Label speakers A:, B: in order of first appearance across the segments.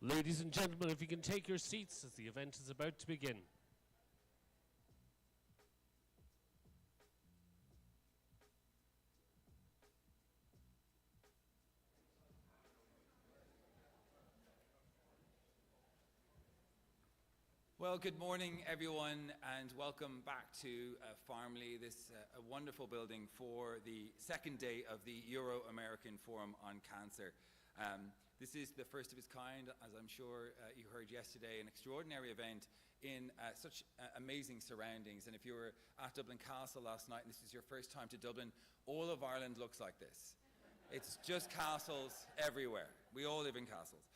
A: Ladies and gentlemen, if you can take your seats as the event is about to begin.
B: Well, good morning, everyone, and welcome back to Farmley, this a wonderful building for the second day of the Euro-American Forum on Cancer. This is the first of its kind, as I'm sure you heard yesterday, an extraordinary event in such amazing surroundings. And if you were at Dublin Castle last night and this is your first time to Dublin, all of Ireland looks like this. It's just castles everywhere. We all live in castles.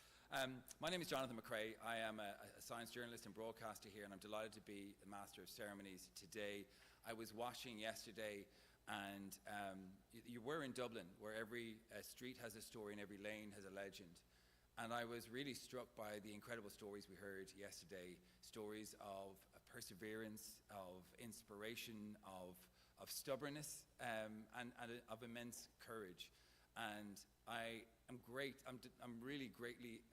B: My name is Jonathan McCrae. I am a science journalist and broadcaster here, and I'm delighted to be the Master of Ceremonies today. I was watching yesterday, and you were in Dublin, where every street has a story and every lane has a legend. And I was really struck by the incredible stories we heard yesterday, stories of perseverance, of inspiration, of stubbornness, and of immense courage. And I am I'm really greatly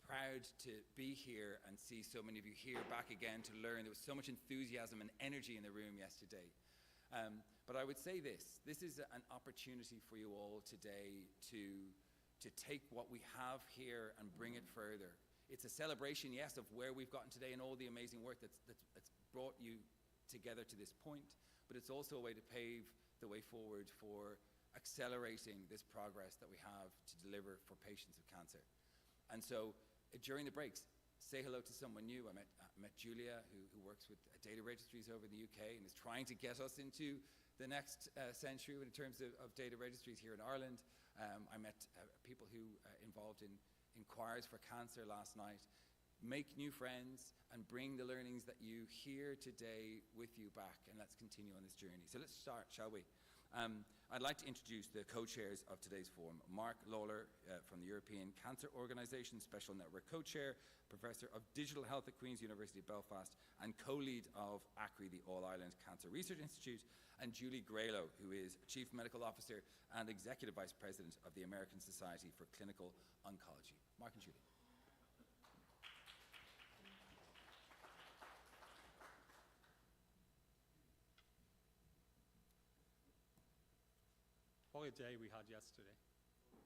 B: proud to be here and see so many of you here back again to learn. There was so much enthusiasm and energy in the room yesterday. But I would say this is an opportunity for you all today to take what we have here and bring it further. It's a celebration, yes, of where we've gotten today and all the amazing work that's brought you together to this point, but it's also a way to pave the way forward for accelerating this progress that we have to deliver for patients with cancer. And so during the breaks, say hello to someone new. I met Julia, who works with data registries over the UK and is trying to get us into the next century in terms of data registries here in Ireland. I met people who involved in Choirs for Cancer last night. Make new friends and bring the learnings that you hear today with you back, and let's continue on this journey. So let's start, shall we? I'd like to introduce the co-chairs of today's forum. Mark Lawler from the European Cancer Organisation, Special Network Co-Chair, Professor of Digital Health at Queen's University of Belfast, and co-lead of ACRI, the All-Ireland Cancer Research Institute, and Julie Graylow, who is Chief Medical Officer and Executive Vice President of the American Society for Clinical Oncology. Mark and Julie.
C: What a day we had yesterday.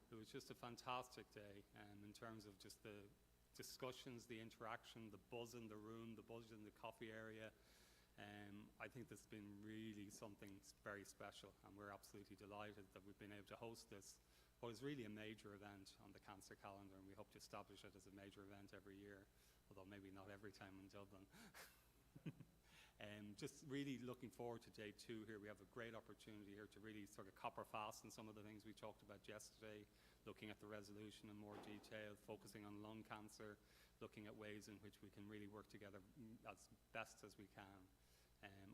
C: It was just a fantastic day in terms of just the discussions, the interaction, the buzz in the room, the buzz in the coffee area. I think this has been really something very special, and we're absolutely delighted that we've been able to host this. What is really a major event on the cancer calendar, and we hope to establish it as a major event every year, although maybe not every time in Dublin. Just really looking forward to day two here. We have a great opportunity here to really sort of copper fast on some of the things we talked about yesterday, looking at the resolution in more detail, focusing on lung cancer, looking at ways in which we can really work together as best as we can.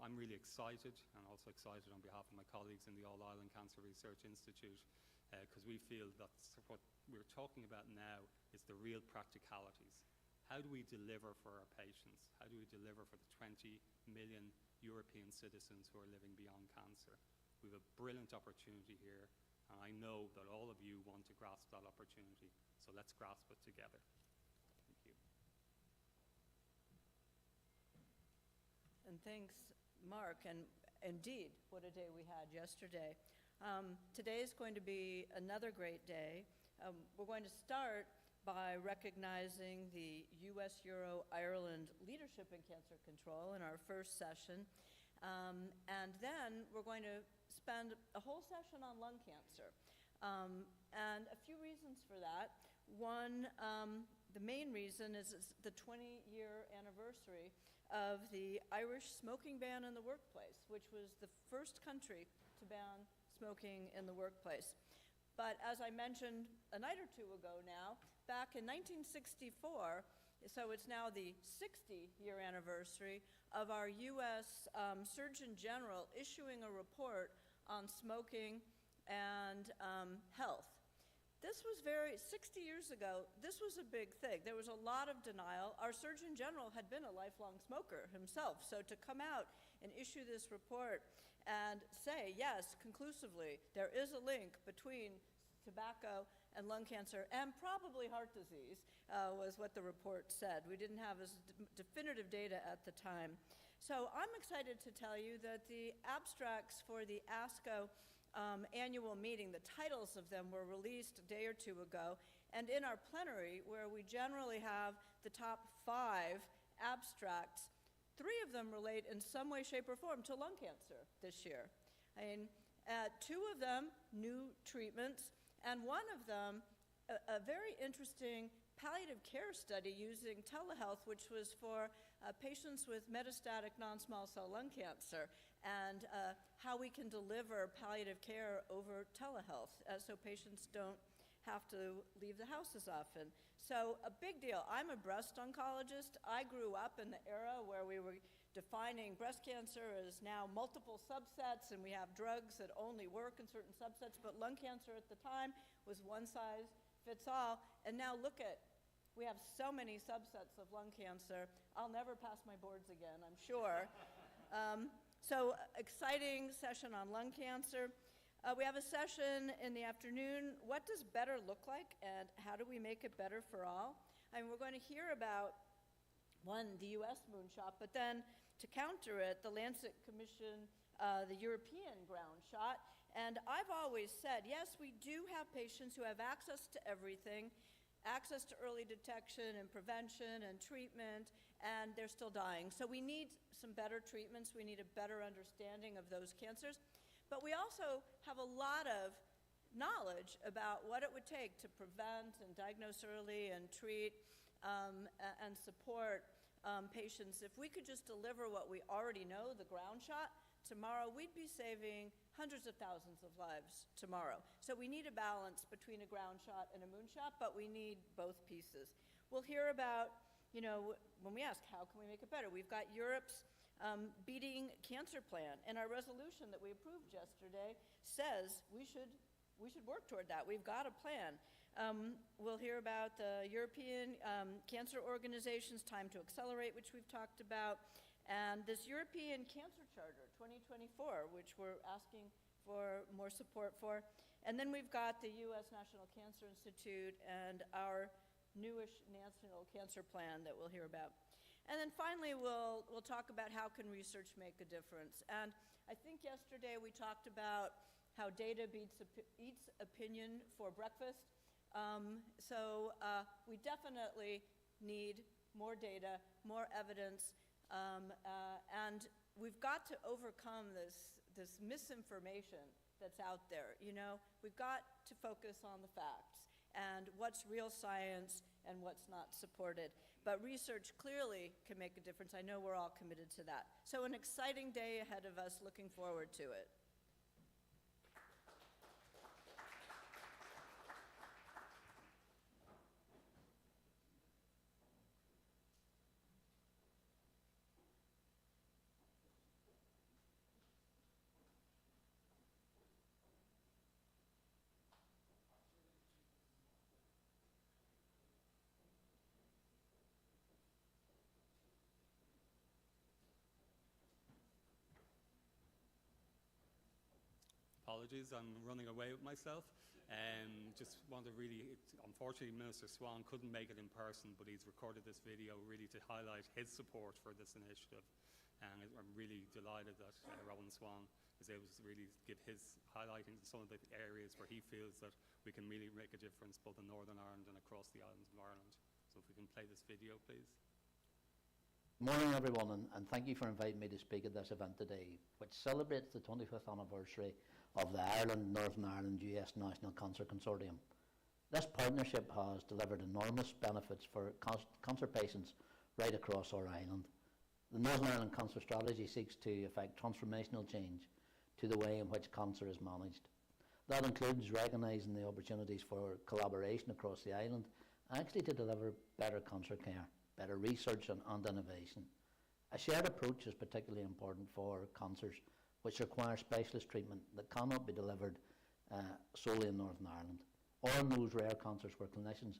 C: I'm really excited, and also excited on behalf of my colleagues in the All-Ireland Cancer Research Institute, because we feel that what we're talking about now is the real practicalities. How do we deliver for our patients? How do we deliver for the 20 million European citizens who are living beyond cancer? We have a brilliant opportunity here, and I know that all of you want to grasp that opportunity, so let's grasp it together. Thank you.
D: And thanks, Mark, and indeed, what a day we had yesterday. Today is going to be another great day. We're going to start by recognizing the US-Euro-Ireland leadership in cancer control in our first session. And then we're going to spend a whole session on lung cancer. And a few reasons for that. One, the main reason is it's the 20-year anniversary of the Irish smoking ban in the workplace, which was the first country to ban smoking in the workplace. But as I mentioned a night or two ago now, back in 1964, so it's now the 60-year anniversary of our US Surgeon General issuing a report on smoking and health. This was 60 years ago, this was a big thing. There was a lot of denial. Our Surgeon General had been a lifelong smoker himself, so to come out and issue this report and say, yes, conclusively, there is a link between tobacco and lung cancer, and probably heart disease, was what the report said. We didn't have as definitive data at the time. So I'm excited to tell you that the abstracts for the ASCO annual meeting, the titles of them were released a day or two ago, and in our plenary, where we generally have the top 5 abstracts, 3 of them relate in some way, shape, or form to lung cancer this year. I mean, 2 of them, new treatments, and 1 of them, a very interesting palliative care study using telehealth, which was for patients with metastatic non-small cell lung cancer, and how we can deliver palliative care over telehealth so patients don't have to leave the house as often. So a big deal. I'm a breast oncologist. I grew up in the era where we were defining breast cancer as now multiple subsets, and we have drugs that only work in certain subsets, but lung cancer at the time was one size fits all, and now look at, we have so many subsets of lung cancer. I'll never pass my boards again, I'm sure. So exciting session on lung cancer. We have a session in the afternoon, what does better look like and how do we make it better for all? And we're going to hear about, one, the US moonshot, but then to counter it, the Lancet Commission, the European ground shot. And I've always said, yes, we do have patients who have access to everything, access to early detection and prevention and treatment, and they're still dying. So we need some better treatments. We need a better understanding of those cancers. But we also have a lot of knowledge about what it would take to prevent and diagnose early and treat and support patients. If we could just deliver what we already know, the ground shot, tomorrow we'd be saving hundreds of thousands of lives tomorrow. So we need a balance between a ground shot and a moonshot, but we need both pieces. We'll hear about, you know, when we ask how can we make it better, we've got Europe's Beating Cancer Plan, and our resolution that we approved yesterday says we should work toward that. We've got a plan. We'll hear about the European Cancer Organization's Time to Accelerate, which we've talked about, and this European Cancer Charter 2024, which we're asking for more support for. And then we've got the U.S. National Cancer Institute and our newish National Cancer Plan that we'll hear about. And then finally, we'll talk about how can research make a difference. And I think yesterday we talked about how data eats opinion for breakfast. So we definitely need more data, more evidence, and we've got to overcome this misinformation that's out there. You know, we've got to focus on the facts and what's real science and what's not supported. But research clearly can make a difference. I know we're all committed to that. So an exciting day ahead of us, looking forward to it.
C: Apologies, I'm running away with myself. Just want to really, unfortunately, Minister Swan couldn't make it in person, but he's recorded this video really to highlight his support for this initiative. And I'm really delighted that Robin Swan is able to really give his highlighting some of the areas where he feels that we can really make a difference both in Northern Ireland and across the islands of Ireland. So if we can play this video, please.
E: Morning everyone, and thank you for inviting me to speak at this event today, which celebrates the 25th anniversary of the Northern Ireland US National Cancer Consortium. This partnership has delivered enormous benefits for cancer patients right across our island. The Northern Ireland Cancer Strategy seeks to effect transformational change to the way in which cancer is managed. That includes recognising the opportunities for collaboration across the island, actually to deliver better cancer care, better research and innovation. A shared approach is particularly important for cancers which require specialist treatment that cannot be delivered solely in Northern Ireland, or in those rare cancers where clinicians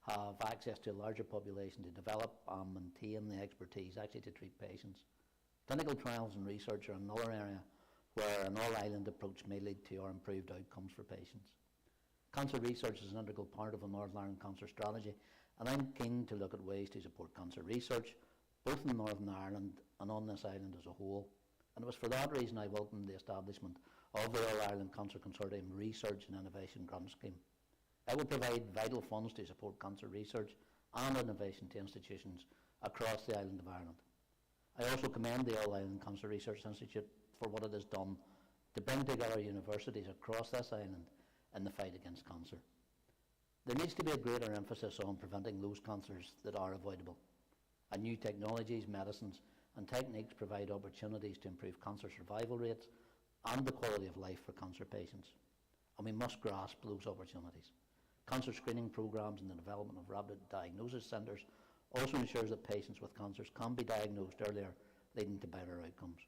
E: have access to a larger population to develop and maintain the expertise actually to treat patients. Clinical trials and research are another area where an all-island approach may lead to or improved outcomes for patients. Cancer research is an integral part of a Northern Ireland cancer strategy, and I'm keen to look at ways to support cancer research, both in Northern Ireland and on this island as a whole. And it was for that reason I welcomed the establishment of the All-Ireland Cancer Consortium Research and Innovation Grant Scheme. It will provide vital funds to support cancer research and innovation to institutions across the island of Ireland. I also commend the All-Ireland Cancer Research Institute for what it has done to bring together universities across this island in the fight against cancer. There needs to be a greater emphasis on preventing those cancers that are avoidable. And new technologies, medicines and techniques provide opportunities to improve cancer survival rates and the quality of life for cancer patients. And we must grasp those opportunities. Cancer screening programs and the development of rapid diagnosis centres also ensures that patients with cancers can be diagnosed earlier, leading to better outcomes.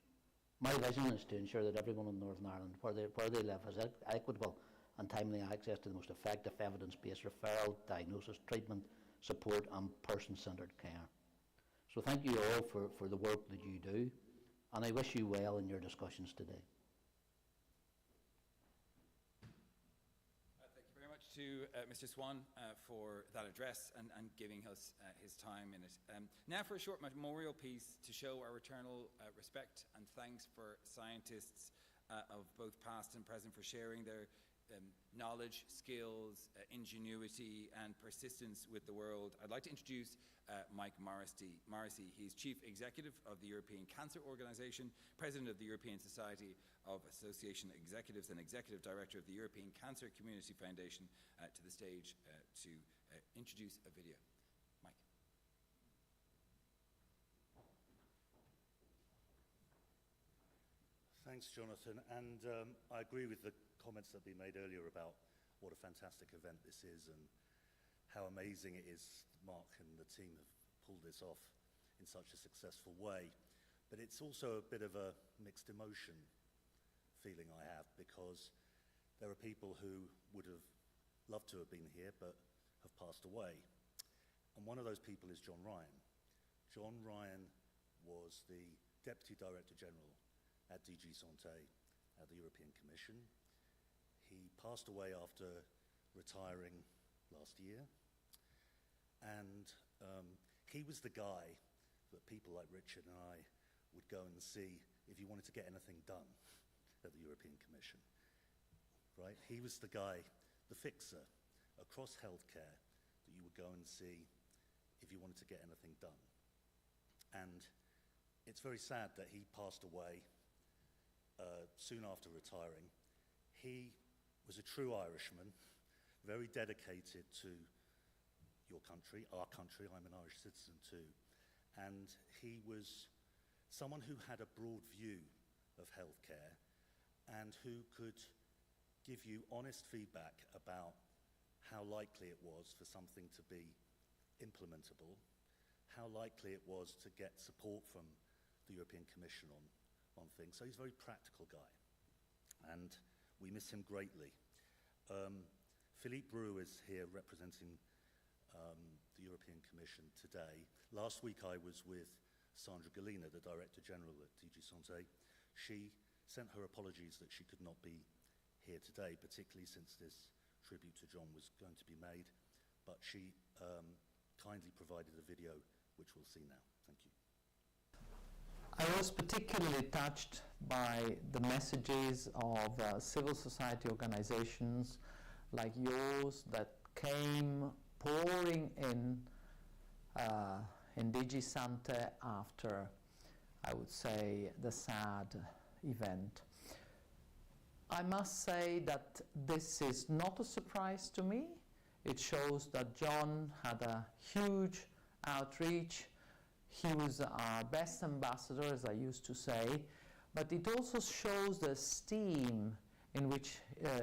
E: My vision is to ensure that everyone in Northern Ireland, where they live, has equitable and timely access to the most effective evidence-based referral, diagnosis, treatment, support and person-centred care. So thank you all for the work that you do, and I wish you well in your discussions today.
B: Thank you very much to Mr. Swan for that address and giving us his time in it. Now for a short memorial piece to show our eternal respect and thanks for scientists of both past and present for sharing their knowledge, skills, ingenuity and persistence with the world. I'd like to introduce Mike Morrissey. He's Chief Executive of the European Cancer Organization, President of the European Society of Association Executives and Executive Director of the European Cancer Community Foundation, to the stage to introduce a video. Mike.
F: Thanks, Jonathan. And I agree with the comments that have been made earlier about what a fantastic event this is and how amazing it is Mark and the team have pulled this off in such a successful way. But it's also a bit of a mixed emotion feeling I have, because there are people who would have loved to have been here but have passed away. And one of those people is John Ryan. John Ryan was the Deputy Director General at DG Santé at the European Commission. He passed away after retiring last year. And he was the guy that people like Richard and I would go and see if you wanted to get anything done at the European Commission, right? He was the guy, the fixer across healthcare that you would go and see if you wanted to get anything done. And it's very sad that he passed away soon after retiring. He was a true Irishman, very dedicated to your country, our country. I'm an Irish citizen too. And he was someone who had a broad view of healthcare and who could give you honest feedback about how likely it was for something to be implementable, how likely it was to get support from the European Commission on things. So he's a very practical guy, and we miss him greatly. Philippe Brou is here representing the European Commission today. Last week I was with Sandra Galina, the Director General at DG Santé. She sent her apologies that she could not be here today, particularly since this tribute to John was going to be made, but she kindly provided a video which we'll see now. Thank you.
G: I was particularly touched by the messages of civil society organizations like yours that came pouring in DG Santé after, I would say, the sad event. I must say that this is not a surprise to me. It shows that John had a huge outreach. He was our best ambassador, as I used to say, but it also shows the esteem in which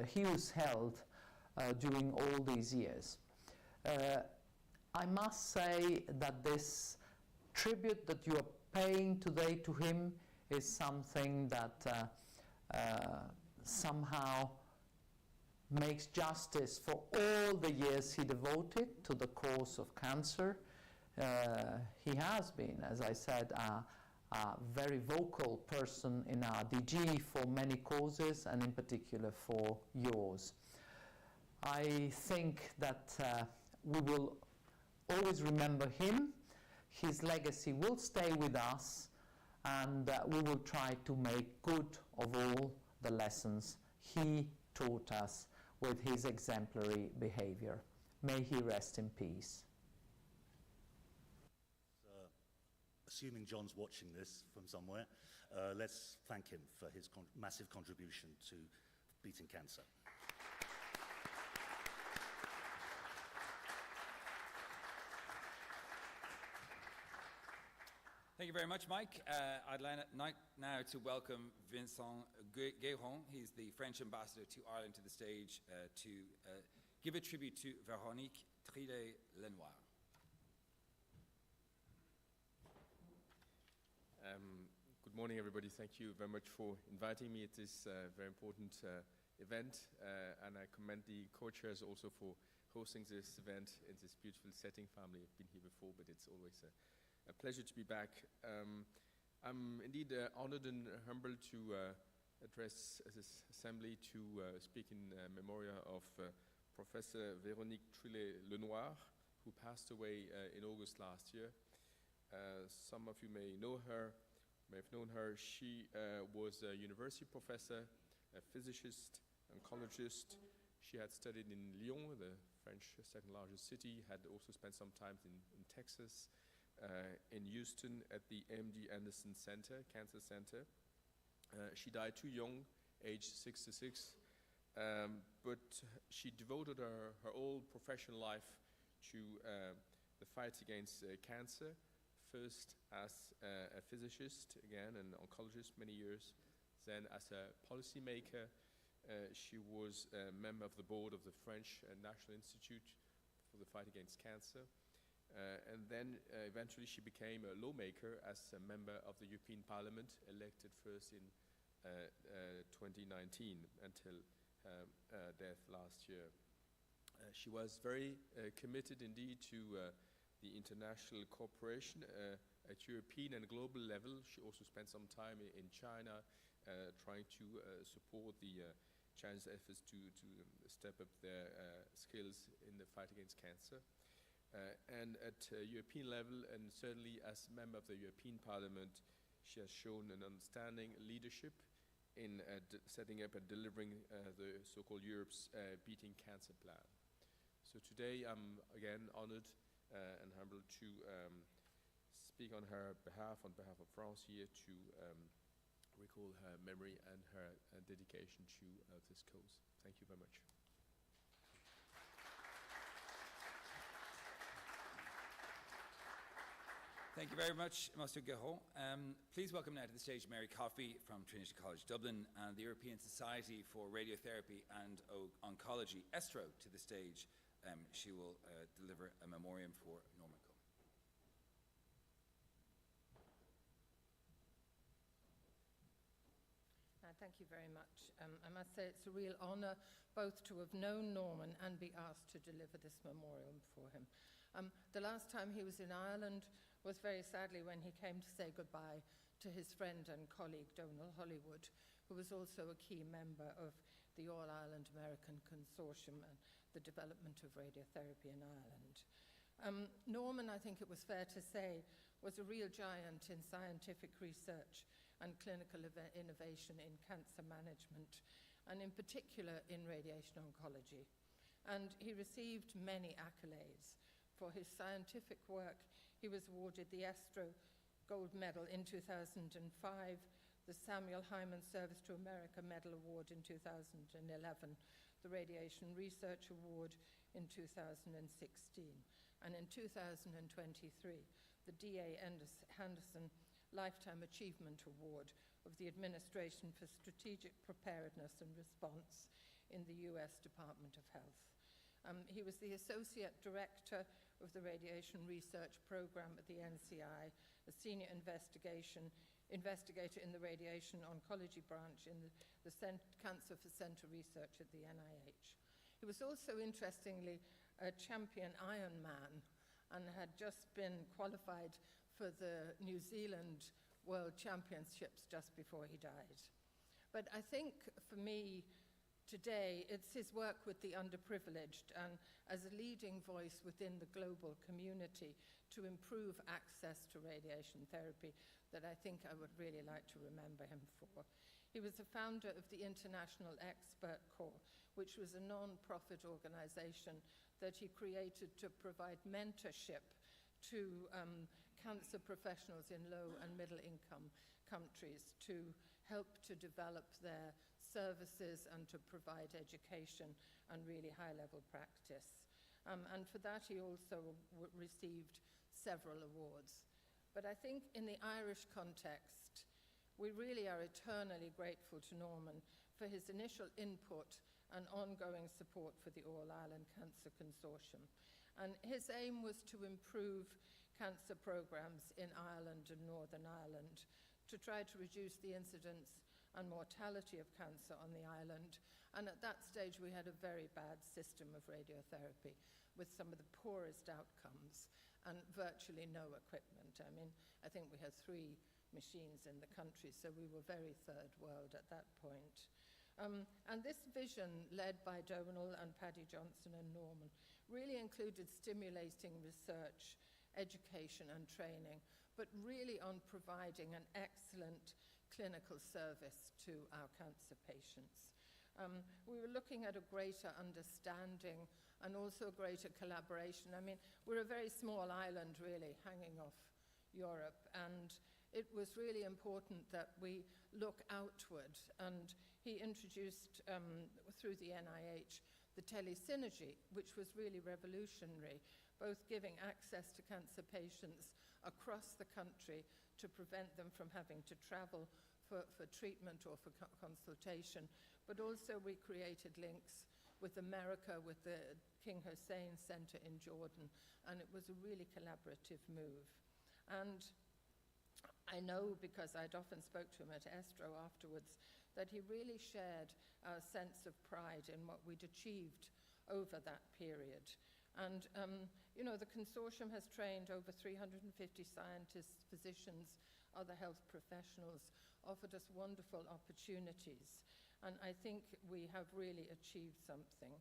G: he was held during all these years. I must say that this tribute that you are paying today to him is something that somehow makes justice for all the years he devoted to the cause of cancer. He has been, as I said, a very vocal person in our DG for many causes, and in particular for yours. I think that we will always remember him. His legacy will stay with us, and we will try to make good of all the lessons he taught us with his exemplary behavior. May he rest in peace.
F: Assuming John's watching this from somewhere, let's thank him for his massive contribution to beating cancer.
B: Thank you very much, Mike. I'd like now to welcome Vincent Guéron. He's the French ambassador to Ireland to the stage to give a tribute to Véronique Trillet-Lenoir.
H: Good morning, everybody. Thank you very much for inviting me at this very important event, and I commend the co-chairs also for hosting this event in this beautiful setting. Family, I've been here before, but it's always a pleasure to be back. I'm indeed honored and humbled to address this assembly to speak in memoriam of Professor Véronique Trillet-Lenoir, who passed away in August last year. Some of you may know her, may have known her. She was a university professor, a physicist, oncologist. She had studied in Lyon, the French second largest city, had also spent some time in Texas, in Houston at the MD Anderson Center, Cancer Center. She died too young, aged 66, but she devoted her whole professional life to the fight against cancer, first as a physicist, again, an oncologist many years, then as a policymaker. She was a member of the board of the French National Institute for the Fight Against Cancer. And then eventually she became a lawmaker as a member of the European Parliament, elected first in 2019 until her death last year. She was very committed indeed to the international cooperation at European and global level. She also spent some time in China trying to support the Chinese efforts to step up their skills in the fight against cancer. And at European level, and certainly as a member of the European Parliament, she has shown an outstanding leadership in setting up and delivering the so-called Europe's Beating Cancer Plan. So today I'm again honored and humbled to speak on her behalf, on behalf of France here, to recall her memory and her dedication to this cause. Thank you very much.
B: Thank you very much, Monsieur Guéron. Please welcome now to the stage Mary Coffey from Trinity College Dublin and the European Society for Radiotherapy and Oncology, ESTRO, to the stage. She will deliver a memoriam for Norman Cohen.
I: Thank you very much. I must say it's a real honour both to have known Norman and be asked to deliver this memoriam for him. The last time he was in Ireland was very sadly when he came to say goodbye to his friend and colleague Donal Hollywood, who was also a key member of the All-Ireland American Consortium and the development of radiotherapy in Ireland. Norman, I think it was fair to say, was a real giant in scientific research and clinical innovation in cancer management, and in particular in radiation oncology. And he received many accolades. For his scientific work, he was awarded the ESTRO Gold Medal in 2005, the Samuel Hyman Service to America Medal Award in 2011, the Radiation Research Award in 2016, and in 2023, the D.A. Henderson Lifetime Achievement Award of the Administration for Strategic Preparedness and Response in the U.S. Department of Health. He was the Associate Director of the Radiation Research Program at the NCI, a senior investigator in the Radiation Oncology branch in the Cancer for Center Research at the NIH. He was also, interestingly, a champion Ironman and had just been qualified for the New Zealand World Championships just before he died. But I think for me, today, it's his work with the underprivileged and as a leading voice within the global community to improve access to radiation therapy that I think I would really like to remember him for. He was the founder of the International Expert Corps, which was a non-profit organization that he created to provide mentorship to cancer professionals in low and middle income countries to help to develop their services and to provide education and really high-level practice. And for that he also received several awards. But I think in the Irish context, we really are eternally grateful to Norman for his initial input and ongoing support for the All-Ireland Cancer Consortium. And his aim was to improve cancer programs in Ireland and Northern Ireland, to try to reduce the incidence and mortality of cancer on the island. And at that stage we had a very bad system of radiotherapy with some of the poorest outcomes and virtually no equipment. I mean, I think we had 3 machines in the country, so we were very third world at that point. And this vision, led by Donal and Paddy Johnson and Norman, really included stimulating research, education and training, but really on providing an excellent clinical service to our cancer patients. We were looking at a greater understanding and also greater collaboration. I mean, we're a very small island, really, hanging off Europe, and it was really important that we look outward. And he introduced, through the NIH, the telesynergy, which was really revolutionary, both giving access to cancer patients across the country to prevent them from having to travel for treatment or for consultation, but also we created links with America, with the King Hussein Center in Jordan, and it was a really collaborative move. And I know, because I'd often spoke to him at ESTRO afterwards, that he really shared our sense of pride in what we'd achieved over that period. And, you know, the consortium has trained over 350 scientists, physicians, other health professionals, offered us wonderful opportunities. And I think we have really achieved something.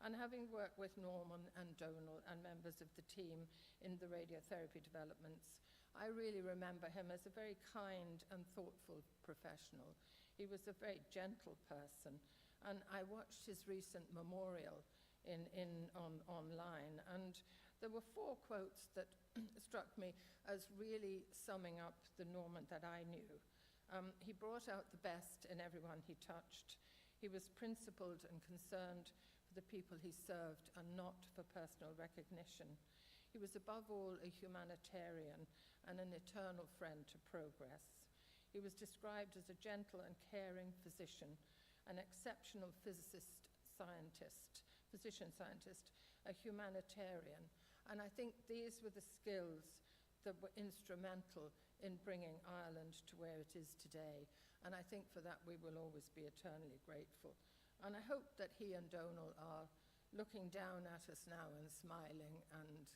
I: And having worked with Norman and Donal and members of the team in the radiotherapy developments, I really remember him as a very kind and thoughtful professional. He was a very gentle person. And I watched his recent memorial online, and there were 4 quotes that struck me as really summing up the Norman that I knew. He brought out the best in everyone he touched. He was principled and concerned for the people he served and not for personal recognition. He was above all a humanitarian and an eternal friend to progress. He was described as a gentle and caring physician, an exceptional physician-scientist, a humanitarian. And I think these were the skills that were instrumental in bringing Ireland to where it is today. And I think for that we will always be eternally grateful. And I hope that he and Donal are looking down at us now and smiling and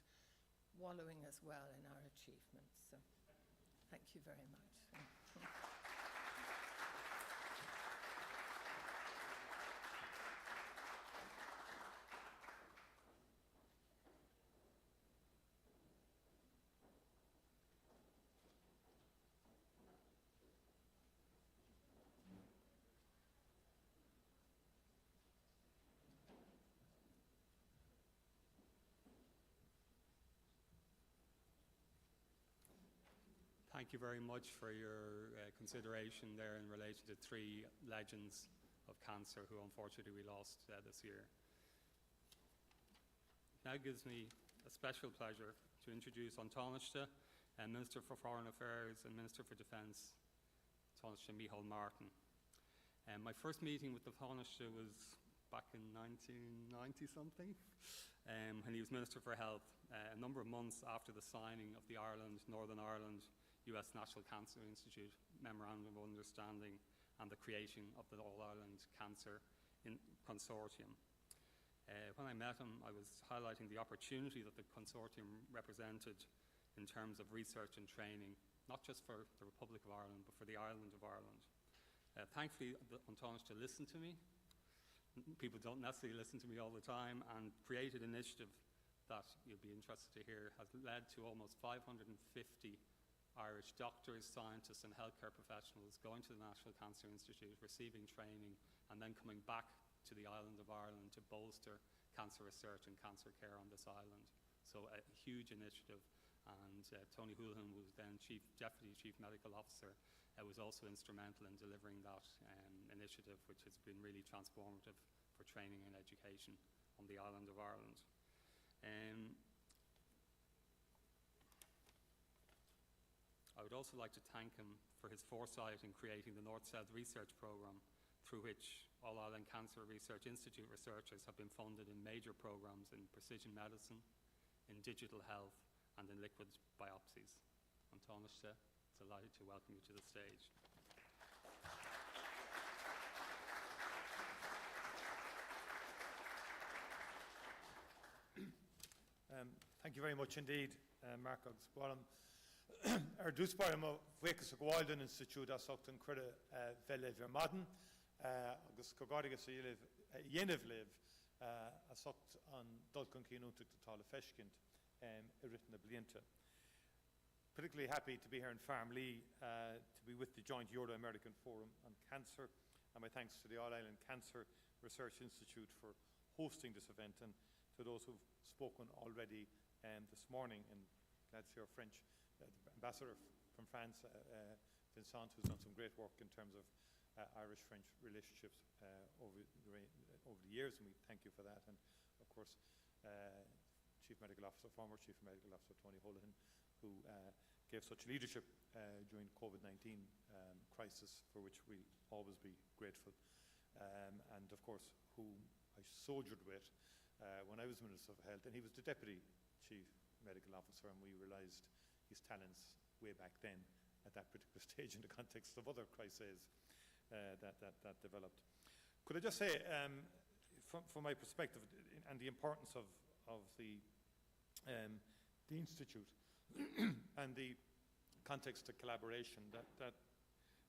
I: wallowing as well in our achievements. So thank you very much.
C: Thank you very much for your consideration there in relation to 3 legends of cancer who unfortunately we lost this year. Now gives me a special pleasure to introduce An Tánaiste, Minister for Foreign Affairs and Minister for Defence, Tánaiste Micheál Martin. My first meeting with the Tánaiste was back in 1990-something, when he was Minister for Health, a number of months after the signing of the Northern Ireland US National Cancer Institute Memorandum of Understanding and the creation of the All-Ireland Cancer Consortium. When I met him, I was highlighting the opportunity that the consortium represented in terms of research and training, not just for the Republic of Ireland, but for the island of Ireland. Thankfully, An Tánaiste listened to me, people don't necessarily listen to me all the time, and created an initiative that you'll be interested to hear has led to almost 550 Irish doctors, scientists and healthcare professionals going to the National Cancer Institute, receiving training, and then coming back to the island of Ireland to bolster cancer research and cancer care on this island. So a huge initiative. And Tony Houlihan, who was then Deputy Chief Medical Officer, was also instrumental in delivering that initiative, which has been really transformative for training and education on the island of Ireland. I would also like to thank him for his foresight in creating the North-South Research Programme, through which All Ireland Cancer Research Institute researchers have been funded in major programmes in precision medicine, in digital health, and in liquid biopsies. I'm Tánaiste, delighted to welcome you to the stage.
J: Thank you very much indeed, Mark Ogsbolam. Dúspáir mo bhuichas a Gháildeann Institute as ochtan crudde bheileh vermaden, agus cogádigas a dhéanamh liv as ocht an dulcan cíanúntaach tála feshkint written a blianta. Particularly happy to be here in Farmlee to be with the joint Euro-American Forum on Cancer, and my thanks to the All-Ireland Cancer Research Institute for hosting this event, and to those who've spoken already this morning. And glad to see our French ambassador from France, Vincent, who's done some great work in terms of Irish-French relationships over the years, and we thank you for that. And of course, former Chief Medical Officer Tony Houlihan, who gave such leadership during the COVID-19 crisis, for which we'll always be grateful. And of course, who I soldiered with when I was Minister of Health, and he was the Deputy Chief Medical Officer, and we realised his talents way back then at that particular stage in the context of other crises that developed. Could I just say, from my perspective, and the importance of the Institute and the context of collaboration, that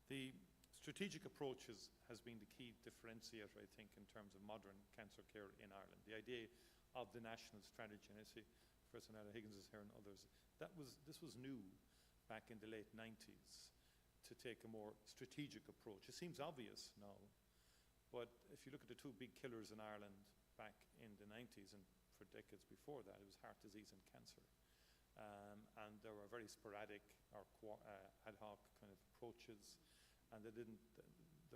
J: the strategic approach has been the key differentiator, I think, in terms of modern cancer care in Ireland. The idea of the national strategy, and I see Professor Nada Higgins is here and others, this was new back in the late 90s, to take a more strategic approach. It seems obvious now, but if you look at the two big killers in Ireland back in the 90s and for decades before that, it was heart disease and cancer. And there were very sporadic or ad hoc kind of approaches, and there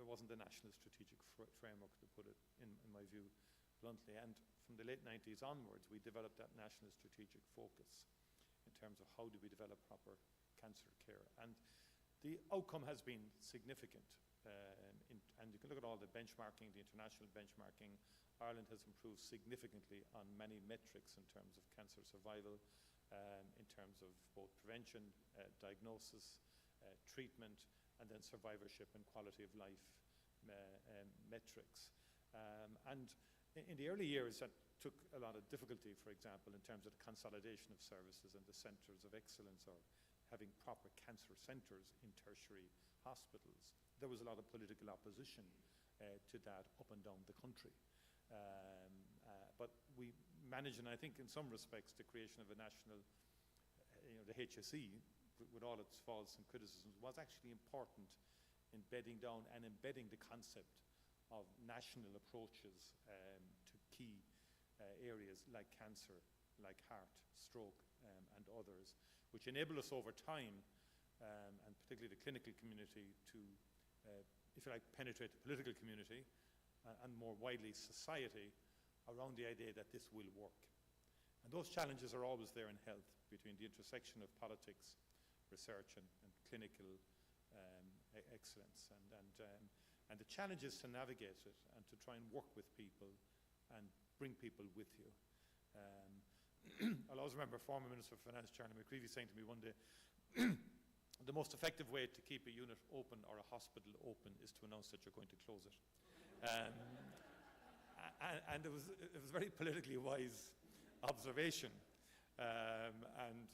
J: wasn't a national strategic framework, to put it in my view bluntly. And from the late 90s onwards, we developed that national strategic focus in terms of how do we develop proper cancer care. And the outcome has been significant. And you can look at all the benchmarking, the international benchmarking. Ireland has improved significantly on many metrics in terms of cancer survival, in terms of both prevention, diagnosis, treatment, and then survivorship and quality of life metrics. And in the early years, that took a lot of difficulty, for example, in terms of the consolidation of services and the centres of excellence, or having proper cancer centres in tertiary hospitals. There was a lot of political opposition to that up and down the country. But we managed, and I think in some respects, the creation of a national, the HSE, with all its faults and criticisms, was actually important in bedding down and embedding the concept of national approaches to key areas like cancer, like heart, stroke, and others, which enable us over time, and particularly the clinical community, to, if you like, penetrate the political community and more widely society around the idea that this will work. And those challenges are always there in health, between the intersection of politics, research, and clinical excellence. And the challenge is to navigate it and to try and work with people and bring people with you. I'll always remember former Minister of Finance Charlie McCreevy saying to me one day, the most effective way to keep a unit open or a hospital open is to announce that you're going to close it. And it was a very politically wise observation. And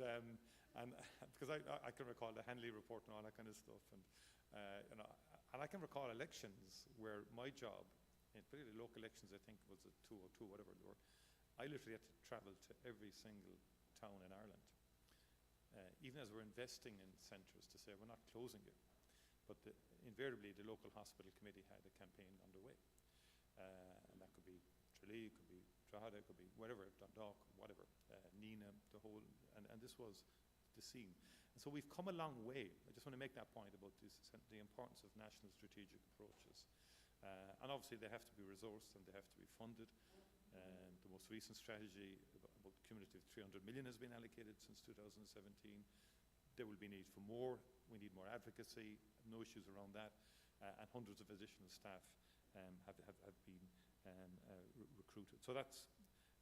J: because I can recall the Hanley report and all that kind of stuff. And I can recall elections where my job in particularly local elections, I think it was a 202, whatever they were, I literally had to travel to every single town in Ireland, even as we're investing in centres, to say we're not closing you. But invariably, the local hospital committee had a campaign underway. And that could be Tralee, it could be Drogheda, it could be whatever, Dundalk, whatever, Nina, the whole, and this was the scene. And so we've come a long way. I just want to make that point about this, the importance of national strategic approaches. And obviously they have to be resourced and they have to be funded. The most recent strategy, about cumulative 300 million has been allocated since 2017. There will be need for more. We need more advocacy, no issues around that. And hundreds of additional staff have been recruited. So that's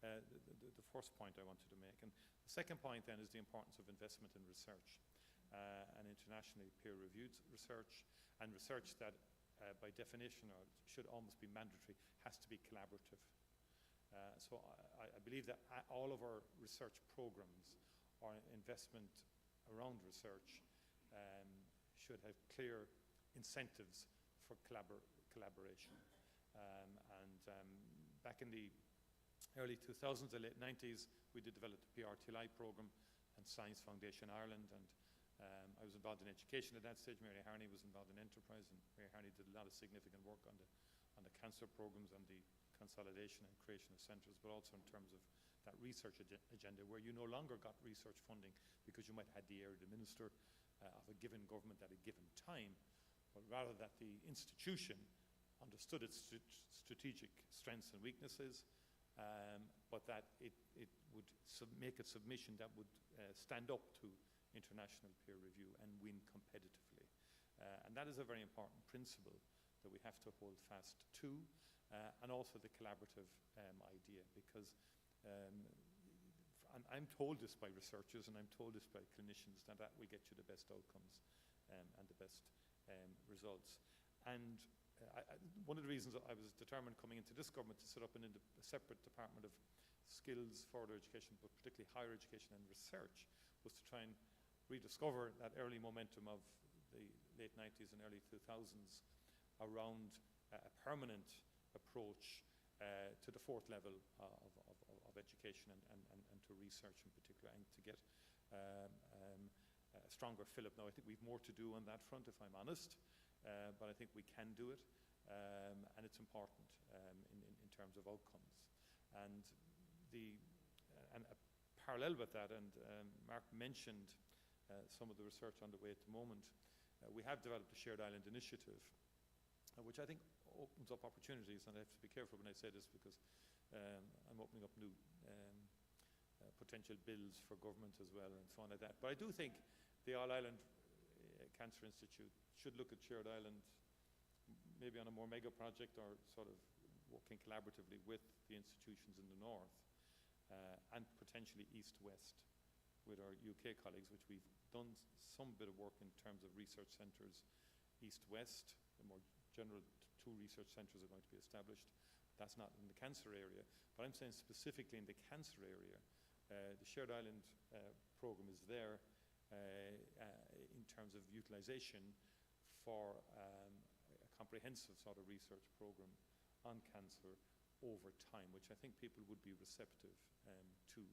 J: the first point I wanted to make. And the second point then is the importance of investment in research and internationally peer-reviewed research, and research that by definition, or should almost be mandatory, has to be collaborative. So I believe that all of our research programs or investment around research should have clear incentives for collaboration. Back in the early 2000s, the late 90s, we did develop the PRTLI program and Science Foundation Ireland, and I was involved in education at that stage. Mary Harney was involved in enterprise, and Mary Harney did a lot of significant work on the cancer programs and the consolidation and creation of centres, but also in terms of that research agenda, where you no longer got research funding because you might have had the area minister of a given government at a given time, but rather that the institution understood its strategic strengths and weaknesses, but that it would make a submission that would stand up to international peer review and win competitively. And that is a very important principle that we have to hold fast to, and also the collaborative idea, because I'm told this by researchers and I'm told this by clinicians, that will get you the best outcomes and the best results. And one of the reasons I was determined coming into this government to set up a separate department of skills, further education, but particularly higher education and research, was to try and rediscover that early momentum of the late 90s and early 2000s around a permanent approach to the fourth level of education and to research in particular, and to get a stronger fill-up. Now, I think we've more to do on that front, if I'm honest, but I think we can do it, and it's important in terms of outcomes. And a parallel with that, and Mark mentioned some of the research underway at the moment, we have developed a Shared Island Initiative, which I think opens up opportunities, and I have to be careful when I say this because I'm opening up new potential bills for government as well and so on like that. But I do think the All-Ireland Cancer Institute should look at Shared Island maybe on a more mega project, or sort of working collaboratively with the institutions in the north and potentially east-west with our UK colleagues, which we've done some bit of work in terms of research centres east-west. The more general two research centres are going to be established. That's not in the cancer area, but I'm saying specifically in the cancer area, the Shared Island programme is there in terms of utilisation for a comprehensive sort of research programme on cancer over time, which I think people would be receptive to.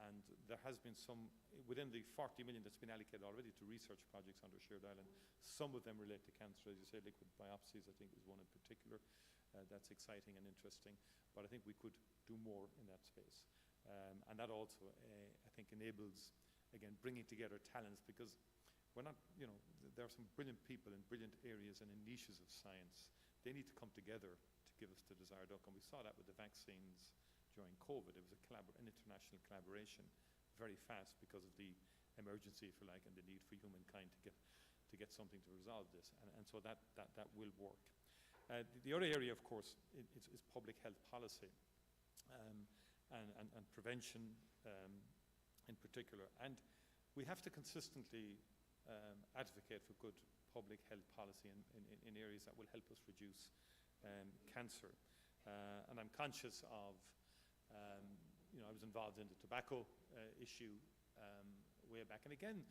J: And there has been some, within the 40 million that's been allocated already to research projects under Shared Island, some of them relate to cancer. As you say, liquid biopsies, I think, is one in particular. That's exciting and interesting, but I think we could do more in that space. And that also, I think, enables, again, bringing together talents, because we're not, there are some brilliant people in brilliant areas and in niches of science. They need to come together to give us the desired outcome. We saw that with the vaccines during COVID. It was an international collaboration, very fast, because of the emergency, if you like, and the need for humankind to get something to resolve this. And so that will work. The other area, of course, is public health policy and prevention in particular. And we have to consistently advocate for good public health policy in areas that will help us reduce cancer. And I'm conscious of, I was involved in the tobacco issue way back. And again,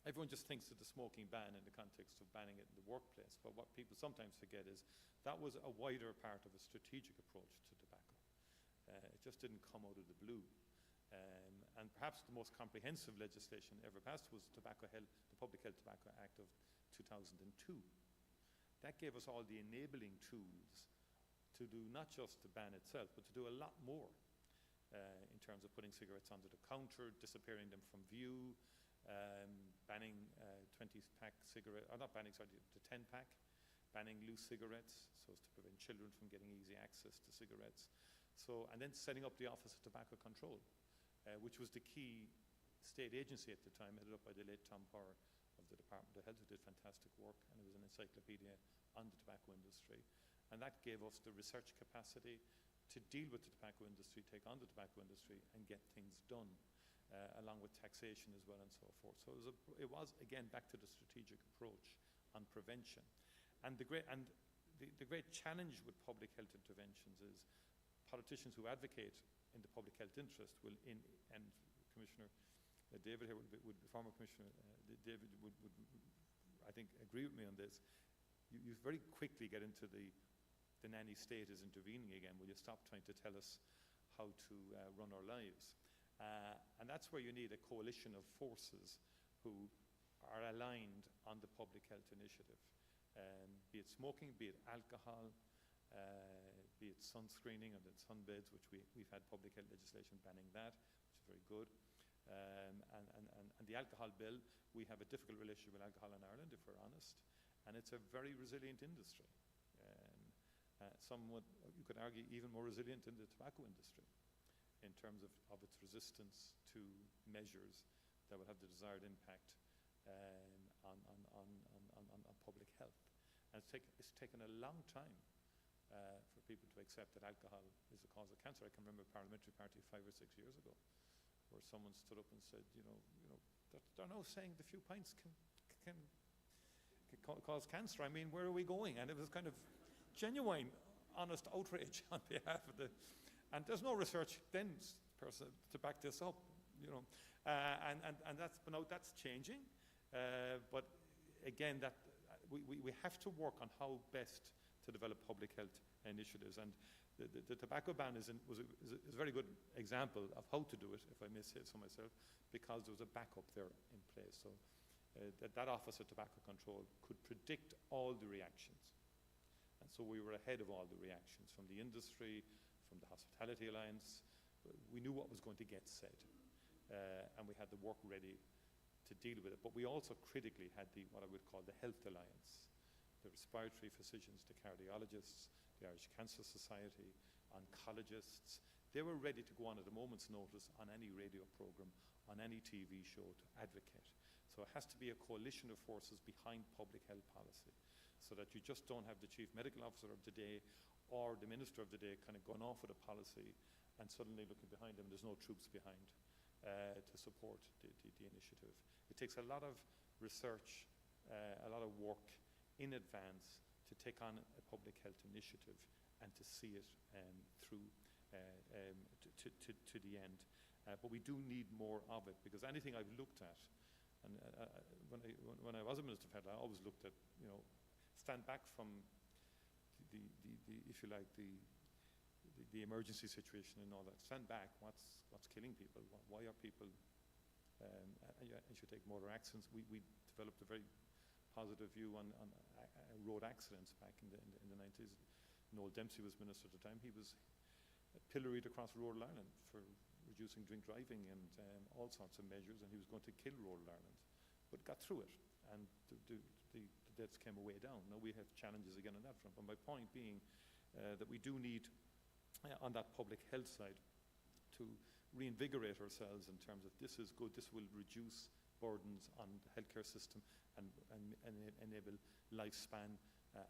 J: everyone just thinks of the smoking ban in the context of banning it in the workplace, but what people sometimes forget is that was a wider part of a strategic approach to tobacco. It just didn't come out of the blue. And perhaps the most comprehensive legislation ever passed was the Public Health Tobacco Act of 2002. That gave us all the enabling tools to do not just the ban itself, but to do a lot more in terms of putting cigarettes under the counter, disappearing them from view, banning 20-pack cigarette, or not banning, sorry, the 10-pack, banning loose cigarettes so as to prevent children from getting easy access to cigarettes. So, and then setting up the Office of Tobacco Control, which was the key state agency at the time, headed up by the late Tom Power of the Department of Health, who did fantastic work, and it was an encyclopedia on the tobacco industry. And that gave us the research capacity to deal with the tobacco industry, take on the tobacco industry, and get things done, along with taxation as well and so forth. So it was again, back to the strategic approach on prevention. And the great challenge with public health interventions is politicians who advocate in the public health interest will, and Commissioner David here, former Commissioner David would, I think, agree with me on this. You very quickly get into the nanny state is intervening again. Will you stop trying to tell us how to run our lives? And that's where you need a coalition of forces who are aligned on the public health initiative. Be it smoking, be it alcohol, be it sunscreening and sunbeds, which we've had public health legislation banning that, which is very good. And the alcohol bill, we have a difficult relationship with alcohol in Ireland, if we're honest, and it's a very resilient industry. Somewhat, you could argue, even more resilient than the tobacco industry in terms of its resistance to measures that would have the desired impact on public health. And it's taken a long time for people to accept that alcohol is a cause of cancer. I can remember a parliamentary party 5 or 6 years ago where someone stood up and said, they're now saying the few pints can cause cancer. I mean, where are we going? And it was kind of genuine, honest outrage on behalf of the, and there's no research then to back this up, and that's changing. But again, that we have to work on how best to develop public health initiatives, and the tobacco ban is a very good example of how to do it, if I may say so myself, because there was a backup there in place. So that Office of Tobacco Control could predict all the reactions. And so we were ahead of all the reactions from the industry, from the Hospitality Alliance. We knew what was going to get said, and we had the work ready to deal with it. But we also critically had what I would call the Health Alliance, the respiratory physicians, the cardiologists, the Irish Cancer Society, oncologists. They were ready to go on at a moment's notice on any radio program, on any TV show to advocate. So it has to be a coalition of forces behind public health policy, so that you just don't have the chief medical officer of the day or the minister of the day kind of going off with a policy and suddenly looking behind them, there's no troops behind to support the initiative. It takes a lot of research, a lot of work in advance to take on a public health initiative and to see it through to the end. But we do need more of it, because anything I've looked at, and when I was a Minister of Health, I always looked at, stand back from the if you like, the emergency situation and all that. Stand back. What's killing people? Why are people? You should take motor accidents. We developed a very positive view on road accidents back in the 90s. Noel Dempsey was Minister at the time. He was pilloried across rural Ireland for reducing drink driving and all sorts of measures, and he was going to kill rural Ireland, but got through it, and the deaths came way down. Now we have challenges again on that front, but my point being that we do need, on that public health side, to reinvigorate ourselves in terms of this is good, this will reduce burdens on the healthcare system and enable lifespan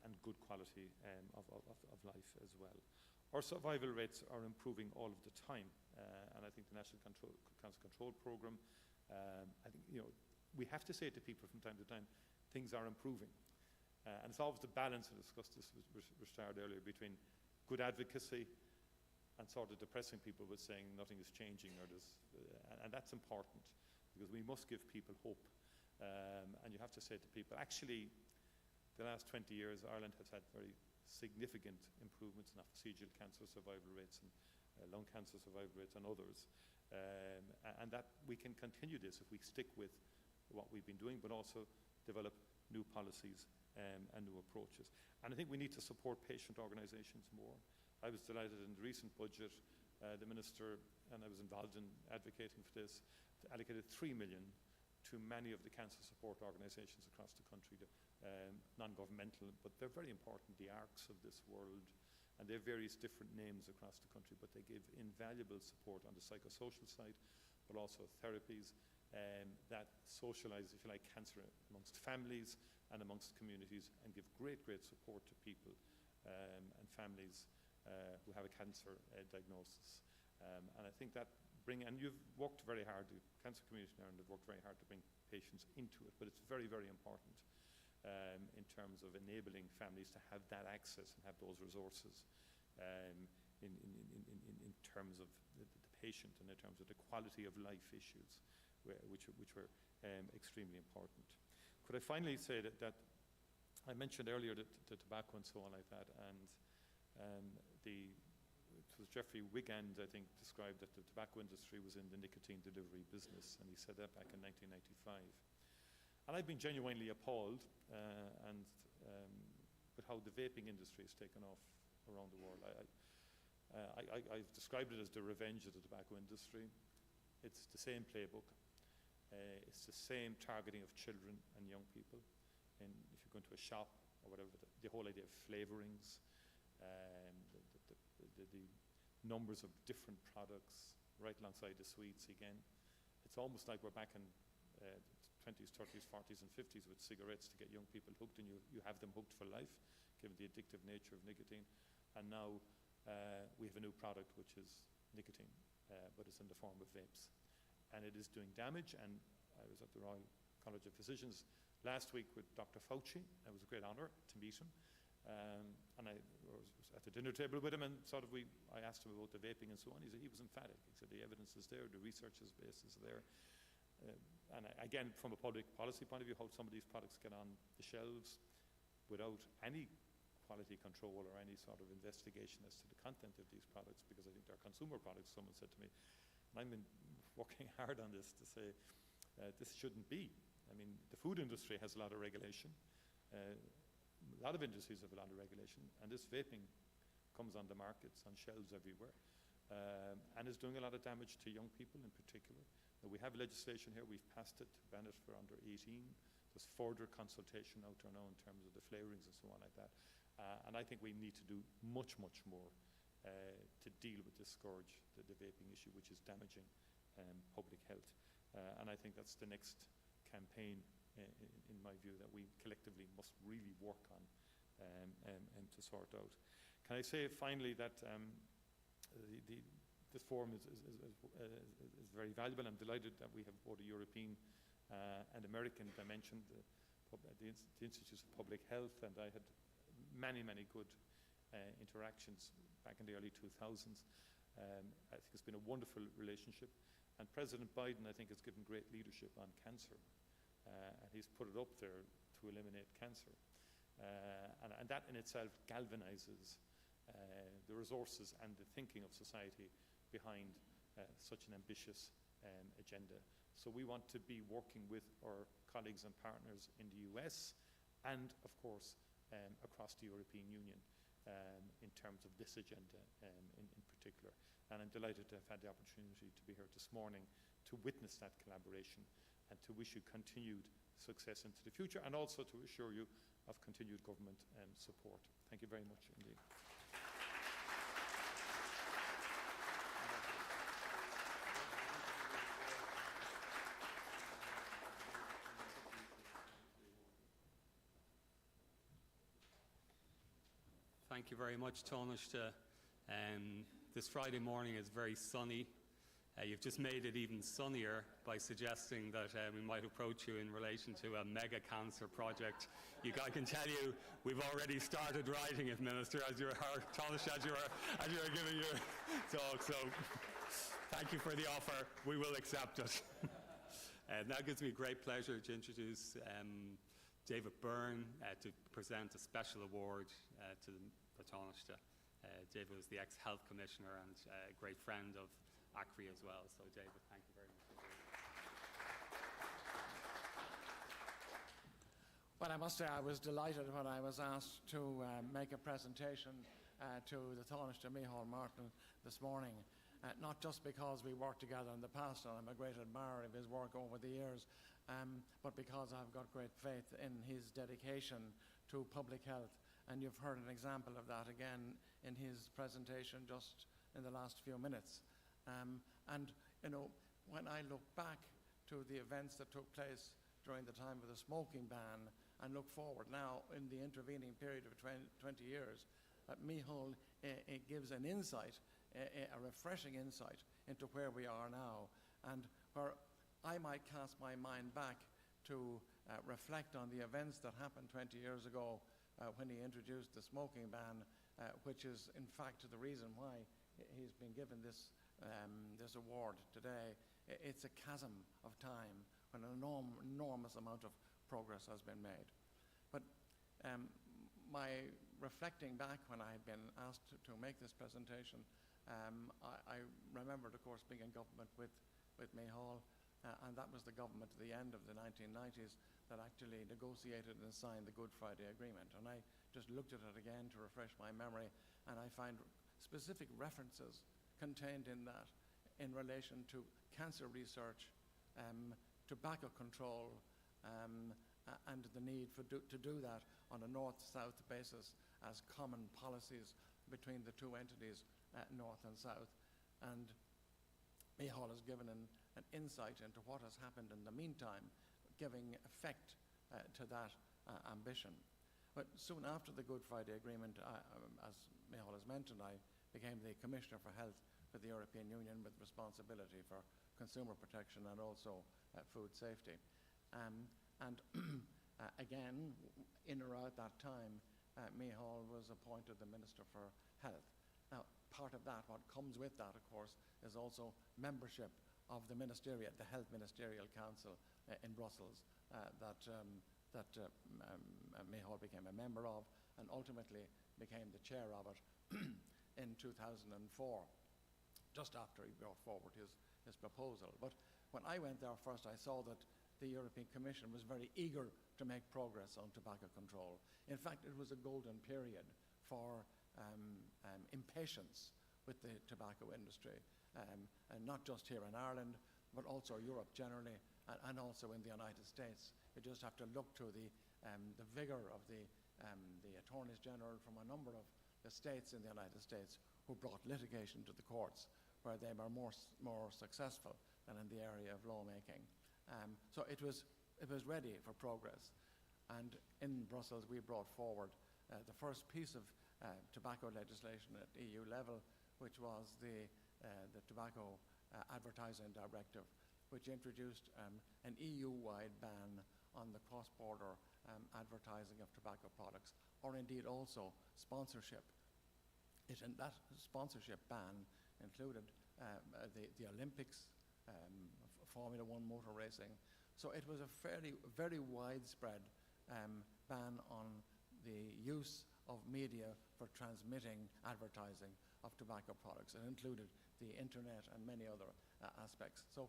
J: and good quality of life as well. Our survival rates are improving all of the time, and I think the National Cancer Control Programme, I think, we have to say to people from time to time, things are improving. And it's always the balance, I discussed this with Richard earlier, between good advocacy and sort of depressing people with saying nothing is changing, and that's important, because we must give people hope. And you have to say to people, actually, the last 20 years, Ireland has had very significant improvements in esophageal cancer survival rates and lung cancer survival rates and others. And that we can continue this if we stick with what we've been doing, but also develop new policies and new approaches. And I think we need to support patient organisations more. I was delighted in the recent budget, the Minister, and I was involved in advocating for this, allocated 3 million to many of the cancer support organisations across the country, non-governmental, but they're very important, the ARCs of this world, and they have various different names across the country, but they give invaluable support on the psychosocial side, but also therapies that socialise, if you like, cancer amongst families and amongst communities, and give great, great support to people and families who have a cancer diagnosis. And I think that and you've worked very hard, the cancer community in Ireland have worked very hard to bring patients into it, but it's very, very important in terms of enabling families to have that access and have those resources in terms of the patient and in terms of the quality of life issues, which are extremely important. Could I finally say that I mentioned earlier the tobacco and so on like that, and it was Jeffrey Wigand, I think, described that the tobacco industry was in the nicotine delivery business, and he said that back in 1995. And I've been genuinely appalled with how the vaping industry has taken off around the world. I've described it as the revenge of the tobacco industry. It's the same playbook. It's the same targeting of children and young people. And if you go into a shop or whatever, the whole idea of flavorings, the numbers of different products right alongside the sweets again. It's almost like we're back in 20s, 30s, 40s and 50s with cigarettes to get young people hooked, and you have them hooked for life, given the addictive nature of nicotine. And now we have a new product which is nicotine, but it's in the form of vapes. And it is doing damage, and I was at the Royal College of Physicians last week with Dr. Fauci. It was a great honour to meet him. And I was at the dinner table with him, and I asked him about the vaping and so on. He was emphatic. He said the evidence is there, the research's base is there. And again, from a public policy point of view, how some of these products get on the shelves without any quality control or any sort of investigation as to the content of these products, because I think they're consumer products, someone said to me. And I've been working hard on this to say this shouldn't be. I mean, the food industry has a lot of regulation. A lot of industries have a lot of regulation, and this vaping comes on the markets, on shelves everywhere, and is doing a lot of damage to young people in particular. Now, we have legislation here, we've passed it to ban it for under 18. There's further consultation out there now in terms of the flavourings and so on like that. And I think we need to do much, much more to deal with this scourge, the vaping issue, which is damaging public health. And I think that's the next campaign, in my view, that we collectively must really work on and to sort out. Can I say finally that this forum is very valuable. I'm delighted that we have both a European and American dimension, the Institutes of Public Health, and I had many, many good interactions back in the early 2000s. I think it's been a wonderful relationship, and President Biden, I think, has given great leadership on cancer. And he's put it up there to eliminate cancer. And that in itself galvanizes the resources and the thinking of society behind such an ambitious agenda. So we want to be working with our colleagues and partners in the US and, of course, across the European Union in terms of this agenda in particular. And I'm delighted to have had the opportunity to be here this morning to witness that collaboration and to wish you continued success into the future, and also to assure you of continued government support. Thank you very much indeed.
C: Thank you very much, Taoiseach. This Friday morning is very sunny. You've just made it even sunnier by suggesting that we might approach you in relation to a mega cancer project. I can tell you, we've already started writing it, Minister, as you were giving your talk. So, thank you for the offer. We will accept it. Now it gives me great pleasure to introduce David Byrne to present a special award to the Taoiseach. David was the ex-Health Commissioner and a great friend of ACRI as well. So David, thank you very much.
K: Well, I must say I was delighted when I was asked to make a presentation to the Taoiseach Micheál Martin this morning. Not just because we worked together in the past and I'm a great admirer of his work over the years, but because I've got great faith in his dedication to public health. And you've heard an example of that again in his presentation just in the last few minutes. And, you know, when I look back to the events that took place during the time of the smoking ban and look forward now in the intervening period of 20 years, Micheál gives an insight, a refreshing insight into where we are now, and where I might cast my mind back to reflect on the events that happened 20 years ago when he introduced the smoking ban, which is in fact the reason why he's been given this award today. It's a chasm of time when an enormous amount of progress has been made. But my reflecting back when I had been asked to make this presentation, I remembered, of course, being in government with Micheál, and that was the government at the end of the 1990s that actually negotiated and signed the Good Friday Agreement. And I just looked at it again to refresh my memory, and I find specific references contained in that in relation to cancer research, tobacco control, and the need to do that on a north-south basis as common policies between the two entities, north and south. And Micheál has given an insight into what has happened in the meantime, giving effect to that ambition. But soon after the Good Friday Agreement, as Micheál has mentioned, I became the Commissioner for Health for the European Union with responsibility for consumer protection and also food safety. And again, in or at that time, Micheál was appointed the Minister for Health. Now, part of that, what comes with that, of course, is also membership of the Ministerial, the Health Ministerial Council in Brussels that Micheál became a member of and ultimately became the chair of it in 2004, just after he brought forward his proposal. But when I went there first, I saw that the European Commission was very eager to make progress on tobacco control. In fact, it was a golden period for impatience with the tobacco industry, and not just here in Ireland, but also Europe generally, and also in the United States. You just have to look to the vigor of the attorneys general from a number of the states in the United States who brought litigation to the courts, where they were more successful than in the area of lawmaking. So it was ready for progress. And in Brussels, we brought forward the first piece of tobacco legislation at EU level, which was the Tobacco Advertising Directive, which introduced an EU-wide ban on the cross-border advertising of tobacco products, or indeed also sponsorship. That sponsorship ban included the Olympics, Formula One motor racing. So it was a very widespread ban on the use of media for transmitting advertising of tobacco products. It included the internet and many other aspects. So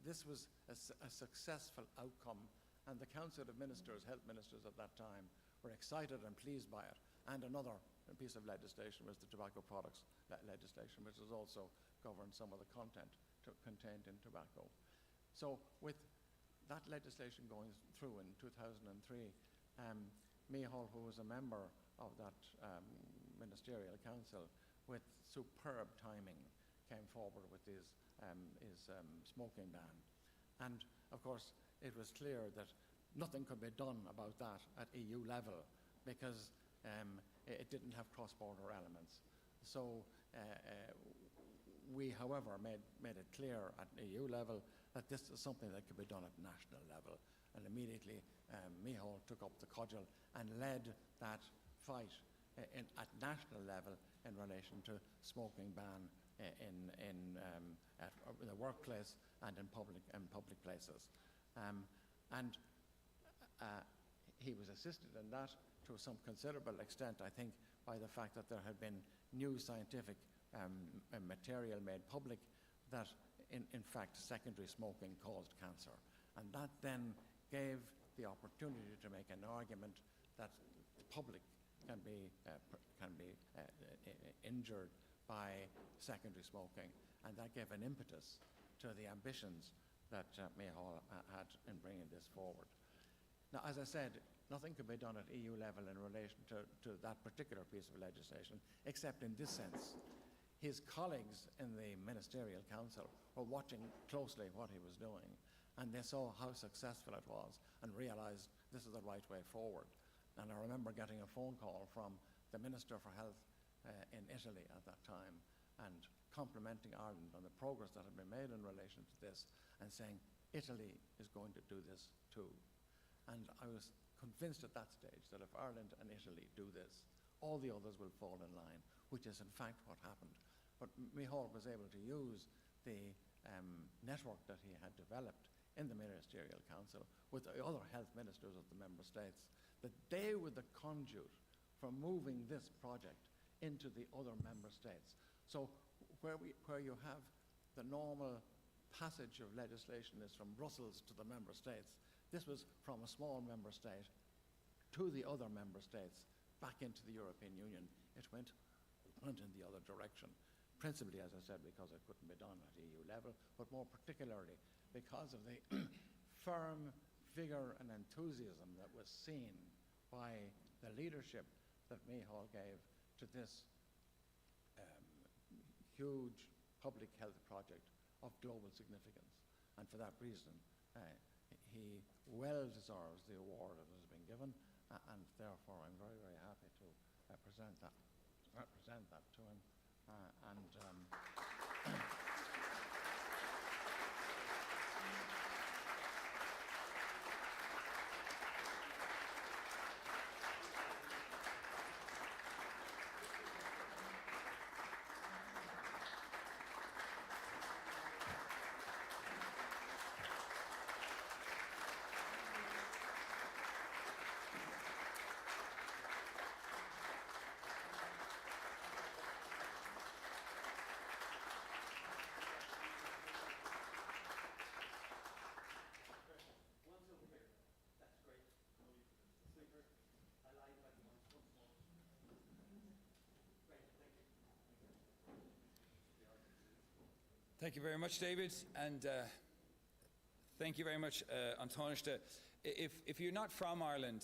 K: this was a successful outcome, and the Council of Ministers, health ministers at that time, were excited and pleased by it. And another piece of legislation was the tobacco products legislation, which has also governed some of the content contained in tobacco. So with that legislation going through in 2003, Micheál, who was a member of that ministerial council, with superb timing, came forward with his smoking ban. And of course, it was clear that nothing could be done about that at EU level because it didn't have cross-border elements. So we, however, made it clear at EU level that this is something that could be done at national level. And immediately, Micheál took up the cudgel and led that fight at national level in relation to smoking ban at the workplace and in public places. And he was assisted in that to some considerable extent, I think, by the fact that there had been new scientific material made public that, in fact, secondary smoking caused cancer. And that then gave the opportunity to make an argument that the public can be injured by secondary smoking, and that gave an impetus to the ambitions that Micheál had in bringing this forward. Now, as I said, nothing could be done at EU level in relation to that particular piece of legislation, except in this sense. His colleagues in the Ministerial Council were watching closely what he was doing, and they saw how successful it was and realized this is the right way forward. And I remember getting a phone call from the Minister for Health in Italy at that time, and complimenting Ireland on the progress that had been made in relation to this, and saying, Italy is going to do this too. And I was convinced at that stage that if Ireland and Italy do this, all the others will fall in line, which is in fact what happened. But Micheál was able to use the network that he had developed in the Ministerial Council with the other health ministers of the member states, that they were the conduit for moving this project into the other member states. So where you have the normal passage of legislation is from Brussels to the member states, this was from a small member state to the other member states, back into the European Union. It went in the other direction, principally, as I said, because it couldn't be done at EU level, but more particularly because of the firm vigor and enthusiasm that was seen by the leadership that Micheál gave to this huge public health project of global significance. And for that reason, he well deserves the award that has been given, and therefore I'm very, very happy to represent that to him.
B: Thank you very much, David, and thank you very much, Antóniste. If you're not from Ireland,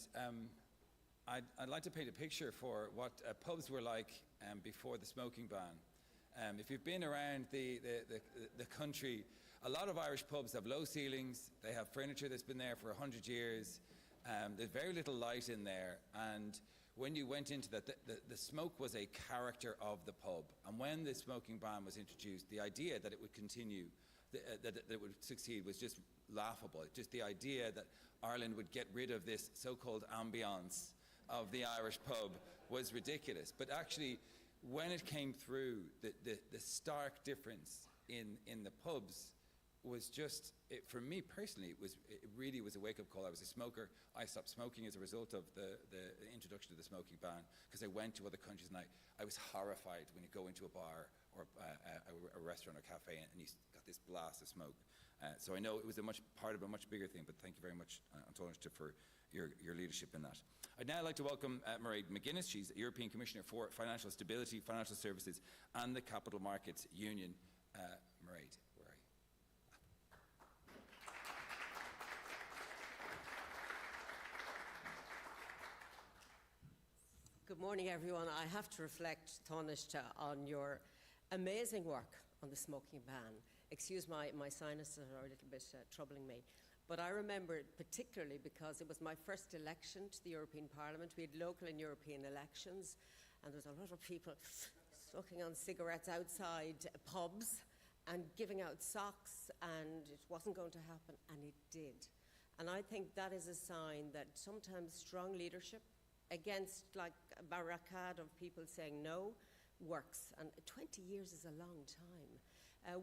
B: I'd like to paint a picture for what pubs were like before the smoking ban. If you've been around the country, a lot of Irish pubs have low ceilings, they have furniture that's been there for 100 years, there's very little light in there, and when you went into that, the smoke was a character of the pub. And when the smoking ban was introduced, the idea that it would continue, that it would succeed, was just laughable. Just the idea that Ireland would get rid of this so-called ambience of the Irish pub was ridiculous. But actually, when it came through, the stark difference in the pubs was just, for me personally, it really was a wake-up call. I was a smoker. I stopped smoking as a result of the introduction of the smoking ban, because I went to other countries and I was horrified when you go into a bar or a restaurant or cafe and you got this blast of smoke. So I know it was part of a much bigger thing, but thank you very much, Antóniste, for your leadership in that. I'd now like to welcome Mairead McGuinness. She's European Commissioner for Financial Stability, Financial Services and the Capital Markets Union. Mairead.
L: Good morning, everyone. I have to reflect, Tánaiste, on your amazing work on the smoking ban. Excuse my sinuses are a little bit troubling me. But I remember it particularly because it was my first election to the European Parliament. We had local and European elections, and there was a lot of people smoking on cigarettes outside pubs and giving out socks, and it wasn't going to happen, and it did. And I think that is a sign that sometimes strong leadership against like a barricade of people saying no works, and 20 years is a long time.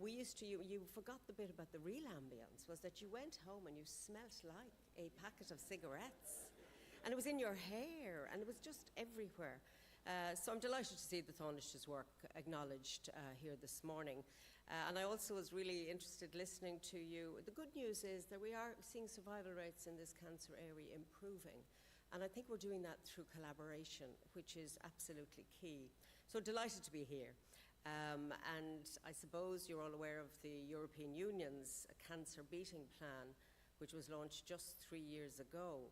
L: We used to, you forgot the bit about the real ambience, was that you went home and you smelt like a packet of cigarettes. And it was in your hair, and it was just everywhere. So I'm delighted to see the Taoiseach's work acknowledged here this morning. And I also was really interested listening to you. The good news is that we are seeing survival rates in this cancer area improving. And I think we're doing that through collaboration, which is absolutely key. So delighted to be here. And I suppose you're all aware of the European Union's cancer beating plan, which was launched just 3 years ago,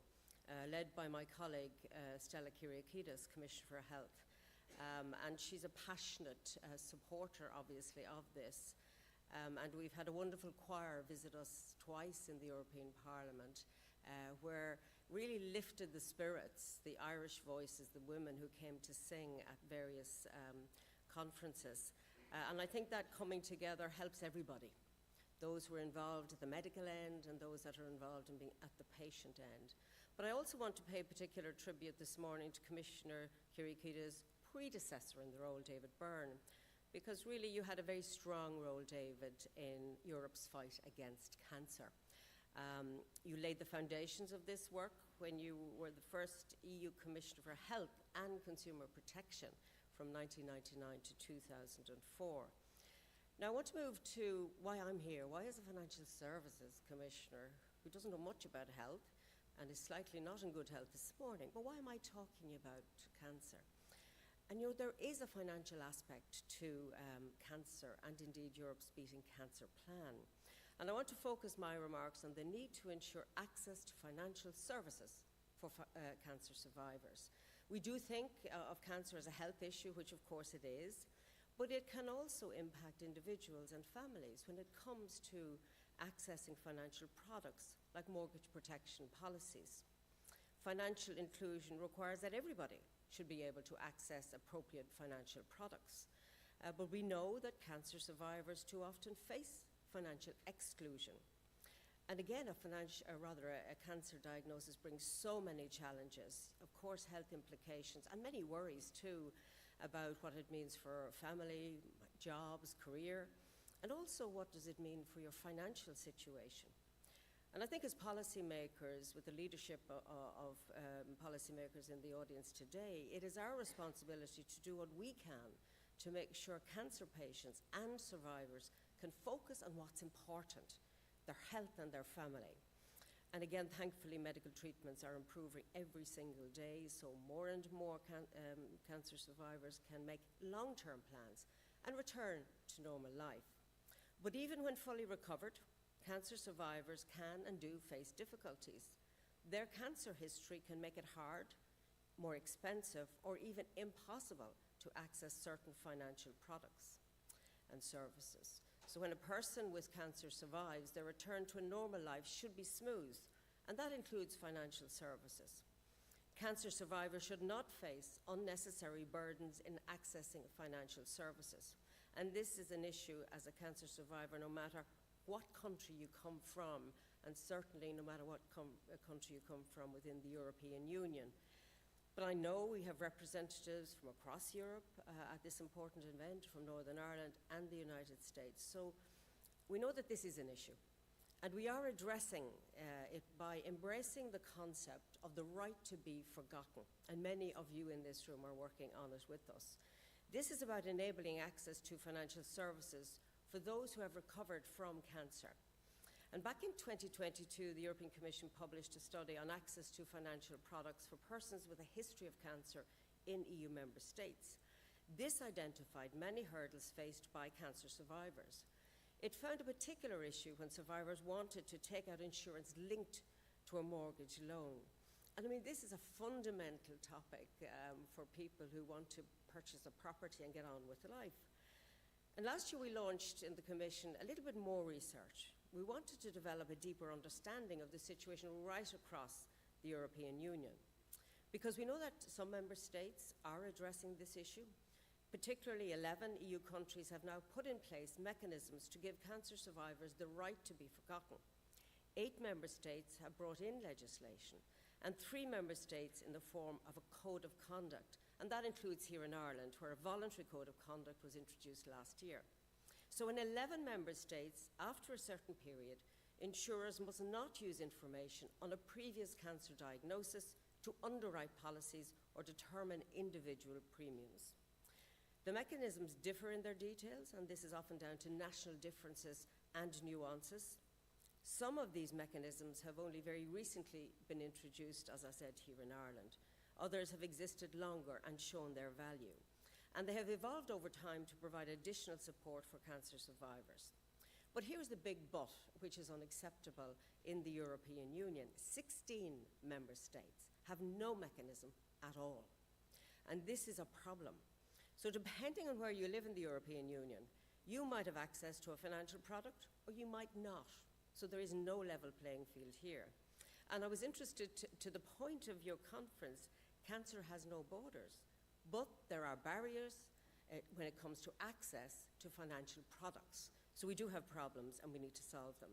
L: led by my colleague Stella Kyriakides, Commissioner for Health. And she's a passionate supporter, obviously, of this. And we've had a wonderful choir visit us twice in the European Parliament, where really lifted the spirits, the Irish voices, the women who came to sing at various conferences. And I think that coming together helps everybody, those who are involved at the medical end and those that are involved in being at the patient end. But I also want to pay particular tribute this morning to Commissioner Kyriakides' predecessor in the role, David Byrne, because really you had a very strong role, David, in Europe's fight against cancer. You laid the foundations of this work when you were the first EU Commissioner for Health and Consumer Protection from 1999 to 2004. Now I want to move to why I'm here. Why as a Financial Services Commissioner who doesn't know much about health and is slightly not in good health this morning, but why am I talking about cancer? And you know, there is a financial aspect to cancer and indeed Europe's Beating Cancer plan. And I want to focus my remarks on the need to ensure access to financial services for cancer survivors. We do think of cancer as a health issue, which of course it is, but it can also impact individuals and families when it comes to accessing financial products like mortgage protection policies. Financial inclusion requires that everybody should be able to access appropriate financial products. But we know that cancer survivors too often face financial exclusion. And again, a cancer diagnosis brings so many challenges, of course health implications, and many worries too about what it means for family, jobs, career, and also what does it mean for your financial situation. And I think as policymakers, with the leadership of policymakers in the audience today, it is our responsibility to do what we can to make sure cancer patients and survivors can focus on what's important, their health and their family. And again, thankfully, medical treatments are improving every single day, so more and more cancer survivors can make long-term plans and return to normal life. But even when fully recovered, cancer survivors can and do face difficulties. Their cancer history can make it hard, more expensive, or even impossible to access certain financial products and services. So when a person with cancer survives, their return to a normal life should be smooth, and that includes financial services. Cancer survivors should not face unnecessary burdens in accessing financial services. And this is an issue as a cancer survivor, no matter what country you come from, and certainly no matter what country you come from within the European Union. But I know we have representatives from across Europe at this important event, from Northern Ireland and the United States. So we know that this is an issue. And we are addressing it by embracing the concept of the right to be forgotten. And many of you in this room are working on it with us. This is about enabling access to financial services for those who have recovered from cancer. And back in 2022, the European Commission published a study on access to financial products for persons with a history of cancer in EU member states. This identified many hurdles faced by cancer survivors. It found a particular issue when survivors wanted to take out insurance linked to a mortgage loan. And I mean, this is a fundamental topic for people who want to purchase a property and get on with life. And last year we launched in the Commission a little bit more research. We wanted to develop a deeper understanding of the situation right across the European Union, because we know that some member states are addressing this issue. Particularly 11 EU countries have now put in place mechanisms to give cancer survivors the right to be forgotten. 8 member states have brought in legislation, and 3 member states in the form of a code of conduct. and that includes here in Ireland, where a voluntary code of conduct was introduced last year. So in 11 member states, after a certain period, insurers must not use information on a previous cancer diagnosis to underwrite policies or determine individual premiums. The mechanisms differ in their details, and this is often down to national differences and nuances. Some of these mechanisms have only very recently been introduced, as I said, here in Ireland. Others have existed longer and shown their value. And they have evolved over time to provide additional support for cancer survivors. But here's the big but, which is unacceptable in the European Union. 16 member states have no mechanism at all. And this is a problem. So depending on where you live in the European Union, you might have access to a financial product or you might not. So there is no level playing field here. And I was interested to the point of your conference, cancer has no borders, but there are barriers when it comes to access to financial products. So we do have problems and we need to solve them.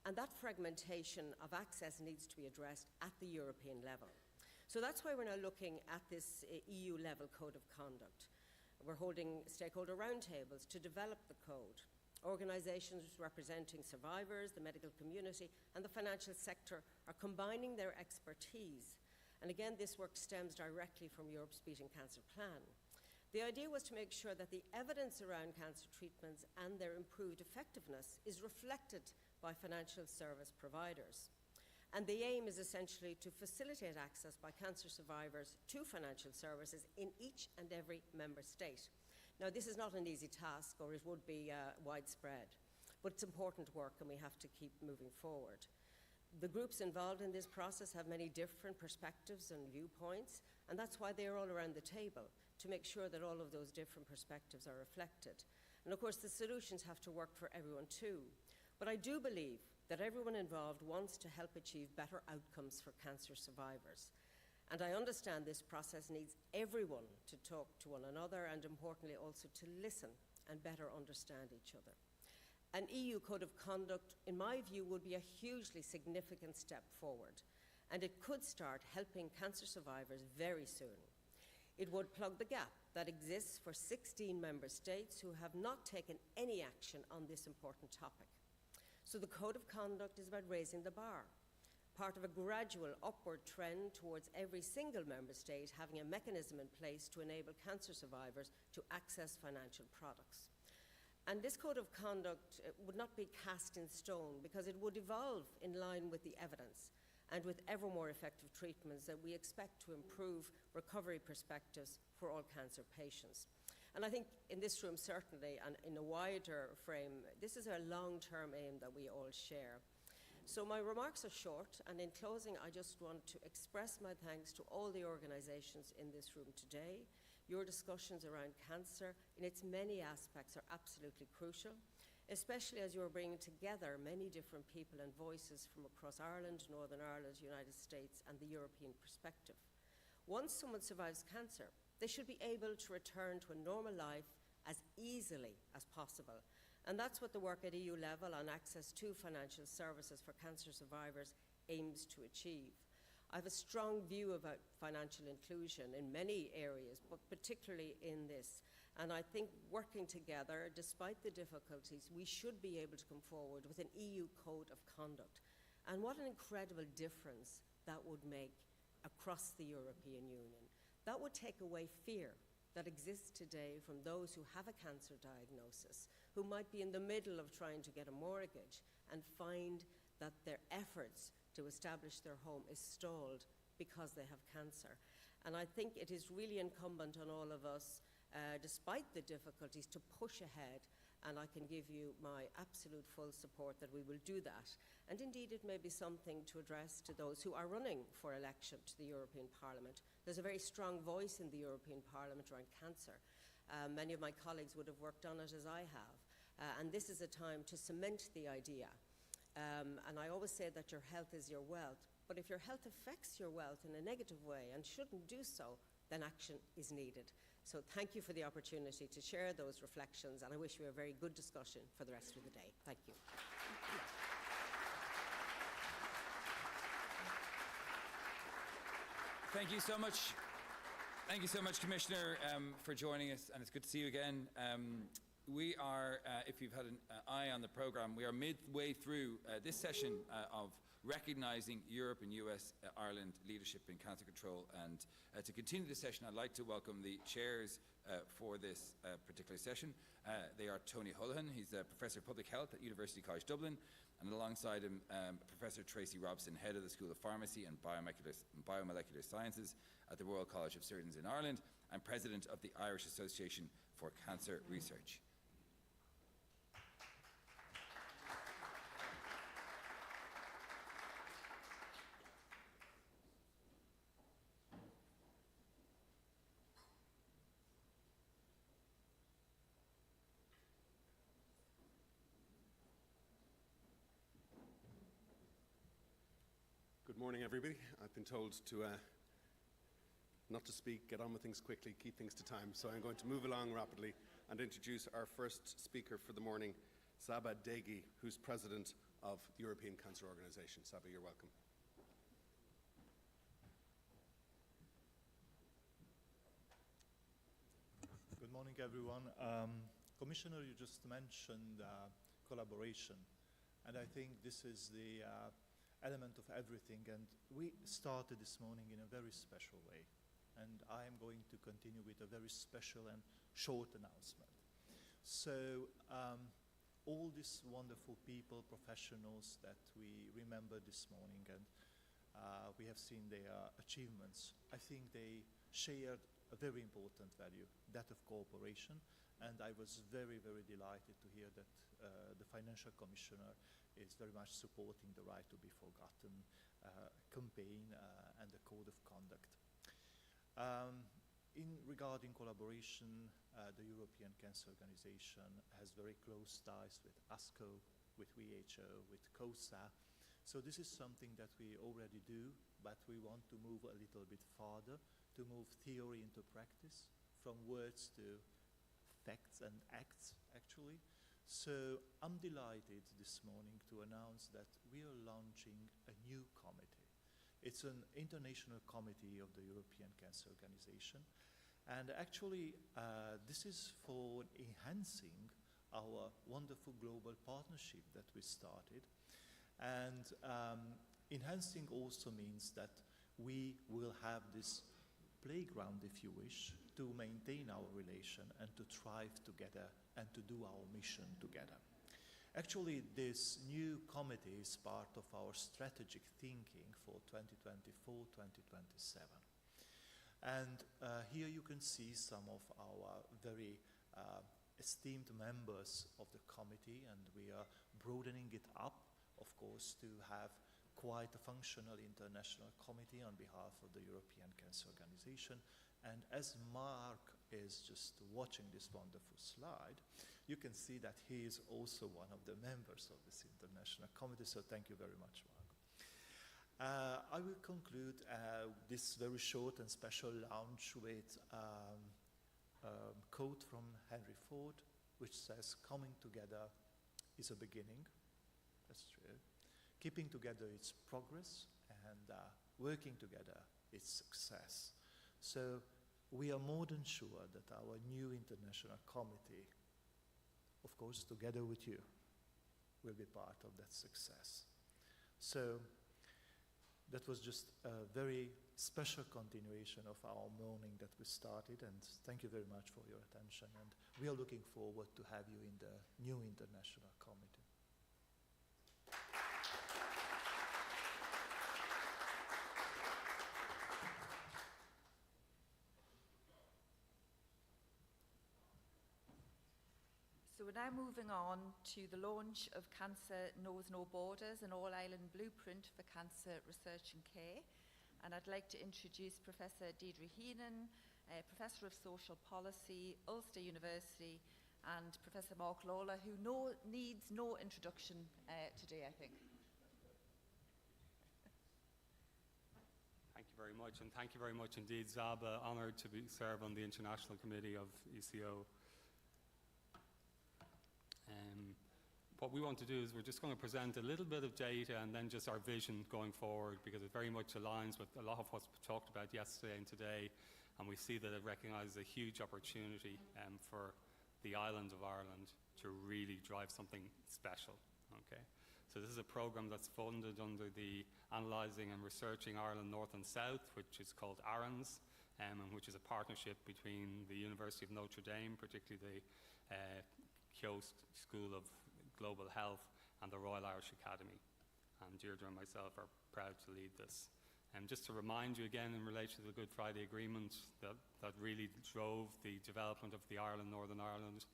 L: And that fragmentation of access needs to be addressed at the European level. So that's why we're now looking at this EU-level code of conduct. We're holding stakeholder roundtables to develop the code. Organisations representing survivors, the medical community, and the financial sector are combining their expertise. And again, this work stems directly from Europe's Beating Cancer Plan. The idea was to make sure that the evidence around cancer treatments and their improved effectiveness is reflected by financial service providers. And the aim is essentially to facilitate access by cancer survivors to financial services in each and every member state. Now, this is not an easy task, or it would be widespread, but it's important work and we have to keep moving forward. The groups involved in this process have many different perspectives and viewpoints, and that's why they are all around the table, to make sure that all of those different perspectives are reflected. And of course, the solutions have to work for everyone too. But I do believe that everyone involved wants to help achieve better outcomes for cancer survivors. And I understand this process needs everyone to talk to one another and, importantly, also to listen and better understand each other. An EU code of conduct, in my view, would be a hugely significant step forward, and it could start helping cancer survivors very soon. It would plug the gap that exists for 16 member states who have not taken any action on this important topic. So the code of conduct is about raising the bar, part of a gradual upward trend towards every single member state having a mechanism in place to enable cancer survivors to access financial products. And this code of conduct would not be cast in stone because it would evolve in line with the evidence and with ever more effective treatments that we expect to improve recovery perspectives for all cancer patients. And I think in this room certainly, and in a wider frame, this is a long-term aim that we all share. So my remarks are short, and in closing I just want to express my thanks to all the organisations in this room today. Your discussions around cancer in its many aspects are absolutely crucial, especially as you are bringing together many different people and voices from across Ireland, Northern Ireland, United States, and the European perspective. Once someone survives cancer, they should be able to return to a normal life as easily as possible. And that's what the work at EU level on access to financial services for cancer survivors aims to achieve. I have a strong view about financial inclusion in many areas, but particularly in this. And I think working together, despite the difficulties, we should be able to come forward with an EU code of conduct. And what an incredible difference that would make across the European Union. That would take away fear that exists today from those who have a cancer diagnosis, who might be in the middle of trying to get a mortgage and find that their efforts to establish their home is stalled because they have cancer. And I think it is really incumbent on all of us, despite the difficulties, to push ahead, and I can give you my absolute full support that we will do that. And indeed, it may be something to address to those who are running for election to the European Parliament. There's a very strong voice in the European Parliament around cancer. Many of my colleagues would have worked on it as I have. And this is a time to cement the idea. And I always say that your health is your wealth, but if your health affects your wealth in a negative way and shouldn't do so, then action is needed. So thank you for the opportunity to share those reflections, and I wish you a very good discussion for the rest of the day. Thank you.
B: Thank you so much. Thank you so much, Commissioner, for joining us, and it's good to see you again. We are, if you've had an eye on the programme, we are midway through this session of recognising Europe and US Ireland leadership in cancer control. And to continue the session, I'd like to welcome the chairs for this particular session. They are Tony Holohan, he's a Professor of Public Health at University College Dublin, and alongside him Professor Tracy Robson, Head of the School of Pharmacy and Biomolecular Sciences at the Royal College of Surgeons in Ireland, and President of the Irish Association for Cancer Research.
M: Good morning, everybody. I've been told to not to speak, get on with things quickly, keep things to time. So I'm going to move along rapidly and introduce our first speaker for the morning, Saba Degi, who's President of the European Cancer Organization. Saba, you're welcome.
N: Good morning, everyone. Commissioner, you just mentioned collaboration, and I think this is the element of everything, and we started this morning in a very special way, and I am going to continue with a very special and short announcement. So all these wonderful people, professionals that we remember this morning, and we have seen their achievements, I think they shared a very important value, that of cooperation, and I was very, very delighted to hear that the Financial Commissioner is very much supporting the Right to Be Forgotten campaign and the Code of Conduct. Regarding collaboration, the European Cancer Organization has very close ties with ASCO, with WHO, with COSA. So this is something that we already do, but we want to move a little bit farther, to move theory into practice, from words to facts and acts, actually. So I'm delighted this morning to announce that we are launching a new committee. It's an international committee of the European Cancer Organization. And actually, this is for enhancing our wonderful global partnership that we started. And enhancing also means that we will have this playground, if you wish, to maintain our relation and to thrive together and to do our mission together. Actually, this new committee is part of our strategic thinking for 2024-2027. And here you can see some of our very esteemed members of the committee, and we are broadening it up, of course, to have quite a functional international committee on behalf of the European Cancer Organization. And as Mark is just watching this wonderful slide, you can see that he is also one of the members of this international committee, so thank you very much, Mark. I will conclude this very short and special launch with a quote from Henry Ford, which says, "Coming together is a beginning." That's true. Keeping together is progress, and working together is success. So we are more than sure that our new international committee, of course, together with you, will be part of that success. So that was just a very special continuation of our morning that we started, and thank you very much for your attention, and we are looking forward to have you in the new international committee.
O: So we're now moving on to the launch of Cancer Knows No Borders, an all-Ireland blueprint for cancer research and care. And I'd like to introduce Professor Deirdre Heenan, Professor of Social Policy, Ulster University, and Professor Mark Lawler, who needs no introduction today, I think.
C: Thank you very much, and thank you very much indeed, Zaba. Honoured to serve on the International Committee of ECO. What we want to do is we're just going to present a little bit of data and then just our vision going forward, because it very much aligns with a lot of what's talked about yesterday and today, and we see that it recognises a huge opportunity for the island of Ireland to really drive something special. Okay? So this is a programme that's funded under the Analysing and Researching Ireland North and South, which is called ARANS, and which is a partnership between the University of Notre Dame, particularly the Keough School of Global Health, and the Royal Irish Academy. And Deirdre and myself are proud to lead this. And just to remind you again in relation to the Good Friday Agreement that really drove the development of the Northern Ireland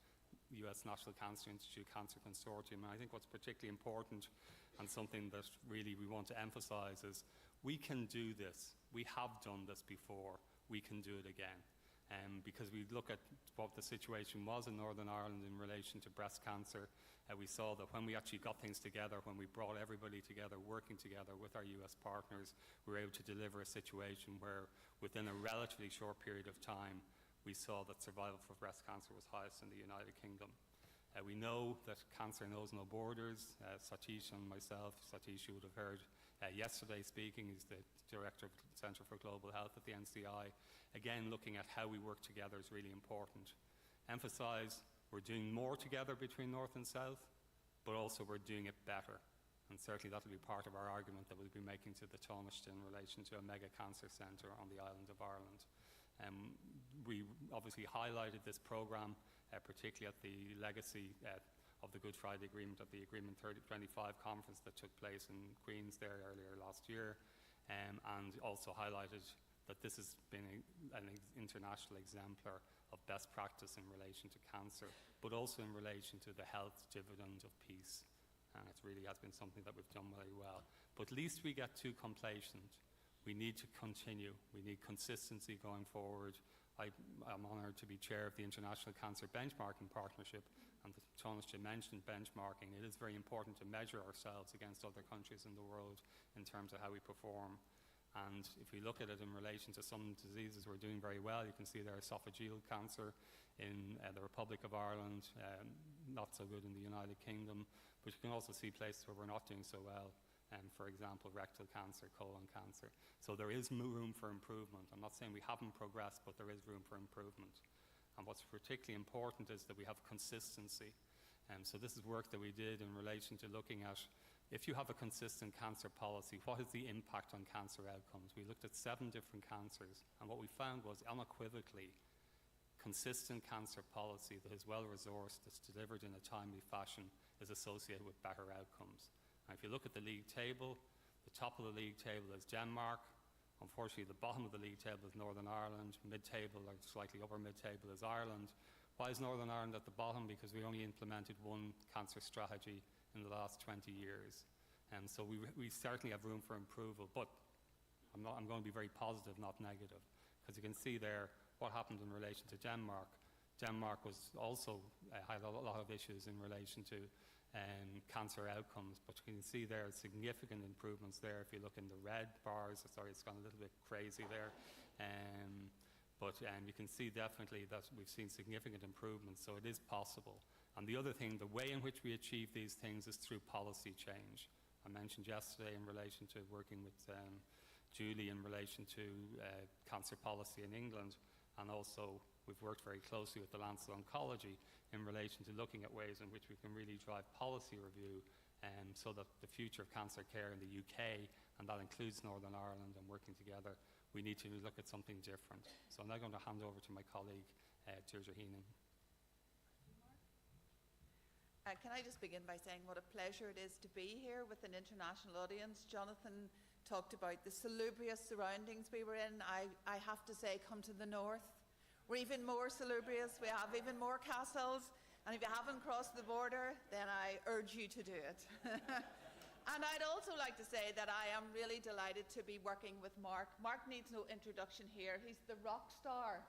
C: US National Cancer Institute Cancer Consortium. And I think what's particularly important and something that really we want to emphasise is we can do this. We have done this before. We can do it again. Because we look at what the situation was in Northern Ireland in relation to breast cancer, we saw that when we actually got things together, when we brought everybody together, working together with our US partners, we were able to deliver a situation where within a relatively short period of time, we saw that survival for breast cancer was highest in the United Kingdom. We know that Cancer Knows No Borders, Satish and myself, Satish you would have heard yesterday speaking, he's the Director of the Centre for Global Health at the NCI. Again, looking at how we work together is really important. Emphasise we're doing more together between North and South, but also we're doing it better. And certainly that will be part of our argument that we'll be making to the Taoiseach in relation to a mega cancer centre on the island of Ireland. We obviously highlighted this programme, particularly at the legacy of the Good Friday Agreement, at the Agreement 3025 conference that took place in Queen's there earlier last year, and also highlighted that this has been an international exemplar of best practice in relation to cancer, but also in relation to the health dividend of peace. And it really has been something that we've done very well. But least we get too complacent. We need to continue. We need consistency going forward. I'm honoured to be chair of the International Cancer Benchmarking Partnership, and the Taoiseach mentioned benchmarking. It is very important to measure ourselves against other countries in the world in terms of how we perform. And if we look at it in relation to some diseases we're doing very well, you can see there esophageal cancer in the Republic of Ireland, not so good in the United Kingdom, but you can also see places where we're not doing so well, for example, rectal cancer, colon cancer. So there is room for improvement. I'm not saying we haven't progressed, but there is room for improvement. And what's particularly important is that we have consistency. So this is work that we did in relation to looking at, if you have a consistent cancer policy, what is the impact on cancer outcomes? We looked at 7 different cancers, and what we found was unequivocally consistent cancer policy that is well-resourced, that's delivered in a timely fashion, is associated with better outcomes. And if you look at the league table, the top of the league table is Denmark. Unfortunately, the bottom of the league table is Northern Ireland. Mid-table, or slightly upper mid-table, is Ireland. Why is Northern Ireland at the bottom? Because we only implemented one cancer strategy in the last 20 years. And so we certainly have room for improvement, but I'm going to be very positive, not negative, because you can see there what happened in relation to Denmark. Denmark was also had a lot of issues in relation to cancer outcomes, but you can see there are significant improvements there. If you look in the red bars, sorry, it's gone a little bit crazy there, but you can see definitely that we've seen significant improvements, so it is possible. And the other thing, the way in which we achieve these things is through policy change. I mentioned yesterday in relation to working with Julie in relation to cancer policy in England, and also we've worked very closely with the Lancet Oncology in relation to looking at ways in which we can really drive policy review so that the future of cancer care in the UK, and that includes Northern Ireland, and working together, we need to look at something different. So I'm now going to hand over to my colleague, Deirdre Heenan.
O: Can I just begin by saying what a pleasure it is to be here with an international audience. Jonathan talked about the salubrious surroundings we were in. I have to say, come to the north. We're even more salubrious. We have even more castles. And if you haven't crossed the border, then I urge you to do it. And I'd also like to say that I am really delighted to be working with Mark. Mark needs no introduction here. He's the rock star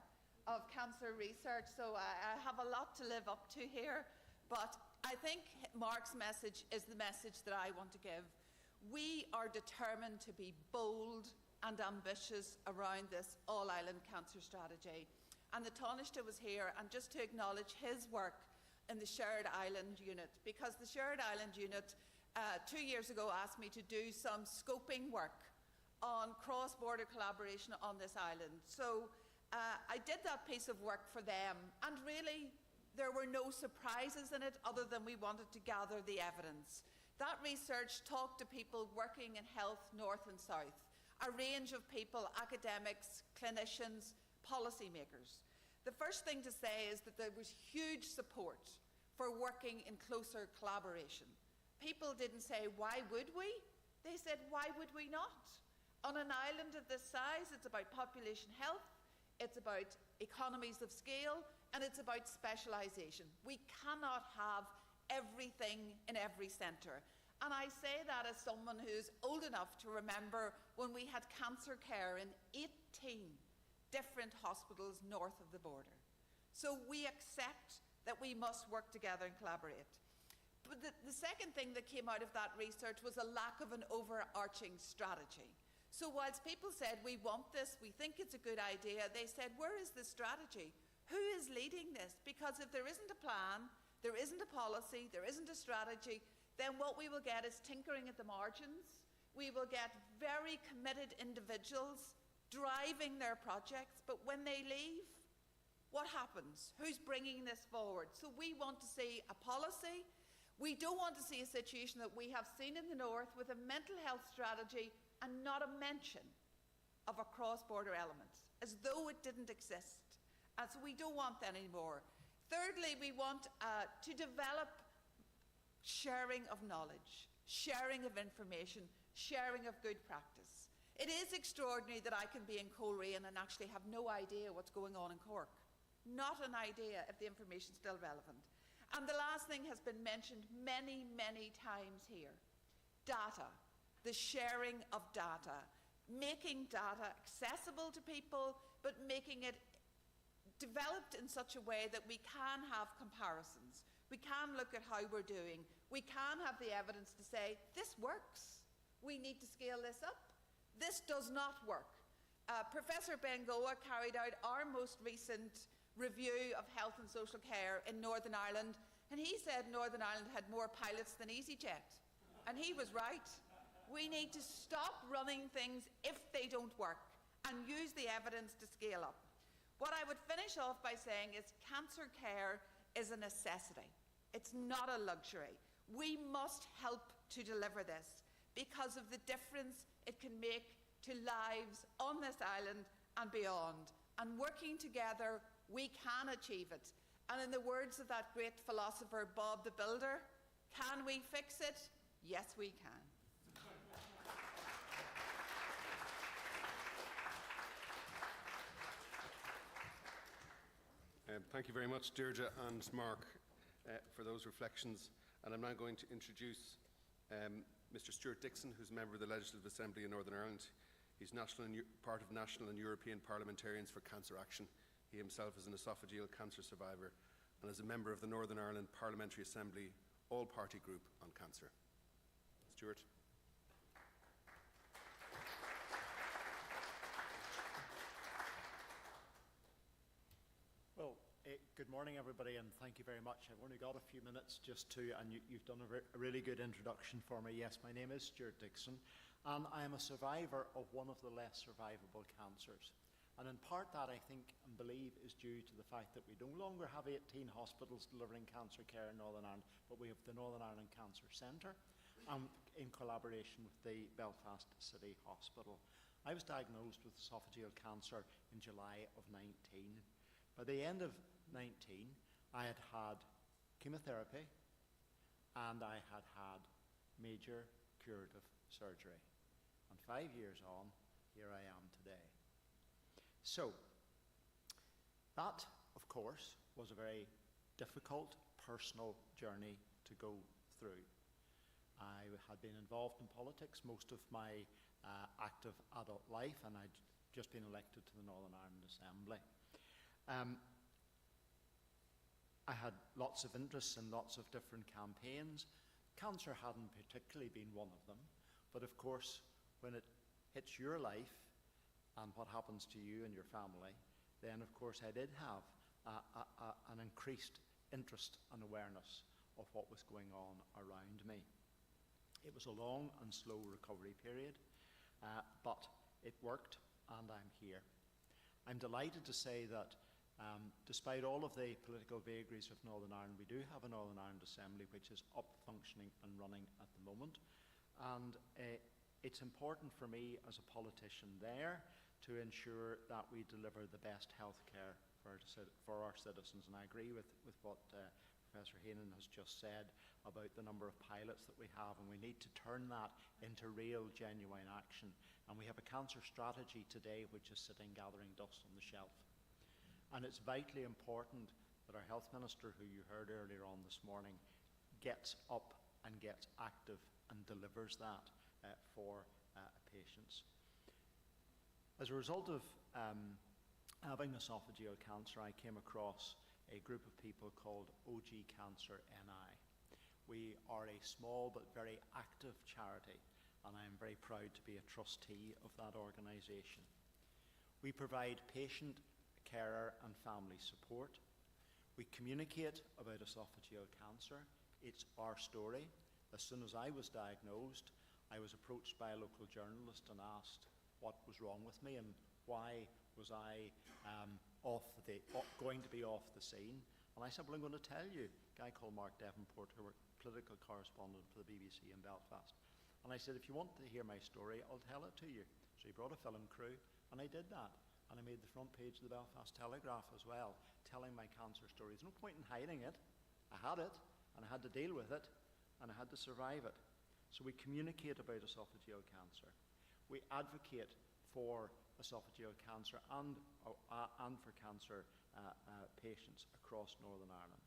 O: of cancer research, so I have a lot to live up to here. But I think Mark's message is the message that I want to give. We are determined to be bold and ambitious around this all-island cancer strategy. And the Taoiseach was here, and just to acknowledge his work in the Shared Island Unit, because the Shared Island Unit 2 years ago asked me to do some scoping work on cross-border collaboration on this island. So
P: I did that piece of work for them, and really there were no surprises in it other than we wanted to gather the evidence. That research talked to people working in health north and south, a range of people, academics, clinicians, policymakers. The first thing to say is that there was huge support for working in closer collaboration. People didn't say, why would we? They said, why would we not? On an island of this size, it's about population health, it's about economies of scale, and it's about specialisation. We cannot have everything in every centre. And I say that as someone who's old enough to remember when we had cancer care in 18 different hospitals north of the border. So we accept that we must work together and collaborate. But the second thing that came out of that research was a lack of an overarching strategy. So whilst people said, we want this, we think it's a good idea, they said, where is the strategy? Who is leading this? Because if there isn't a plan, there isn't a policy, there isn't a strategy, then what we will get is tinkering at the margins. We will get very committed individuals driving their projects, but when they leave, what happens? Who's bringing this forward? So we want to see a policy. We don't want to see a situation that we have seen in the north with a mental health strategy and not a mention of a cross-border element, as though it didn't exist. And so we don't want that anymore. Thirdly, we want to develop sharing of knowledge, sharing of information, sharing of good practice. It is extraordinary that I can be in Coleraine and actually have no idea what's going on in Cork. Not an idea if the information is still relevant. And the last thing has been mentioned many, many times here. Data, the sharing of data, making data accessible to people, but making it developed in such a way that we can have comparisons. We can look at how we're doing. We can have the evidence to say, this works. We need to scale this up. This does not work. Professor Bengoa carried out our most recent review of health and social care in Northern Ireland, and he said Northern Ireland had more pilots than EasyJet. And he was right. We need to stop running things if they don't work and use the evidence to scale up. What I would finish off by saying is cancer care is a necessity. It's not a luxury. We must help to deliver this because of the difference it can make to lives on this island and beyond. And working together, we can achieve it. And in the words of that great philosopher, Bob the Builder, can we fix it? Yes, we can.
M: Thank you very much, Deirdre and Mark, for those reflections. And I'm now going to introduce Mr. Stuart Dixon, who's a member of the Legislative Assembly in Northern Ireland. He's part of National and European Parliamentarians for Cancer Action. He himself is an esophageal cancer survivor and is a member of the Northern Ireland Parliamentary Assembly All-Party Group on Cancer. Stuart.
Q: Well, good morning, everybody, and thank you very much. I've only got a few minutes just to, and you've done a really good introduction for me. Yes, my name is Stuart Dixon, and I am a survivor of one of the less survivable cancers. And in part that I think and believe is due to the fact that we no longer have 18 hospitals delivering cancer care in Northern Ireland, but we have the Northern Ireland Cancer Centre in collaboration with the Belfast City Hospital. I was diagnosed with esophageal cancer in July of 19. By the end of 19, I had had chemotherapy and I had had major curative surgery. And 5 years on, here I am today. So, that, of course, was a very difficult personal journey to go through. I had been involved in politics most of my active adult life, and I'd just been elected to the Northern Ireland Assembly. I had lots of interests in lots of different campaigns. Cancer hadn't particularly been one of them, but of course, when it hits your life and what happens to you and your family, then of course I did have an increased interest and awareness of what was going on around me. It was a long and slow recovery period, but it worked and I'm here. I'm delighted to say that despite all of the political vagaries of Northern Ireland, we do have a Northern Ireland Assembly which is up, functioning and running at the moment. And it's important for me as a politician there to ensure that we deliver the best health care for our citizens. And I agree with what Professor Heenan has just said about the number of pilots that we have, and we need to turn that into real, genuine action. And we have a cancer strategy today which is sitting gathering dust on the shelf. And it's vitally important that our Health Minister, who you heard earlier on this morning, gets up and gets active and delivers that for patients. As a result of having esophageal cancer, I came across a group of people called OG Cancer NI. We are a small but very active charity, and I am very proud to be a trustee of that organisation. We provide patient, carer and family support. We communicate about esophageal cancer. It's our story. As soon as I was diagnosed, I was approached by a local journalist and asked what was wrong with me and why was I going to be off the scene. And I said, well, I'm going to tell you. A guy called Mark Davenport, who was political correspondent for the BBC in Belfast. And I said, if you want to hear my story, I'll tell it to you. So he brought a film crew, and I did that. And I made the front page of the Belfast Telegraph as well, telling my cancer story. There's no point in hiding it. I had it, and I had to deal with it, and I had to survive it. So we communicate about esophageal cancer. We advocate for esophageal cancer and for cancer patients across Northern Ireland.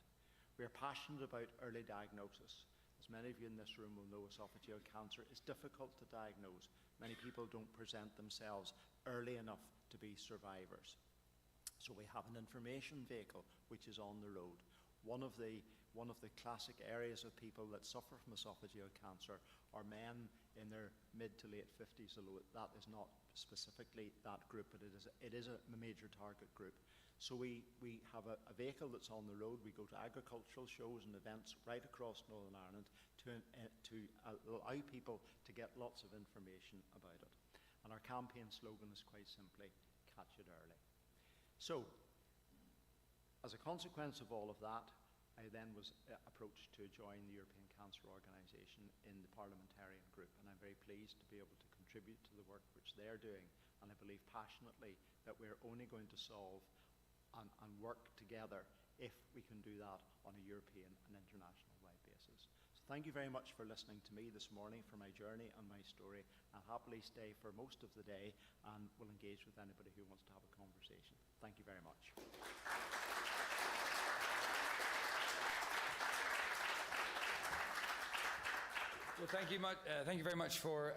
Q: We are passionate about early diagnosis. As many of you in this room will know, esophageal cancer is difficult to diagnose. Many people don't present themselves early enough to be survivors. So we have an information vehicle which is on the road. One of the classic areas of people that suffer from esophageal cancer are men in their mid to late 50s, although that is not specifically that group, but it is a major target group. So we have a vehicle that's on the road. We go to agricultural shows and events right across Northern Ireland to allow people to get lots of information about it. And our campaign slogan is quite simply, catch it early. So, as a consequence of all of that, I then was approached to join the European Cancer Organisation in the parliamentarian group, and I'm very pleased to be able to contribute to the work which they're doing, and I believe passionately that we're only going to solve and work together if we can do that on a European and international wide basis. So thank you very much for listening to me this morning for my journey and my story. I'll happily stay for most of the day and will engage with anybody who wants to have a conversation. Thank you very much.
B: Well, thank you very much for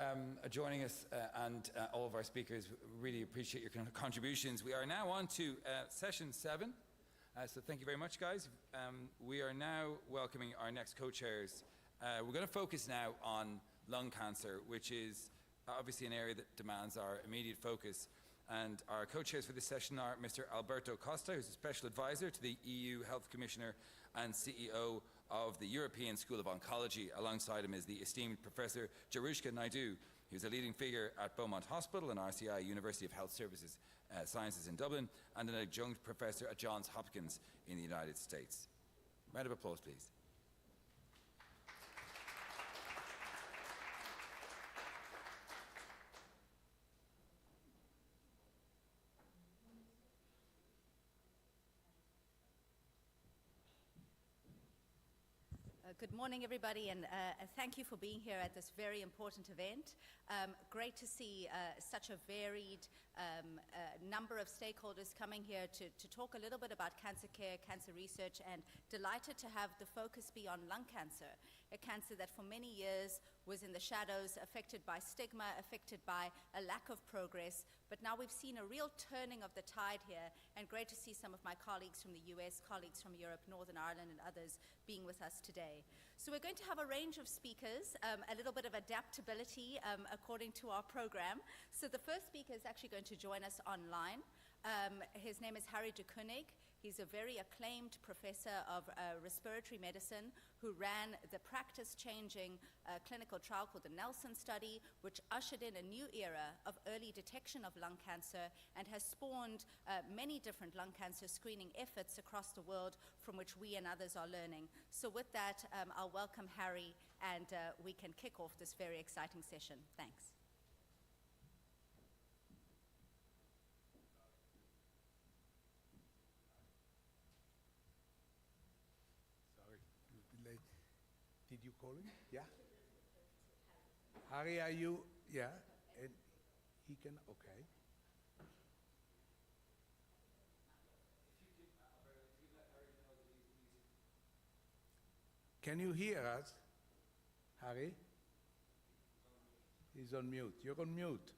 B: joining us and all of our speakers. Really appreciate your contributions. We are now on to session 7. So thank you very much, guys. We are now welcoming our next co-chairs. We're going to focus now on lung cancer, which is obviously an area that demands our immediate focus. And our co-chairs for this session are Mr. Alberto Costa, who's a special advisor to the EU Health Commissioner and CEO of the European School of Oncology. Alongside him is the esteemed Professor Jarushka Naidu, who's a leading figure at Beaumont Hospital and RCI, University of Health Services Sciences in Dublin, and an adjunct professor at Johns Hopkins in the United States. Round of applause, please.
R: Good morning, everybody, and thank you for being here at this very important event. Great to see such a varied number of stakeholders coming here to talk a little bit about cancer care, cancer research, and delighted to have the focus be on lung cancer, a cancer that for many years was in the shadows, affected by stigma, affected by a lack of progress. But now we've seen a real turning of the tide here, and great to see some of my colleagues from the US, colleagues from Europe, Northern Ireland, and others being with us today. So we're going to have a range of speakers, a little bit of adaptability according to our program. So the first speaker is actually going to join us online. His name is Harry de Koenig. He's a very acclaimed professor of respiratory medicine who ran the practice-changing clinical trial called the Nelson Study, which ushered in a new era of early detection of lung cancer and has spawned many different lung cancer screening efforts across the world from which we and others are learning. So with that, I'll welcome Harry, and we can kick off this very exciting session. Thanks.
S: Did you call him? Yeah? Harry, are you? Yeah? And he can? Okay. Can you hear us? Harry? He's on mute. You're on mute.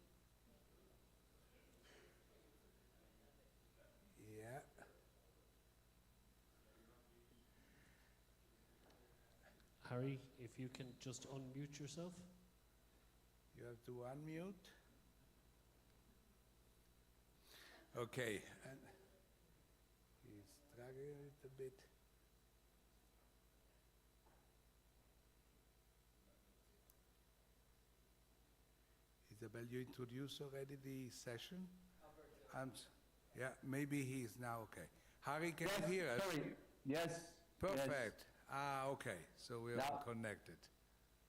S: Yeah.
A: Harry, if you can just unmute yourself.
S: You have to unmute. Okay. And he's struggling a little bit. Isabel, you introduced already the session? Yeah, maybe he's now okay. Harry, can you hear us?
T: Sorry. Yes.
S: Perfect.
T: Yes.
S: Okay, so we are
T: Now,
S: connected.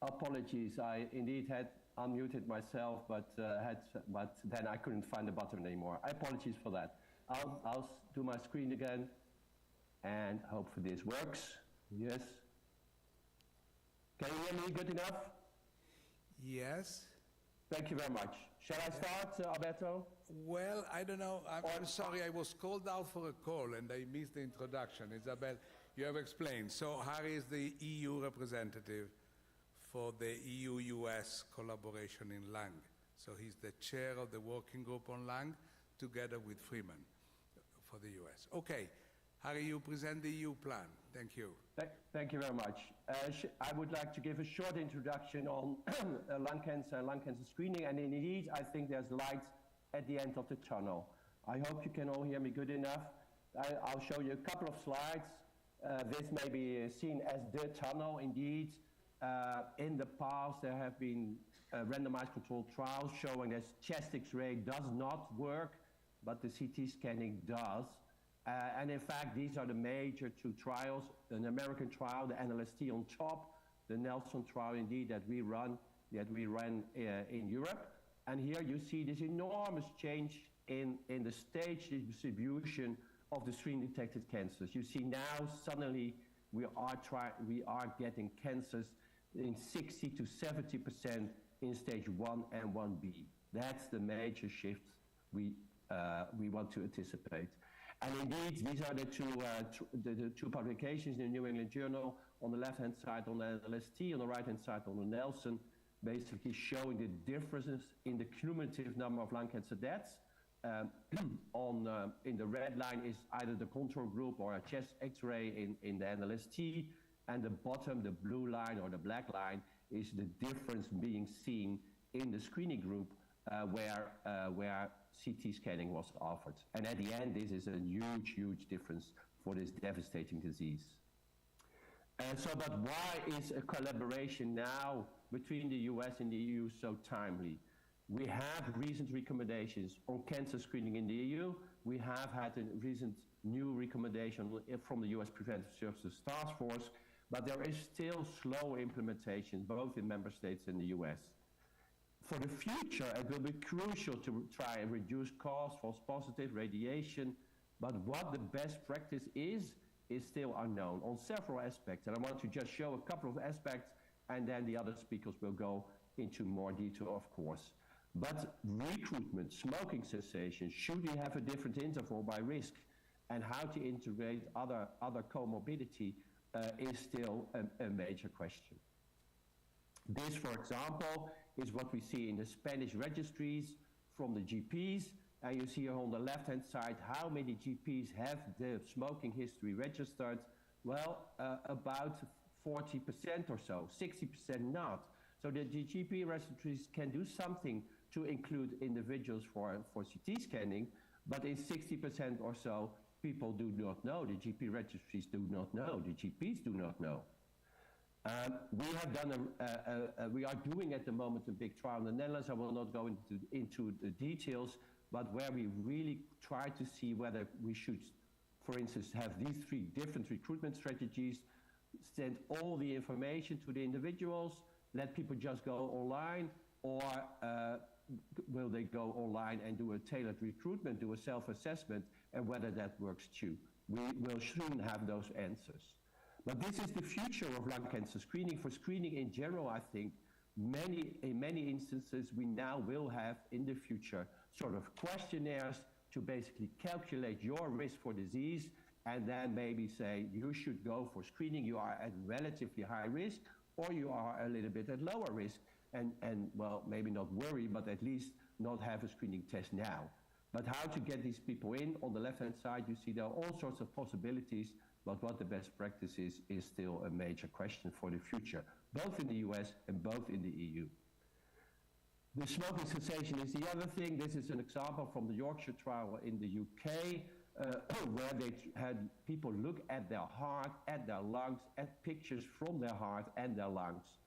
T: Apologies, I indeed had unmuted myself, but then I couldn't find the button anymore. I apologize for that. I'll do my screen again, and hopefully this works. Yes. Can you hear me good enough?
S: Yes.
T: Thank you very much. Shall I start, Alberto?
S: Well, I don't know. I'm sorry, I was called out for a call and I missed the introduction. Isabel, you have explained. So Harry is the EU representative for the EU-US collaboration in lung. So he's the chair of the working group on lung together with Freeman for the US. Okay, Harry, you present the EU plan. Thank you.
T: Thank you very much. I would like to give a short introduction on lung cancer and lung cancer screening, and indeed, I think there's light at the end of the tunnel. I hope you can all hear me good enough. I'll show you a couple of slides. This may be seen as the tunnel, indeed. In the past, there have been randomized controlled trials showing that chest X-ray does not work, but the CT scanning does. And in fact, these are the major two trials, an American trial, the NLST on top, the Nelson trial indeed that we ran in Europe. And here you see this enormous change in the stage distribution of the screen-detected cancers. You see now suddenly we are getting cancers in 60 to 70% in stage 1 and 1B. That's the major shift we want to anticipate. And indeed, these are the two publications in the New England Journal, on the left-hand side on the LST, on the right-hand side on the Nelson, basically showing the differences in the cumulative number of lung cancer deaths. In the red line is either the control group or a chest X-ray in the NLST, and the bottom, the blue line or the black line, is the difference being seen in the screening group where CT scanning was offered. And at the end, this is a huge, huge difference for this devastating disease. But why is a collaboration now between the US and the EU so timely? We have recent recommendations on cancer screening in the EU. We have had a recent new recommendation from the US Preventive Services Task Force, but there is still slow implementation, both in member states and the US. For the future, it will be crucial to try and reduce costs, false positive, radiation, but what the best practice is still unknown on several aspects. And I want to just show a couple of aspects, and then the other speakers will go into more detail, of course. But recruitment, smoking cessation, should we have a different interval by risk, and how to integrate other comorbidity is still a major question. This, for example, is what we see in the Spanish registries from the GPs. And you see here on the left-hand side how many GPs have the smoking history registered. Well, about 40% or so, 60% not. So the GP registries can do something to include individuals for CT scanning, but in 60% or so, people do not know, the GP registries do not know, the GPs do not know. We have done we are doing at the moment a big trial in the Netherlands. I will not go into the details, but where we really try to see whether we should, for instance, have these 3 different recruitment strategies, send all the information to the individuals, let people just go online, or will they go online and do a tailored recruitment, do a self-assessment, and whether that works too. We will soon have those answers. But this is the future of lung cancer screening. For screening in general, I think, in many instances, we now will have in the future sort of questionnaires to basically calculate your risk for disease, and then maybe say you should go for screening, you are at relatively high risk, or you are a little bit at lower risk, and well, maybe not worry, but at least not have a screening test now. But how to get these people in, on the left-hand side, you see there are all sorts of possibilities, but what the best practice is still a major question for the future, both in the US and both in the EU. The smoking cessation is the other thing. This is an example from the Yorkshire trial in the UK, where they had people look at their heart, at their lungs, at pictures from their heart and their lungs.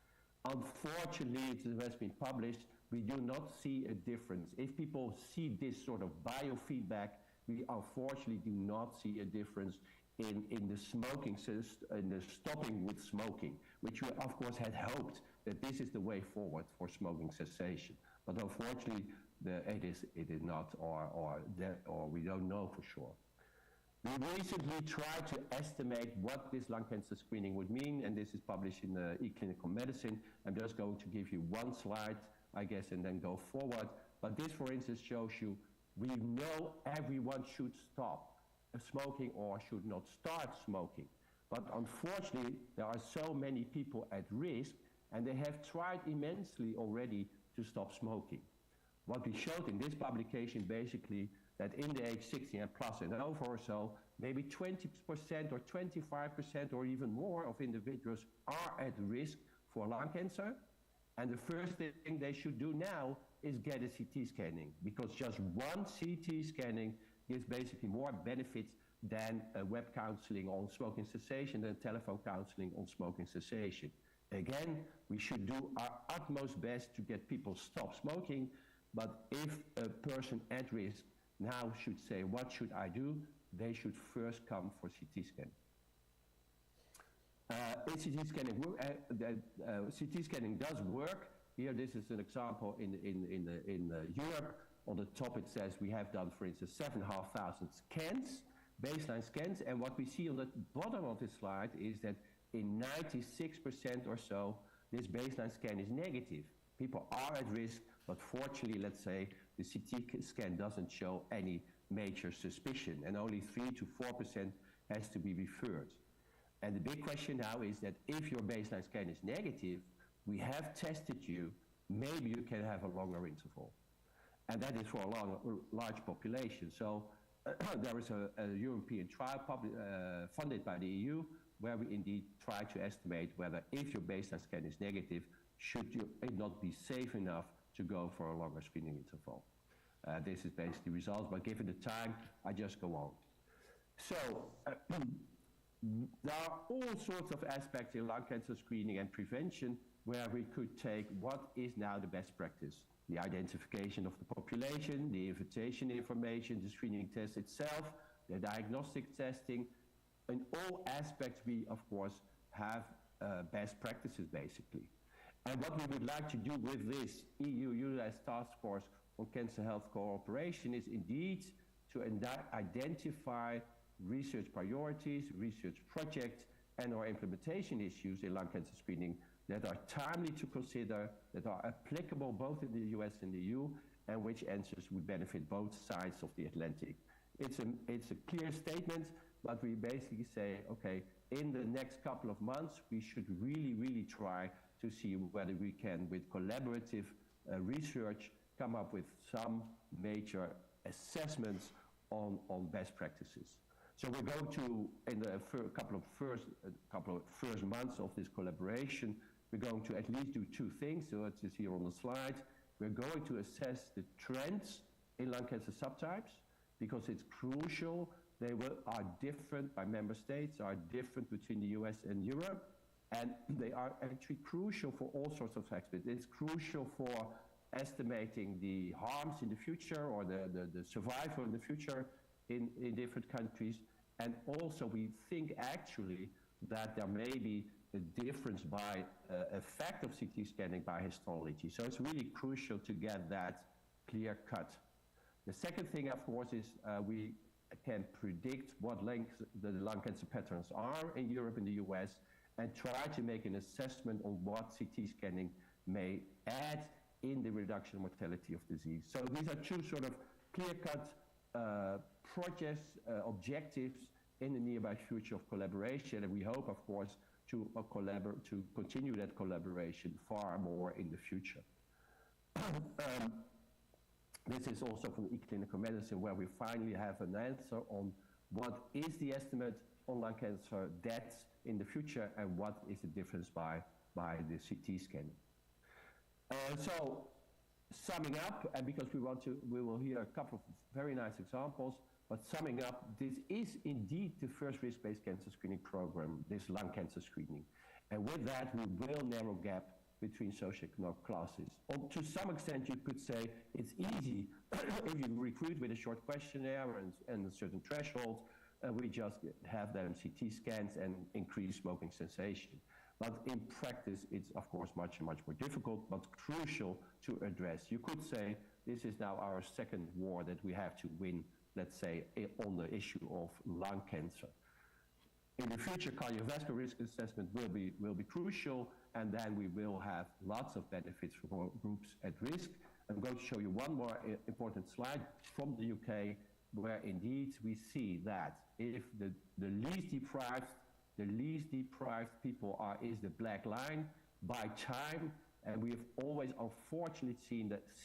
T: Unfortunately, it has been published, we do not see a difference. If people see this sort of biofeedback, we unfortunately do not see a difference in the smoking, in the stopping with smoking, which we of course had hoped that this is the way forward for smoking cessation. But unfortunately, it is not, or we don't know for sure. We recently tried to estimate what this lung cancer screening would mean, and this is published in eClinical Medicine. I'm just going to give you one slide, I guess, and then go forward. But this, for instance, shows you we know everyone should stop smoking or should not start smoking. But unfortunately, there are so many people at risk, and they have tried immensely already to stop smoking. What we showed in this publication, basically, that in the age 60 and plus and over or so, maybe 20% or 25% or even more of individuals are at risk for lung cancer. And the first thing they should do now is get a CT scanning, because just one CT scanning gives basically more benefits than web counseling on smoking cessation and telephone counseling on smoking cessation. Again, we should do our utmost best to get people stop smoking, but if a person at risk now should say, what should I do? They should first come for CT scan. CT scanning does work. Here, this is an example in Europe. On the top it says we have done, for instance, 7,500 scans, baseline scans, and what we see on the bottom of this slide is that in 96% or so, this baseline scan is negative. People are at risk, but fortunately, let's say, the CT scan doesn't show any major suspicion, and only 3 to 4% has to be referred. And the big question now is that if your baseline scan is negative, we have tested you, maybe you can have a longer interval. And that is for a large population. So there is a European trial funded by the EU, where we indeed try to estimate whether if your baseline scan is negative, should it not be safe enough to go for a longer screening interval. This is basically results, but given the time, I just go on. So there are all sorts of aspects in lung cancer screening and prevention where we could take what is now the best practice. The identification of the population, the invitation information, the screening test itself, the diagnostic testing. In all aspects, we, of course, have best practices, basically. And what we would like to do with this EU-US Task Force on Cancer Health Cooperation is indeed to identify research priorities, research projects, and or implementation issues in lung cancer screening that are timely to consider, that are applicable both in the US and the EU, and which answers would benefit both sides of the Atlantic. It's a clear statement, but we basically say, okay, in the next couple of months, we should really, really try to see whether we can, with collaborative research, come up with some major assessments on best practices. So we're going to, in the couple of first months of this collaboration, we're going to at least do two things. So it is here on the slide. We're going to assess the trends in lung cancer subtypes, because it's crucial are different by member states, are different between the US and Europe, and they are actually crucial for all sorts of aspects. It's crucial for estimating the harms in the future or the survival in the future in different countries. And also we think actually that there may be a difference by effect of CT scanning by histology. So it's really crucial to get that clear cut. The second thing, of course, is we can predict what length the lung cancer patterns are in Europe and the US, and try to make an assessment on what CT scanning may add in the reduction of mortality of disease. So these are two sort of clear-cut projects, objectives in the nearby future of collaboration, and we hope, of course, to continue that collaboration far more in the future. This is also from eClinical Medicine, where we finally have an answer on what is the estimate on lung cancer deaths in the future and what is the difference by the CT scanning. So summing up, and because we will hear a couple of very nice examples, but summing up, this is indeed the first risk-based cancer screening program, this lung cancer screening. And with that, we will narrow gap between socioeconomic classes. To some extent, you could say it's easy if you recruit with a short questionnaire and a certain threshold, we just have them CT scans and increase smoking cessation. But in practice, it's of course much, much more difficult, but crucial to address. You could say this is now our second war that we have to win, let's say, on the issue of lung cancer. In the future, cardiovascular risk assessment will be crucial, and then we will have lots of benefits for groups at risk. I'm going to show you one more important slide from the UK, where indeed we see that if the least deprived people is the black line by time, and we have always unfortunately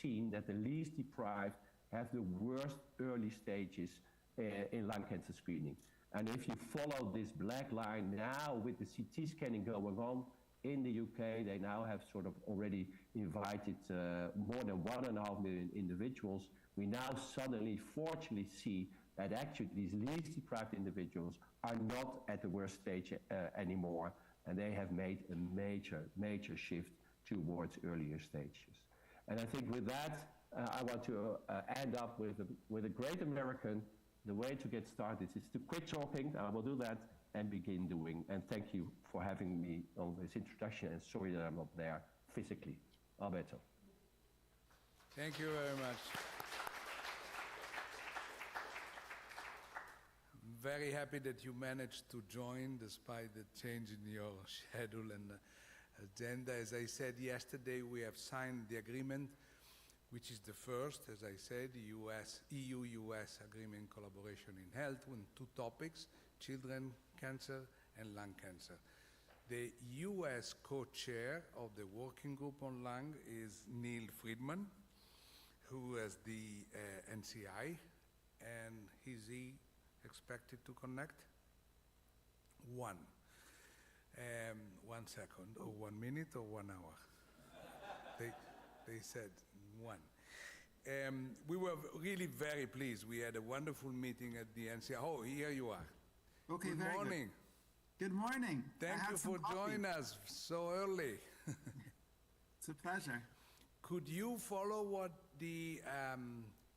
T: seen that the least deprived have the worst early stages in lung cancer screening. And if you follow this black line now with the CT scanning going on in the UK, they now have sort of already invited more than 1.5 million individuals. We now suddenly, fortunately, see that actually these least deprived individuals are not at the worst stage anymore, and they have made a major shift towards earlier stages. And I think with that, I want to end up with a great American. The way to get started is to quit talking. I will do that and begin doing. And thank you for having me on this introduction, and sorry that I'm not there physically. Alberto.
S: Thank you very much. Very happy that you managed to join despite the change in your schedule and agenda. As I said yesterday, we have signed the agreement, which is the first, as I said, EU-US agreement collaboration in health on two topics, children cancer and lung cancer. The US co-chair of the working group on lung is Neil Friedman, who is the NCI, and is he expected to connect? 1 second, or 1 minute, or 1 hour. They said 1. We were really very pleased. We had a wonderful meeting at the NCI. Oh, here you are.
U: Okay,
S: good
U: very
S: morning.
U: Good morning.
S: Thank you for joining us so early.
U: It's a pleasure.
S: Could you follow what the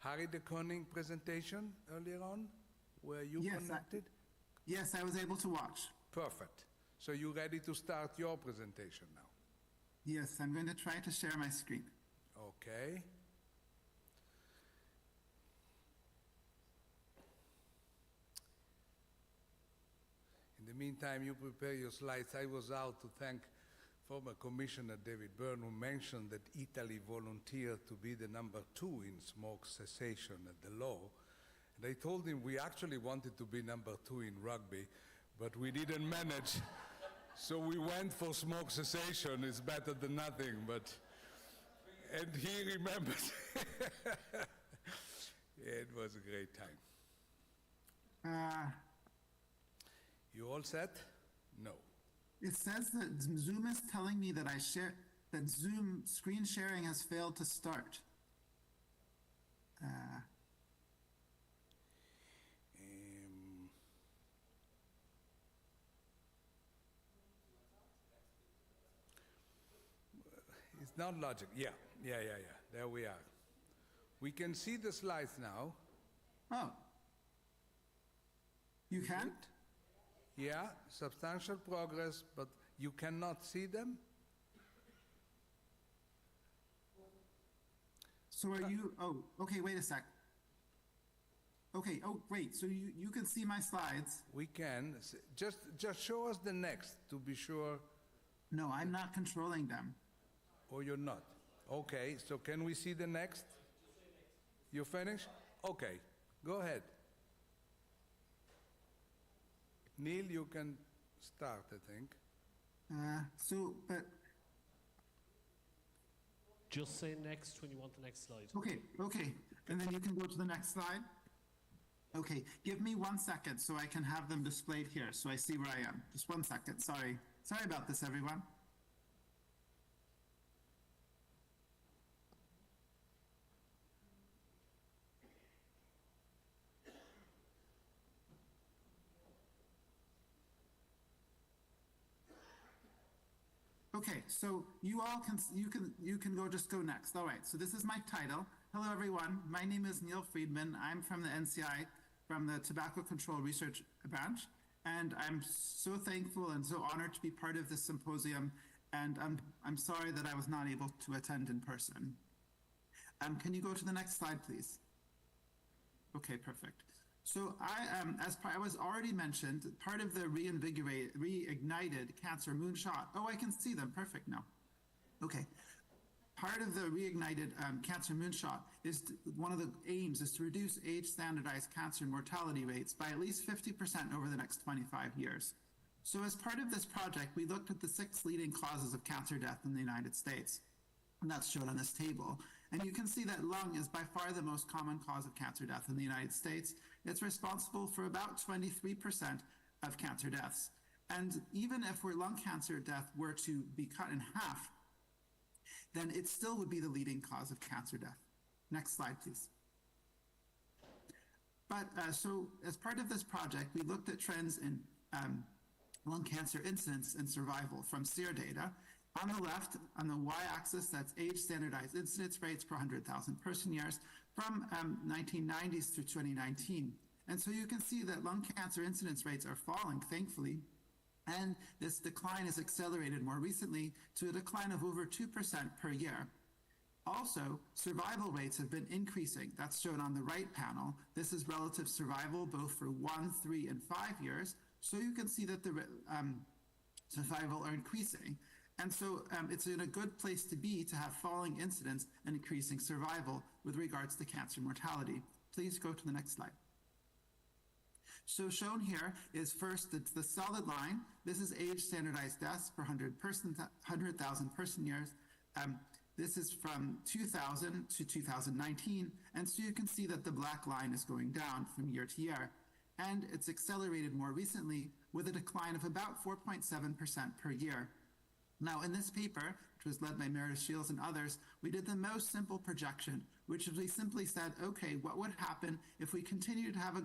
S: Harry de Koning presentation earlier on? Were you connected?
U: Yes, I was able to watch.
S: Perfect. So you ready to start your presentation now?
U: Yes, I'm going to try to share my screen.
S: Okay. In the meantime, you prepare your slides. I was out to thank former Commissioner David Byrne, who mentioned that Italy volunteered to be the #2 in smoke cessation at the law. And I told him we actually wanted to be #2 in rugby, but we didn't manage. So we went for smoke cessation. It's better than nothing, and he remembered. It was a great time. You all set? No.
U: It says that Zoom is telling me that that Zoom screen sharing has failed to start.
S: not logic. Yeah. There we are. We can see the slides now.
U: Oh. You can't?
S: Yeah, substantial progress, but you cannot see them?
U: So are you, oh, okay, wait a sec. Okay, oh, wait, so you can see my slides?
S: We can. Just show us the next to be sure.
U: No, I'm not controlling them.
S: Oh, you're not? Okay, so can we see the next? You finished? Okay, go ahead. Neil, you can start, I think.
U: But...
A: Just say next when you want the next slide.
U: Okay, and then you can go to the next slide. Okay, give me 1 second so I can have them displayed here so I see where I am. Just 1 second, sorry. Sorry about this, everyone. Okay, so you all can go next. All right, so this is my title. Hello everyone, my name is Neil Friedman. I'm from the NCI, from the Tobacco Control Research Branch, and I'm so thankful and so honored to be part of this symposium, and I'm sorry that I was not able to attend in person. Can you go to the next slide, please? Okay, perfect. So as I was already mentioned, part of the reignited cancer moonshot. Oh, I can see them. Perfect now. Okay. Part of the reignited cancer moonshot is one of the aims is to reduce age-standardized cancer mortality rates by at least 50% over the next 25 years. So as part of this project, we looked at the 6 leading causes of cancer death in the United States. And that's shown on this table. And you can see that lung is by far the most common cause of cancer death in the United States. It's responsible for about 23% of cancer deaths. And even if lung cancer death were to be cut in half, then it still would be the leading cause of cancer death. Next slide, please. But so as part of this project, we looked at trends in lung cancer incidence and survival from SEER data. On the left, on the y-axis, that's age-standardized incidence rates per 100,000 person-years from 1990s through 2019. And so you can see that lung cancer incidence rates are falling, thankfully, and this decline has accelerated more recently to a decline of over 2% per year. Also, survival rates have been increasing. That's shown on the right panel. This is relative survival both for 1, 3, and 5 years. So you can see that the survival are increasing. And so it's in a good place to be to have falling incidence and increasing survival with regards to cancer mortality. Please go to the next slide. So shown here is first the solid line. This is age-standardized deaths per 100,000 person-years. This is from 2000 to 2019. And so you can see that the black line is going down from year to year. And it's accelerated more recently with a decline of about 4.7% per year. Now, in this paper, which was led by Meredith Shields and others, we did the most simple projection, which is we simply said, okay, what would happen if we continued to have a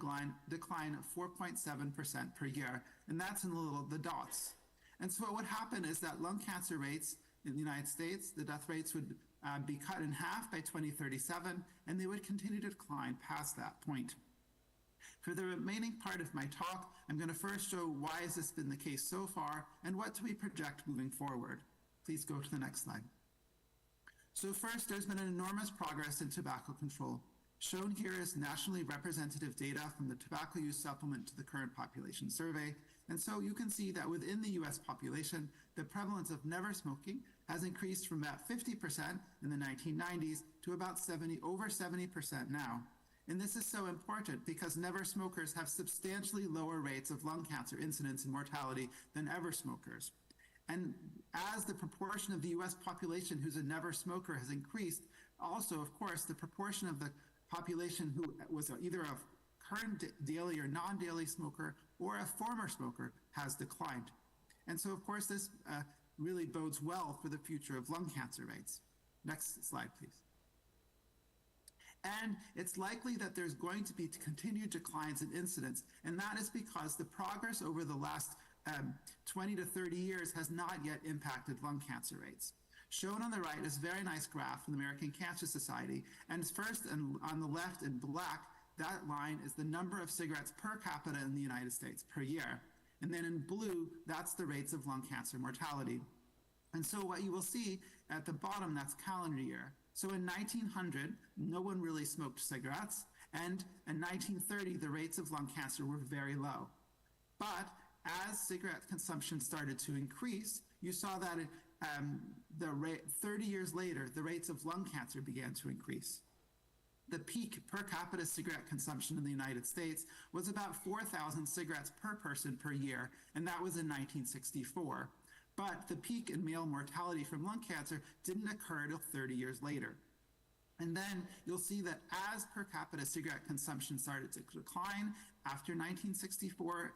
U: decline of 4.7% per year? And that's in the dots. And so what would happen is that lung cancer rates in the United States, the death rates would be cut in half by 2037, and they would continue to decline past that point. For the remaining part of my talk, I'm going to first show why has this been the case so far and what do we project moving forward. Please go to the next slide. So first, there's been enormous progress in tobacco control. Shown here is nationally representative data from the tobacco use supplement to the current population survey. And so you can see that within the US population, the prevalence of never smoking has increased from about 50% in the 1990s to about over 70% now. And this is so important because never smokers have substantially lower rates of lung cancer incidence and mortality than ever smokers. And as the proportion of the US population who's a never smoker has increased, also, of course, the proportion of the population who was either a current daily or non-daily smoker or a former smoker has declined. And so, of course, this really bodes well for the future of lung cancer rates. Next slide, please. And it's likely that there's going to be continued declines in incidence, and that is because the progress over the last 20 to 30 years has not yet impacted lung cancer rates. Shown on the right is a very nice graph from the American Cancer Society, and first and on the left in black, that line is the number of cigarettes per capita in the United States per year. And then in blue, that's the rates of lung cancer mortality. And so what you will see at the bottom, that's calendar year. So in 1900, no one really smoked cigarettes, and in 1930, the rates of lung cancer were very low. But as cigarette consumption started to increase, you saw that 30 years later, the rates of lung cancer began to increase. The peak per capita cigarette consumption in the United States was about 4,000 cigarettes per person per year, and that was in 1964. But the peak in male mortality from lung cancer didn't occur until 30 years later. And then you'll see that as per capita cigarette consumption started to decline after 1964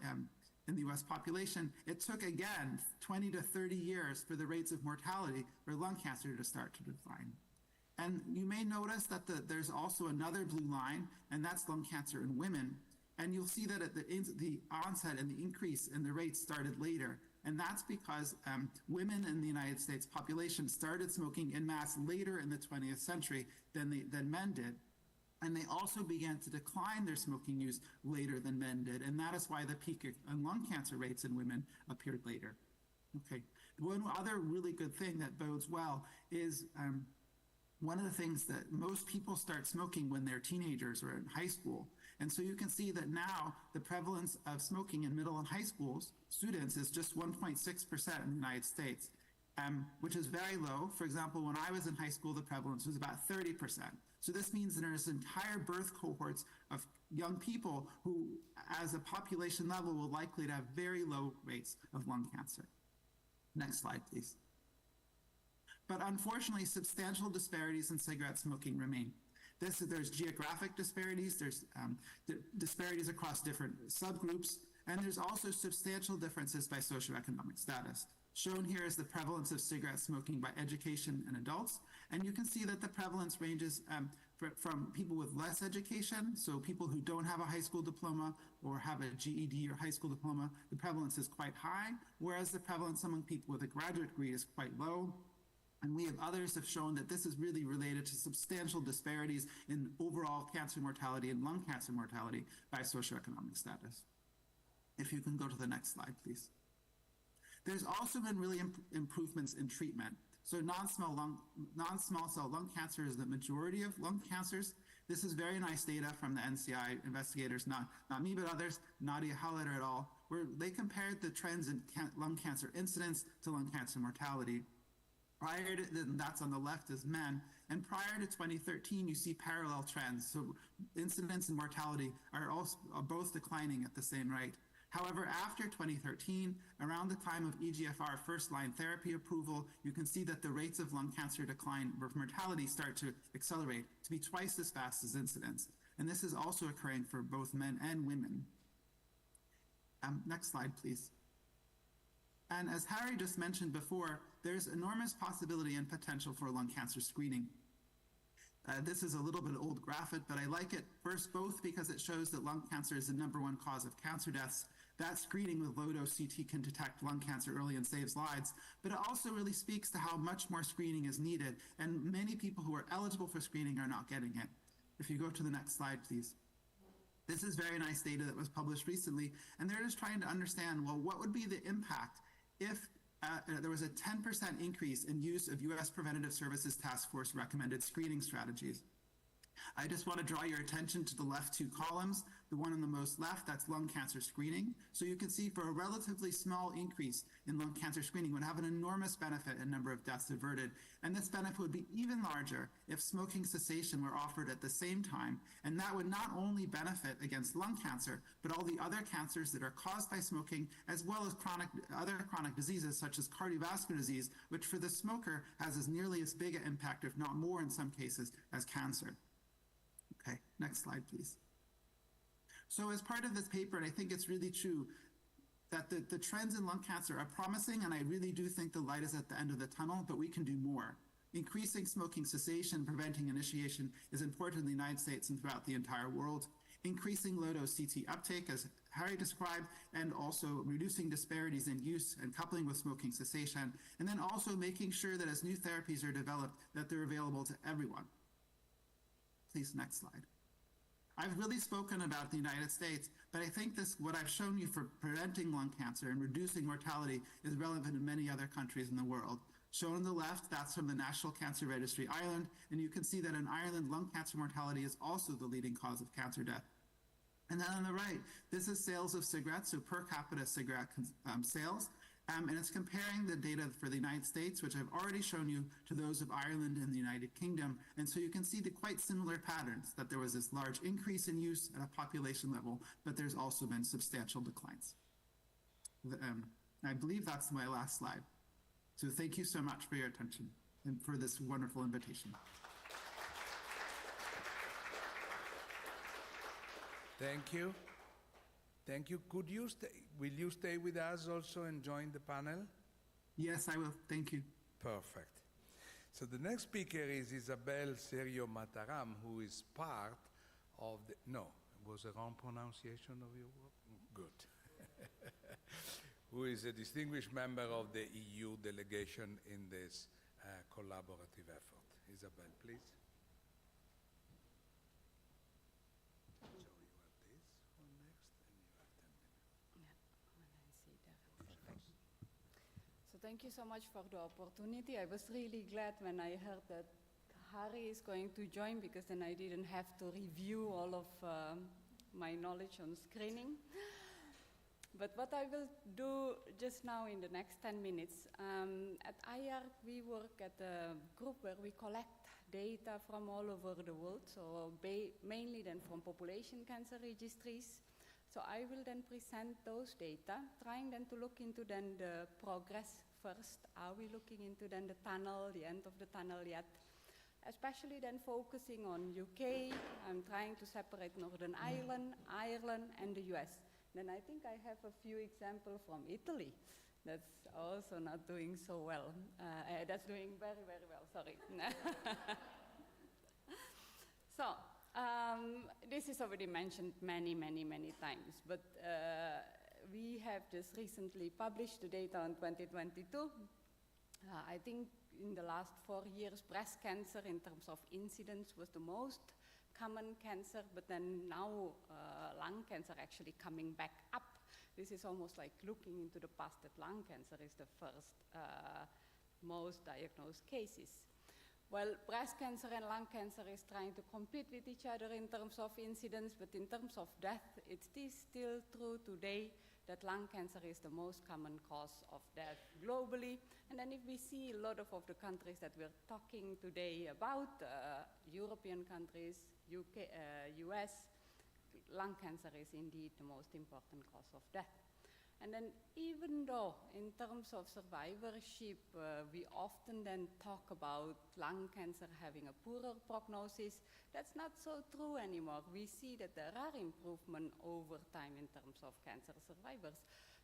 U: in the US population, it took again 20 to 30 years for the rates of mortality for lung cancer to start to decline. And you may notice that there's also another blue line, and that's lung cancer in women. And you'll see that at the onset and the increase in the rates started later. And that's because women in the United States population started smoking en masse later in the 20th century than men did. And they also began to decline their smoking use later than men did. And that is why the peak in lung cancer rates in women appeared later. Okay. One other really good thing that bodes well is one of the things that most people start smoking when they're teenagers or in high school. And so you can see that now the prevalence of smoking in middle and high school students is just 1.6% in the United States, which is very low. For example, when I was in high school, the prevalence was about 30%. So this means that there's entire birth cohorts of young people who, as a population level, will likely to have very low rates of lung cancer. Next slide, please. But unfortunately, substantial disparities in cigarette smoking remain. There's geographic disparities, there's disparities across different subgroups, and there's also substantial differences by socioeconomic status. Shown here is the prevalence of cigarette smoking by education in adults, and you can see that the prevalence ranges from people with less education, so people who don't have a high school diploma or have a GED or high school diploma, the prevalence is quite high, whereas the prevalence among people with a graduate degree is quite low. And we have others have shown that this is really related to substantial disparities in overall cancer mortality and lung cancer mortality by socioeconomic status. If you can go to the next slide, please. There's also been really improvements in treatment. So non-small cell lung cancer is the majority of lung cancers. This is very nice data from the NCI investigators, not me, but others, Nadia Haller et al., where they compared the trends in lung cancer incidence to lung cancer mortality. Prior to, that's on the left is men, and prior to 2013, you see parallel trends. So incidence and mortality are both declining at the same rate. However, after 2013, around the time of EGFR first-line therapy approval, you can see that the rates of lung cancer decline or mortality start to accelerate to be twice as fast as incidence. And this is also occurring for both men and women. Next slide, please. And as Harry just mentioned before, there's enormous possibility and potential for lung cancer screening. This is a little bit old graphic, but I like it first both because it shows that lung cancer is the #1 cause of cancer deaths. That screening with low-dose CT can detect lung cancer early and saves lives, but it also really speaks to how much more screening is needed, and many people who are eligible for screening are not getting it. If you go to the next slide, please. This is very nice data that was published recently, and they're just trying to understand, well, what would be the impact if there was a 10% increase in use of U.S. Preventative Services Task Force recommended screening strategies. I just want to draw your attention to the left two columns. The one on the most left, that's lung cancer screening. So you can see for a relatively small increase in lung cancer screening would have an enormous benefit in number of deaths averted. And this benefit would be even larger if smoking cessation were offered at the same time. And that would not only benefit against lung cancer, but all the other cancers that are caused by smoking, as well as other chronic diseases such as cardiovascular disease, which for the smoker has as nearly as big an impact, if not more in some cases, as cancer. Okay, next slide, please. So as part of this paper, and I think it's really true, that the trends in lung cancer are promising, and I really do think the light is at the end of the tunnel, but we can do more. Increasing smoking cessation, preventing initiation is important in the United States and throughout the entire world. increasing low-dose CT uptake, as Harry described, and also reducing disparities in use and coupling with smoking cessation, and then also making sure that as new therapies are developed, that they're available to everyone. Please, next slide. I've really spoken about the United States, but I think what I've shown you for preventing lung cancer and reducing mortality is relevant in many other countries in the world. Shown on the left, that's from the National Cancer Registry Ireland, and you can see that in Ireland, lung cancer mortality is also the leading cause of cancer death. And then on the right, this is sales of cigarettes, so per capita cigarette sales, and it's comparing the data for the United States, which I've already shown you, to those of Ireland and the United Kingdom. And so you can see the quite similar patterns, that there was this large increase in use at a population level, but there's also been substantial declines. I believe that's my last slide. So thank you so much for your attention and for this wonderful invitation.
S: Thank you. Thank you. Will you stay with us also and join the panel?
U: Yes, I will. Thank you.
S: Perfect. So the next speaker is Isabelle Serio-Mataram, who is part of the, no, was a wrong pronunciation of your word? Good. Who is a distinguished member of the EU delegation in this collaborative effort. Isabelle, please.
D: Thank you so much for the opportunity. I was really glad when I heard that Harry is going to join, because then I didn't have to review all of my knowledge on screening. But what I will do just now in the next 10 minutes, at IARC we work at a group where we collect data from all over the world, so mainly then from population cancer registries. So I will then present those data, trying then to look into then the progress first. Are we looking into then the tunnel, the end of the tunnel yet? Especially then focusing on UK. I'm trying to separate Northern Ireland, and the US. Then I think I have a few examples from Italy. That's also not doing so well. That's doing very, very well, sorry. So, this is already mentioned many, many, many times, but we have just recently published the data on 2022. I think in the last 4 years, breast cancer in terms of incidence was the most common cancer, but then now lung cancer actually coming back up. This is almost like looking into the past, that lung cancer is the first most diagnosed cases. Well, breast cancer and lung cancer is trying to compete with each other in terms of incidence, but in terms of death, it is still true today that lung cancer is the most common cause of death globally. And then if we see a lot of the countries that we're talking today about, European countries, UK, US, lung cancer is indeed the most important cause of death. And then even though in terms of survivorship, we often then talk about lung cancer having a poorer prognosis, that's not so true anymore. We see that there are improvements over time in terms of cancer survivors.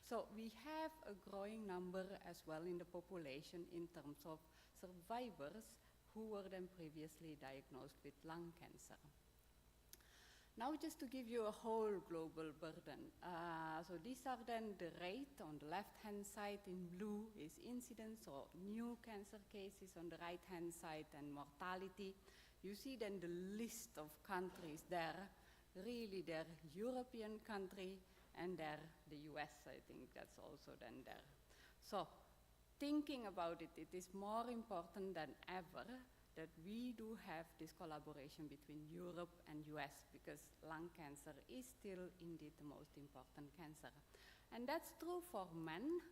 D: So we have a growing number as well in the population in terms of survivors who were then previously diagnosed with lung cancer. Now just to give you a whole global burden. So these are then the rate on the left-hand side. In blue is incidence or new cancer cases, on the right-hand side, and mortality. You see then the list of countries there, really their European country, and there the US, I think that's also then there. So thinking about it, it is more important than ever that we do have this collaboration between Europe and US, because lung cancer is still indeed the most important cancer. And that's true for men,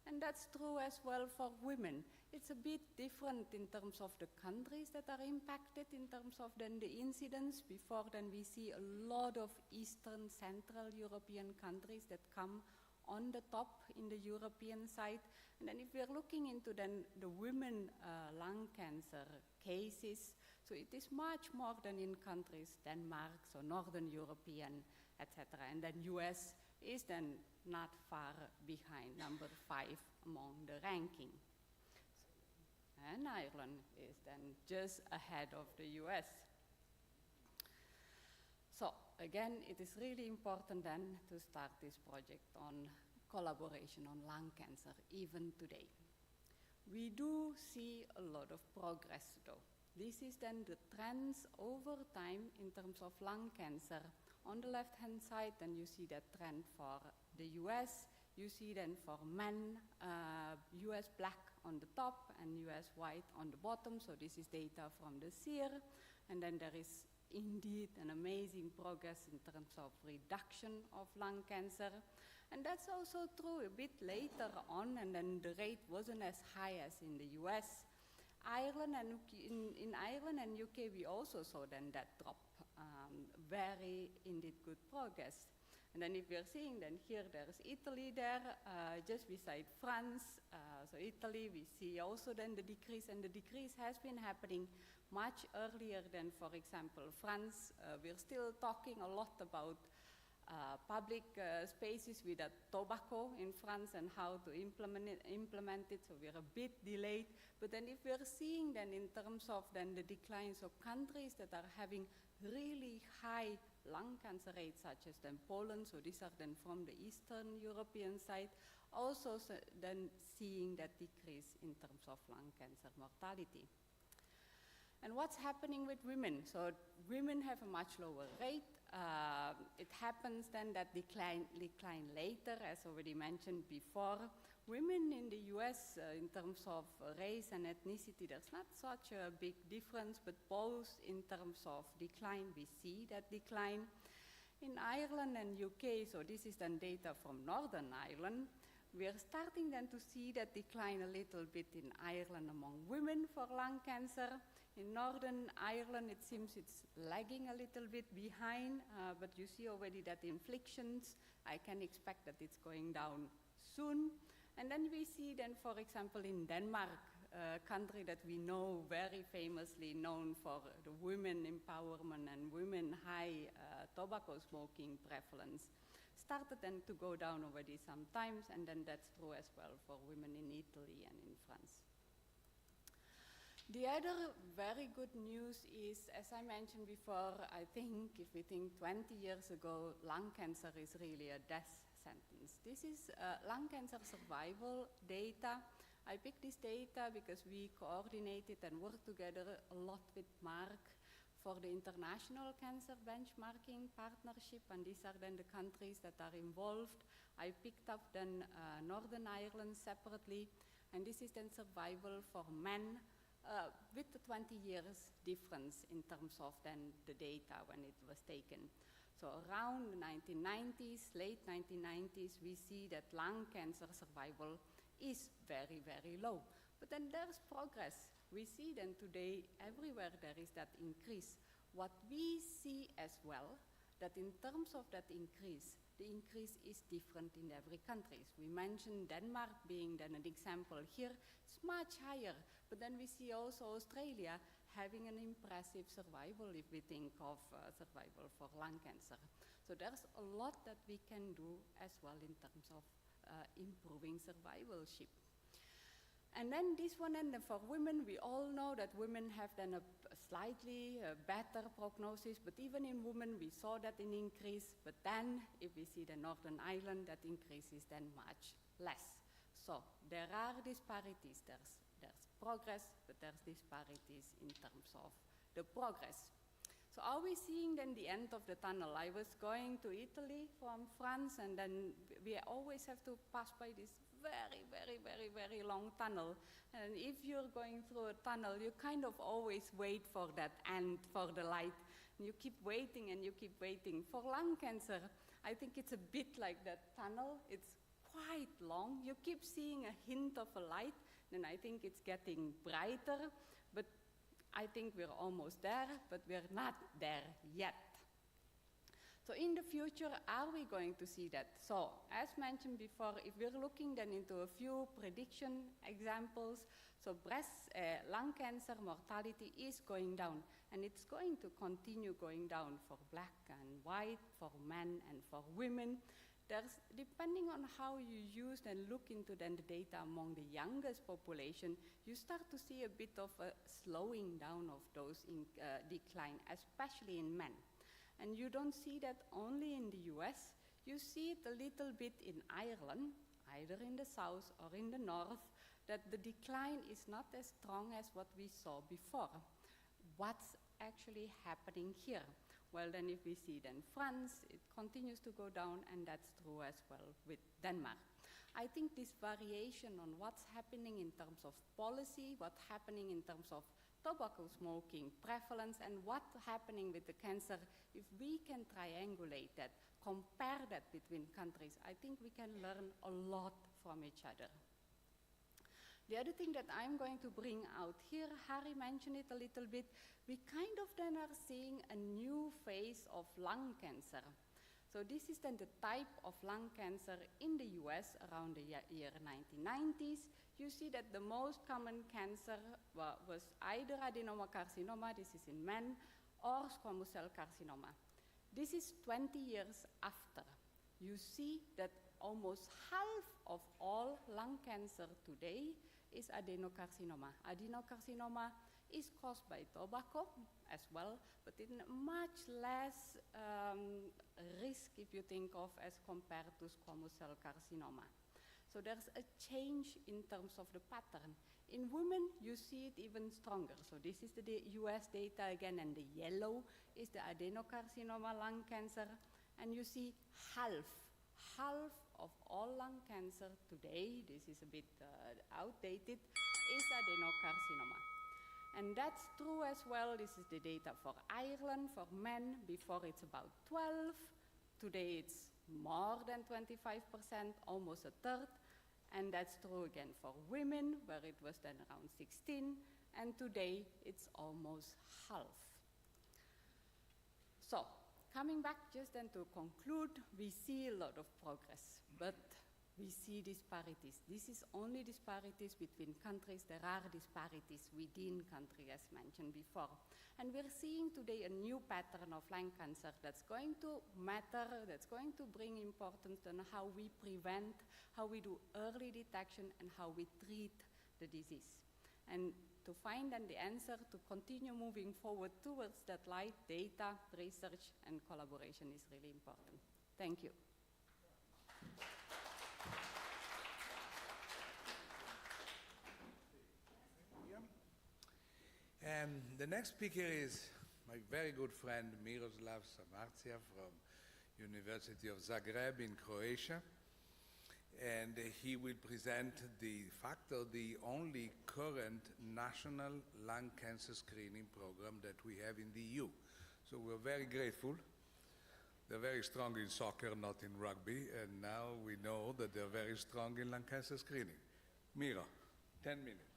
D: and that's true as well for women. It's a bit different in terms of the countries that are impacted, in terms of then the incidence. Before then we see a lot of Eastern Central European countries that come on the top in the European side. And then if we're looking into then the women lung cancer cases, so it is much more than in countries Denmark, so Northern European, etc. And then US is then not far behind, number 5 among the ranking. And Ireland is then just ahead of the US. So again, it is really important then to start this project on collaboration on lung cancer, even today. We do see a lot of progress though. This is then the trends over time in terms of lung cancer. On the left-hand side, then you see that trend for the US. You see then for men, US black on the top and US white on the bottom. So this is data from the SEER. And then there is indeed an amazing progress in terms of reduction of lung cancer. And that's also true a bit later on, and then the rate wasn't as high as in the US. Ireland and in Ireland and UK, we also saw then that drop. Very indeed good progress. And then if we're seeing then here, there's Italy there, just beside France. So Italy, we see also then the decrease, and the decrease has been happening much earlier than, for example, France. We're still talking a lot about public spaces with tobacco in France and how to implement it, so we're a bit delayed. But then if we're seeing then in terms of then the declines of countries that are having really high lung cancer rates, such as then Poland, so these are then from the Eastern European side, also then seeing that decrease in terms of lung cancer mortality. And what's happening with women? So women have a much lower rate. It happens then that decline later, as already mentioned before. Women in the US, in terms of race and ethnicity, there's not such a big difference, but both in terms of decline, we see that decline. In Ireland and UK, so this is then data from Northern Ireland, we are starting then to see that decline a little bit in Ireland among women for lung cancer. In Northern Ireland, it seems it's lagging a little bit behind, but you see already that inflictions, I can expect that it's going down soon. And then we see then, for example, in Denmark, a country that we know very famously known for the women empowerment and women high tobacco smoking prevalence, started then to go down already sometimes, and then that's true as well for women in Italy and in France. The other very good news is, as I mentioned before, I think if we think 20 years ago, lung cancer is really a death sentence. This is lung cancer survival data. I picked this data because we coordinated and worked together a lot with Mark for the International Cancer Benchmarking Partnership, and these are then the countries that are involved. I picked up then Northern Ireland separately, and this is then survival for men with the 20 years difference in terms of then the data when it was taken. So around the 1990s, late 1990s, we see that lung cancer survival is very, very low. But then there's progress. We see then today everywhere there is that increase. What we see as well, that in terms of that increase, the increase is different in every country. We mentioned Denmark being then an example here. It's much higher, but then we see also Australia having an impressive survival if we think of survival for lung cancer. So there's a lot that we can do as well in terms of improving survivalship. And then this one, and then for women, we all know that women have then a slightly better prognosis, but even in women we saw that an increase, but then if we see the Northern Ireland, that increase is then much less. So there are disparities, there's progress, but there's disparities in terms of the progress. So are we seeing then the end of the tunnel? I was going to Italy from France, and then we always have to pass by this very, very, very, very long tunnel. And if you're going through a tunnel, you kind of always wait for that end, for the light. And you keep waiting and you keep waiting. For lung cancer, I think it's a bit like that tunnel. It's quite long. You keep seeing a hint of a light, then I think it's getting brighter, but I think we're almost there, but we're not there yet. So in the future, are we going to see that? So as mentioned before, if we're looking then into a few prediction examples, so lung cancer mortality is going down, and it's going to continue going down for black and white, for men and for women. Depending on how you use and look into then the data among the youngest population, you start to see a bit of a slowing down of those decline, especially in men. And you don't see that only in the US, you see it a little bit in Ireland, either in the south or in the north, that the decline is not as strong as what we saw before. What's actually happening here? Well, then if we see then France, it continues to go down, and that's true as well with Denmark. I think this variation on what's happening in terms of policy, what's happening in terms of tobacco smoking prevalence, and what's happening with the cancer, if we can triangulate that, compare that between countries, I think we can learn a lot from each other. The other thing that I'm going to bring out here, Harry mentioned it a little bit, we kind of then are seeing a new phase of lung cancer. So this is then the type of lung cancer in the US around the year 1990s. You see that the most common cancer was either adenocarcinoma, this is in men, or squamous cell carcinoma. This is 20 years after. You see that almost half of all lung cancer today is adenocarcinoma. Adenocarcinoma is caused by tobacco as well, but in much less risk, if you think of, as compared to squamous cell carcinoma. So there's a change in terms of the pattern. In women, you see it even stronger. So this is the US data again, and the yellow is the adenocarcinoma lung cancer, and you see half of all lung cancer today, this is a bit outdated, is adenocarcinoma. And that's true as well. This is the data for Ireland, for men. Before it's about 12. Today it's more than 25%, almost a third. And that's true again for women, where it was then around 16. And today it's almost half. So, coming back just then to conclude, we see a lot of progress, but we see disparities. This is only disparities between countries. There are disparities within countries, as mentioned before. And we're seeing today a new pattern of lung cancer that's going to matter, that's going to bring importance on how we prevent, how we do early detection, and how we treat the disease. And to find then the answer to continue moving forward towards that light, data, research, and collaboration is really important. Thank you.
S: The next speaker is my very good friend Miroslav Samardzija from University of Zagreb in Croatia, and he will present the only current national lung cancer screening program that we have in the EU. So we're very grateful. They're very strong in soccer, not in rugby, and now we know that they're very strong in lung cancer screening. Miro, 10 minutes.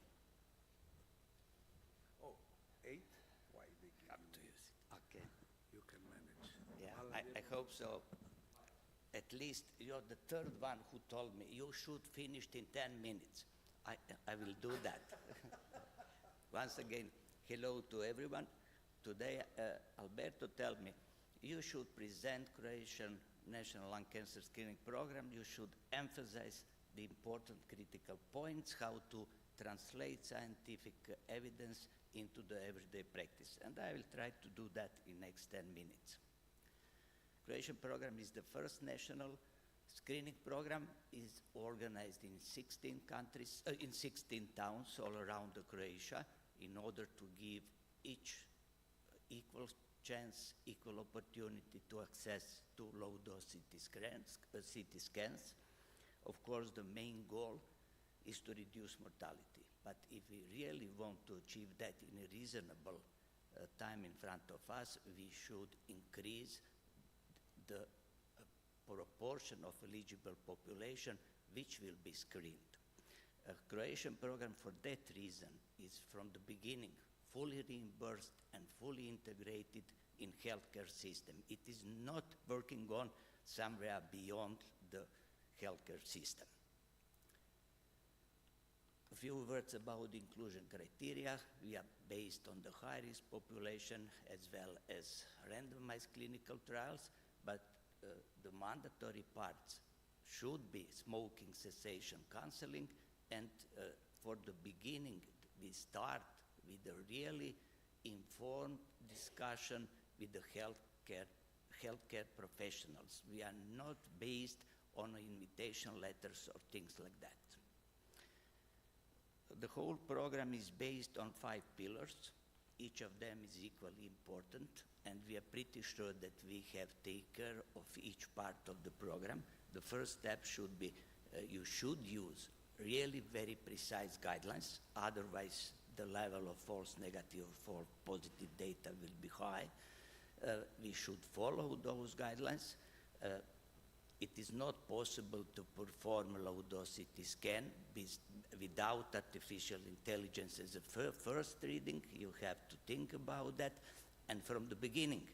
S: 8? Why they give
E: Up to you. Okay.
S: You can manage.
E: Yeah, I hope so. At least you're the third one who told me you should finish in 10 minutes. I will do that. Once again, hello to everyone. Today, Alberto told me you should present Croatian National Lung Cancer Screening Program. You should emphasize the important critical points, how to translate scientific evidence into the everyday practice. And I will try to do that in next 10 minutes. Croatian program is the first national screening program. Is organized in 16 countries, in 16 towns all around Croatia, in order to give each equal chance, equal opportunity to access to low-dose CT scans. Of course, the main goal is to reduce mortality. But if we really want to achieve that in a reasonable time in front of us, we should increase the proportion of eligible population which will be screened. A Croatian program for that reason is from the beginning fully reimbursed and fully integrated in healthcare system. It is not working on somewhere beyond the healthcare system. A few words about the inclusion criteria. We are based on the high-risk population as well as randomized clinical trials, but the mandatory parts should be smoking cessation counseling, and for the beginning, we start with a really informed discussion with the healthcare healthcare professionals. We are not based on invitation letters or things like that. The whole program is based on 5 pillars. Each of them is equally important, and we are pretty sure that we have taken care of each part of the program. The first step should be you should use really very precise guidelines, otherwise the level of false negative or false positive data will be high. We should follow those guidelines. It is not possible to perform a low-dose CT scan without artificial intelligence as a first reading. You have to think about that. And from the beginning,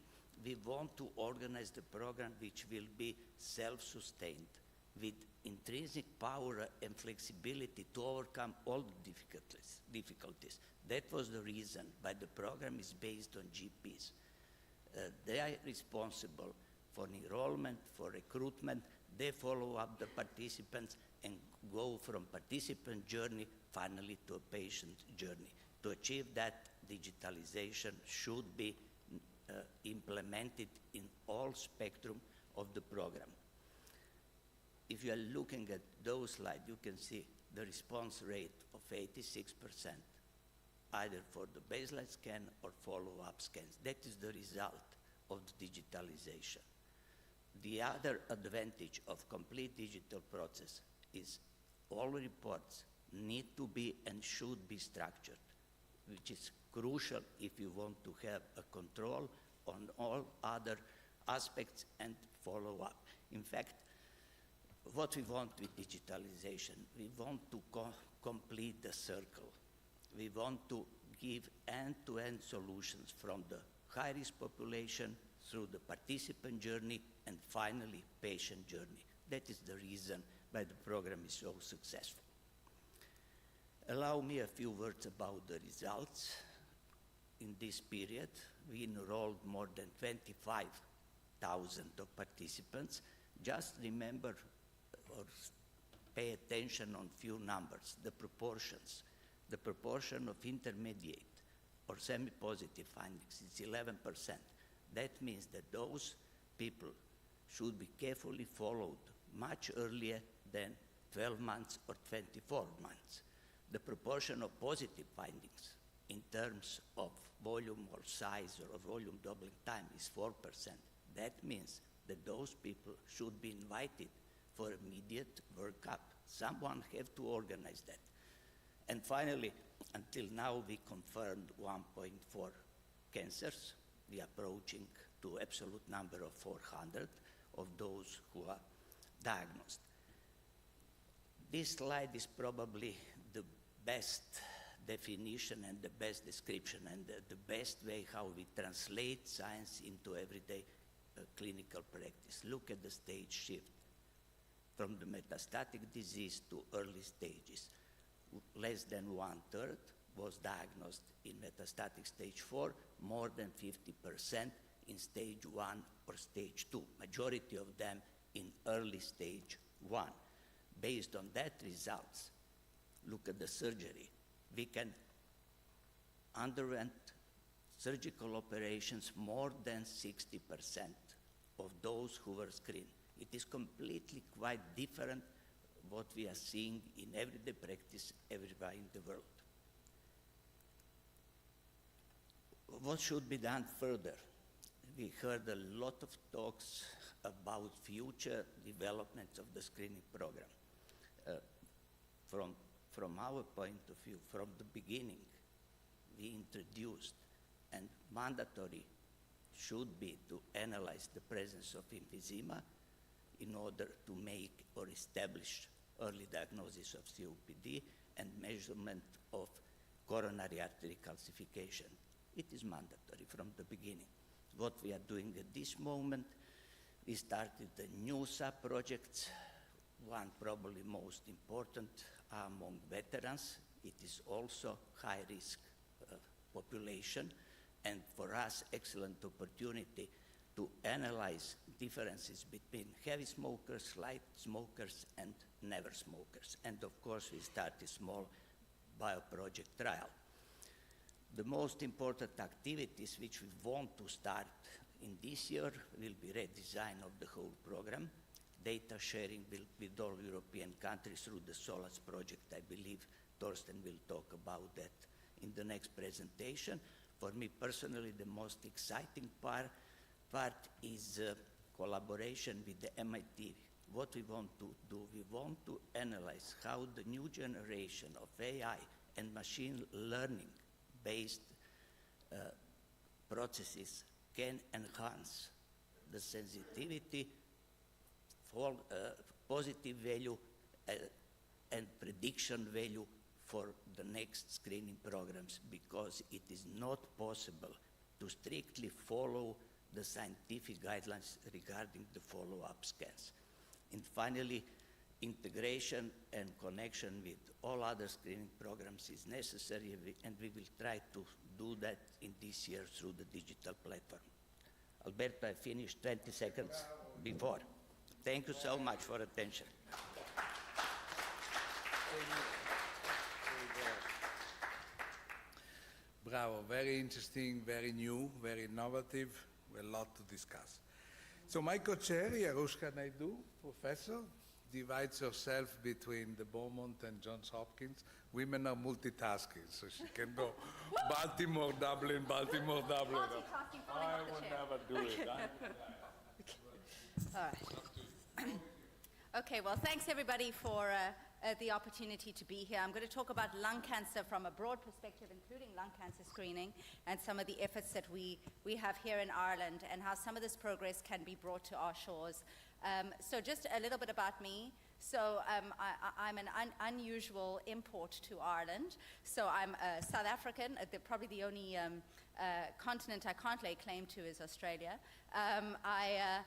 E: we want to organize the program which will be self-sustained with intrinsic power and flexibility to overcome all the difficulties. That was the reason why the program is based on GPs. They are responsible for enrollment, for recruitment. They follow up the participants and go from participant journey finally to a patient journey. To achieve that, digitalization should be implemented in all spectrum of the program. If you are looking at those slides, you can see the response rate of 86%, either for the baseline scan or follow-up scans. That is the result of the digitalization. The other advantage of complete digital process is all reports need to be and should be structured, which is crucial if you want to have a control on all other aspects and follow up. In fact, what we want with digitalization, we want to complete the circle. We want to give end-to-end solutions from the high-risk population through the participant journey and finally patient journey. That is the reason why the program is so successful. Allow me a few words about the results. In this period, we enrolled more than 25,000 of participants. Just remember or pay attention on few numbers, the proportions. The proportion of intermediate or semi-positive findings is 11%. That means that those people should be carefully followed much earlier than 12 months or 24 months. The proportion of positive findings in terms of volume or size or volume doubling time is 4%. That means that those people should be invited for immediate workup. Someone have to organize that. And finally, until now, we confirmed 1.4 cancers. We are approaching to absolute number of 400 of those who are diagnosed. This slide is probably the best definition and the best description and the best way how we translate science into everyday clinical practice. Look at the stage shift from the metastatic disease to early stages. Less than 1/3 was diagnosed in metastatic stage 4, more than 50% in stage 1 or stage 2, majority of them in early stage 1. Based on that results, look at the surgery. We can underwent surgical operations more than 60% of those who were screened. It is completely quite different what we are seeing in everyday practice everywhere in the world. What should be done further? We heard a lot of talks about future developments of the screening program. From our point of view, from the beginning, we introduced and mandatory should be to analyze the presence of emphysema in order to make or establish early diagnosis of COPD and measurement of coronary artery calcification. It is mandatory from the beginning. What we are doing at this moment, we started the new sub-projects. One probably most important among veterans. It is also high-risk population, and for us, excellent opportunity to analyze differences between heavy smokers, light smokers, and never smokers. And of course, we start a small bioproject trial. The most important activities which we want to start in this year will be redesign of the whole program. Data sharing with all European countries through the SOLAS project. I believe Torsten will talk about that in the next presentation. For me personally, the most exciting part is collaboration with the MIT. What we want to do, we want to analyze how the new generation of AI and machine learning based processes can enhance the sensitivity for positive value and prediction value for the next screening programs, because it is not possible to strictly follow the scientific guidelines regarding the follow-up scans. And finally, integration and connection with all other screening programs is necessary, and we will try to do that in this year through the digital platform. Alberto, I finished 20 seconds before. Thank you so much for attention.
S: Bravo, very interesting, very new, very innovative, a lot to discuss. So my co-chair, Yarushka Naidu, professor, divides herself between the Beaumont and Johns Hopkins. Women are multitasking, so she can go Baltimore, Dublin, Baltimore, Dublin.
R: Multitasking, falling
S: I
R: off the
S: would
R: chair.
S: never do it.
R: All right. Okay, well, thanks everybody for the opportunity to be here. I'm going to talk about lung cancer from a broad perspective, including lung cancer screening and some of the efforts that we have here in Ireland and how some of this progress can be brought to our shores. So just a little bit about me. So I'm an unusual import to Ireland. So I'm South African. Probably the only continent I can't lay claim to is Australia. I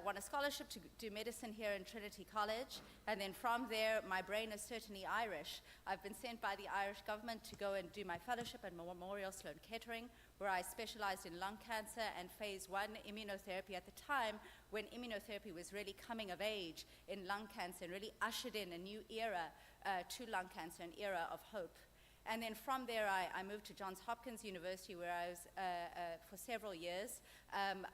R: won a scholarship to do medicine here in Trinity College, and then from there my brain is certainly Irish. I've been sent by the Irish government to go and do my fellowship at Memorial Sloan Kettering, where I specialized in lung cancer and phase 1 immunotherapy at the time when immunotherapy was really coming of age in lung cancer and really ushered in a new era to lung cancer, an era of hope. And then from there, I moved to Johns Hopkins University, where I was for several years, and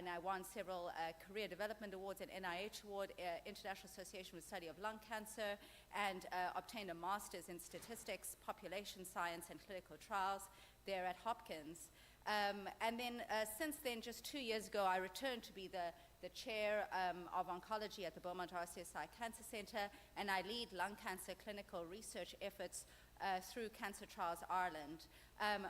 R: I won several career development awards, an NIH award, International Association for the Study of Lung Cancer, and obtained a master's in statistics, population science, and clinical trials there at Hopkins. And then since then, just 2 years ago, I returned to be the chair of oncology at the Beaumont RCSI Cancer Center, and I lead lung cancer clinical research efforts through Cancer Trials Ireland.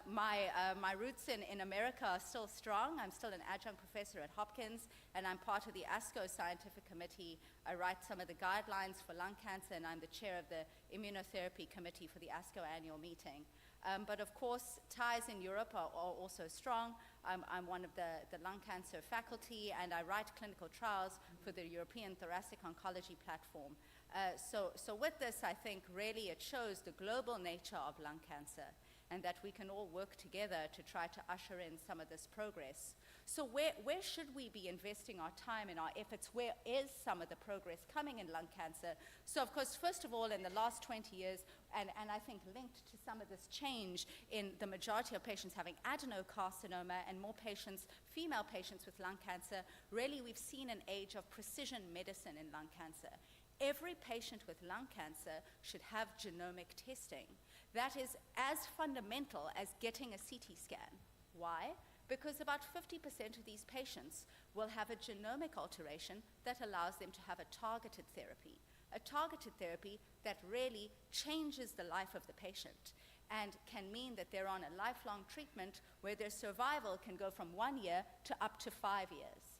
R: My roots in America are still strong. I'm still an adjunct professor at Hopkins, and I'm part of the ASCO Scientific Committee. I write some of the guidelines for lung cancer, and I'm the chair of the Immunotherapy Committee for the ASCO annual meeting. But of course, ties in Europe are also strong. I'm one of the lung cancer faculty, and I write clinical trials for the European Thoracic Oncology Platform. So with this, I think really it shows the global nature of lung cancer and that we can all work together to try to usher in some of this progress. So where should we be investing our time and our efforts? Where is some of the progress coming in lung cancer? So of course, first of all, in the last 20 years, and I think linked to some of this change in the majority of patients having adenocarcinoma and more patients, female patients with lung cancer, really we've seen an age of precision medicine in lung cancer. Every patient with lung cancer should have genomic testing. That is as fundamental as getting a CT scan. Why? Because about 50% of these patients will have a genomic alteration that allows them to have a targeted therapy that really changes the life of the patient and can mean that they're on a lifelong treatment where their survival can go from 1 year to up to 5 years.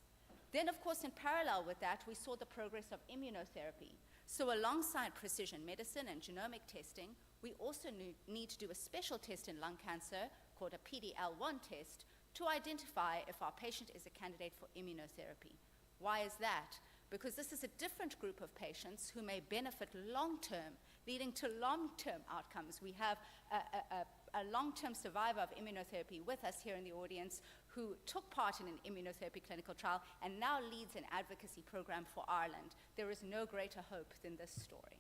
R: Then, of course, in parallel with that, we saw the progress of immunotherapy. So alongside precision medicine and genomic testing, we also need to do a special test in lung cancer called a PD-L1 test to identify if our patient is a candidate for immunotherapy. Why is that? Because this is a different group of patients who may benefit long-term, leading to long-term outcomes. We have a long-term survivor of immunotherapy with us here in the audience who took part in an immunotherapy clinical trial and now leads an advocacy program for Ireland. There is no greater hope than this story.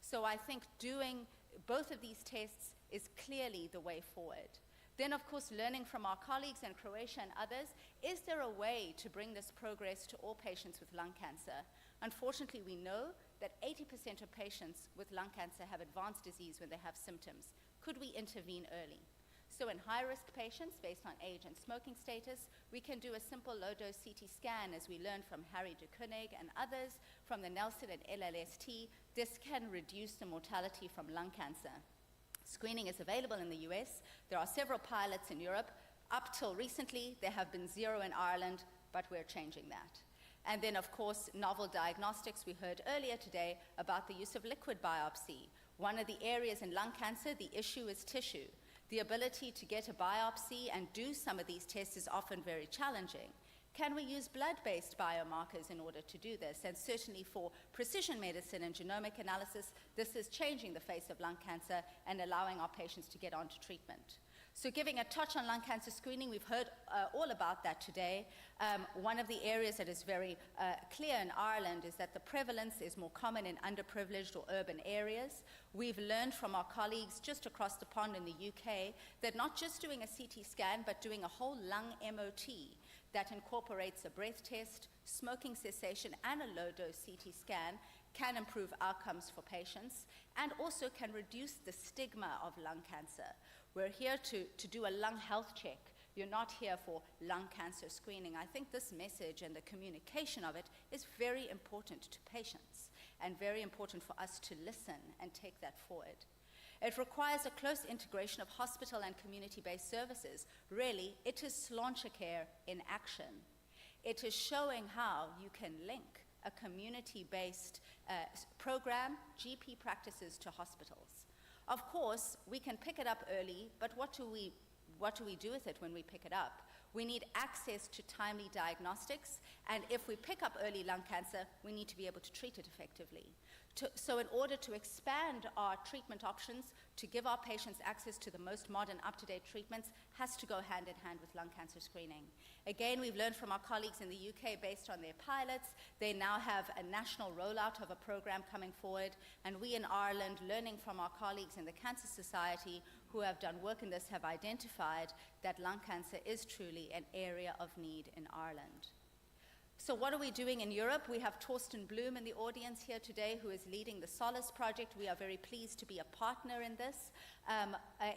R: So I think doing both of these tests is clearly the way forward. Then, of course, learning from our colleagues in Croatia and others, is there a way to bring this progress to all patients with lung cancer? Unfortunately, we know that 80% of patients with lung cancer have advanced disease when they have symptoms. Could we intervene early? So in high-risk patients, based on age and smoking status, we can do a simple low-dose CT scan, as we learned from Harry de Koenig and others from the Nelson and LLST. This can reduce the mortality from lung cancer. Screening is available in the US. There are several pilots in Europe. Up till recently, there have been 0 in Ireland, but we're changing that. And then, of course, novel diagnostics. We heard earlier today about the use of liquid biopsy. One of the areas in lung cancer, the issue is tissue. The ability to get a biopsy and do some of these tests is often very challenging. Can we use blood-based biomarkers in order to do this? And certainly for precision medicine and genomic analysis, this is changing the face of lung cancer and allowing our patients to get onto treatment. So giving a touch on lung cancer screening, we've heard all about that today. One of the areas that is very clear in Ireland is that the prevalence is more common in underprivileged or urban areas. We've learned from our colleagues just across the pond in the UK that not just doing a CT scan, but doing a whole lung MOT that incorporates a breath test, smoking cessation, and a low-dose CT scan can improve outcomes for patients and also can reduce the stigma of lung cancer. We're here to do a lung health check. You're not here for lung cancer screening. I think this message and the communication of it is very important to patients and very important for us to listen and take that forward. It requires a close integration of hospital and community-based services. Really, it is Sláintecare in action. It is showing how you can link a community-based program, GP practices, to hospitals. Of course, we can pick it up early, but what do we do with it when we pick it up? We need access to timely diagnostics, and if we pick up early lung cancer, we need to be able to treat it effectively. So in order to expand our treatment options, to give our patients access to the most modern, up-to-date treatments, has to go hand in hand with lung cancer screening. Again, we've learned from our colleagues in the UK based on their pilots. They now have a national rollout of a program coming forward, and we in Ireland, learning from our colleagues in the Cancer Society who have done work in this, have identified that lung cancer is truly an area of need in Ireland. So what are we doing in Europe? We have Torsten Blum in the audience here today, who is leading the SOLACE project. We are very pleased to be a partner in this,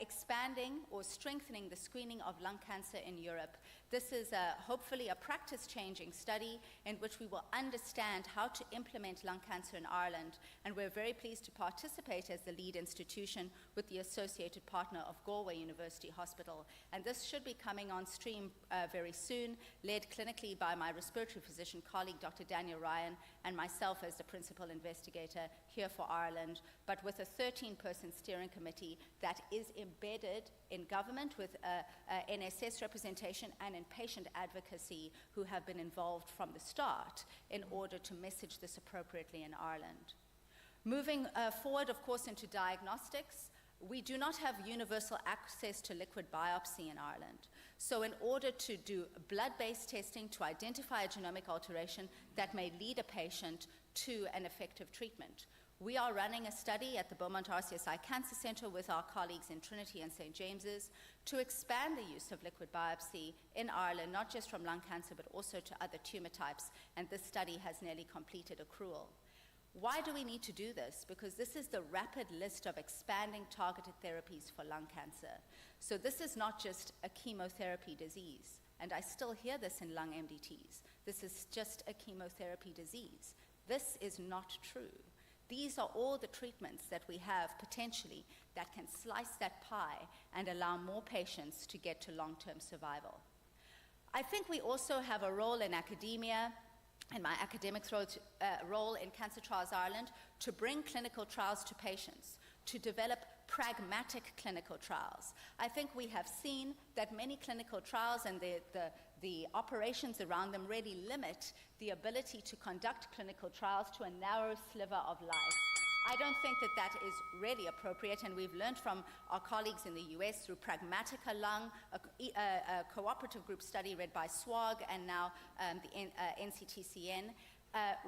R: expanding or strengthening the screening of lung cancer in Europe. This is hopefully a practice-changing study in which we will understand how to implement lung cancer in Ireland, and we're very pleased to participate as the lead institution with the associated partner of Galway University Hospital. And this should be coming on stream very soon, led clinically by my respiratory physician colleague, Dr. Daniel Ryan, and myself as the principal investigator here for Ireland, but with a 13-person steering committee that is embedded in government with NSS representation and in patient advocacy, who have been involved from the start in order to message this appropriately in Ireland. Moving forward, of course, into diagnostics, we do not have universal access to liquid biopsy in Ireland. So in order to do blood-based testing to identify a genomic alteration that may lead a patient to an effective treatment, we are running a study at the Beaumont RCSI Cancer Centre with our colleagues in Trinity and St. James's to expand the use of liquid biopsy in Ireland, not just from lung cancer, but also to other tumor types. And this study has nearly completed accrual. Why do we need to do this? Because this is the rapid list of expanding targeted therapies for lung cancer. So this is not just a chemotherapy disease. And I still hear this in lung MDTs. This is just a chemotherapy disease. This is not true. These are all the treatments that we have potentially that can slice that pie and allow more patients to get to long-term survival. I think we also have a role in academia, and my academic role in Cancer Trials Ireland, to bring clinical trials to patients, to develop pragmatic clinical trials. I think we have seen that many clinical trials and the operations around them really limit the ability to conduct clinical trials to a narrow sliver of life. I don't think that that is really appropriate, and we've learned from our colleagues in the US through Pragmatica Lung, a cooperative group study led by SWOG and now the NCTCN,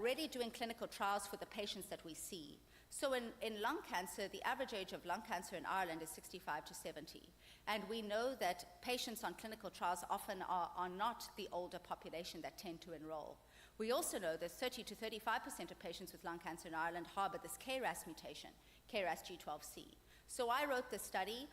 R: really doing clinical trials for the patients that we see. So in lung cancer, the average age of lung cancer in Ireland is 65 to 70. And we know that patients on clinical trials often are not the older population that tend to enroll. We also know that 30 to 35% of patients with lung cancer in Ireland harbor this KRAS mutation, KRAS G12C. So I wrote this study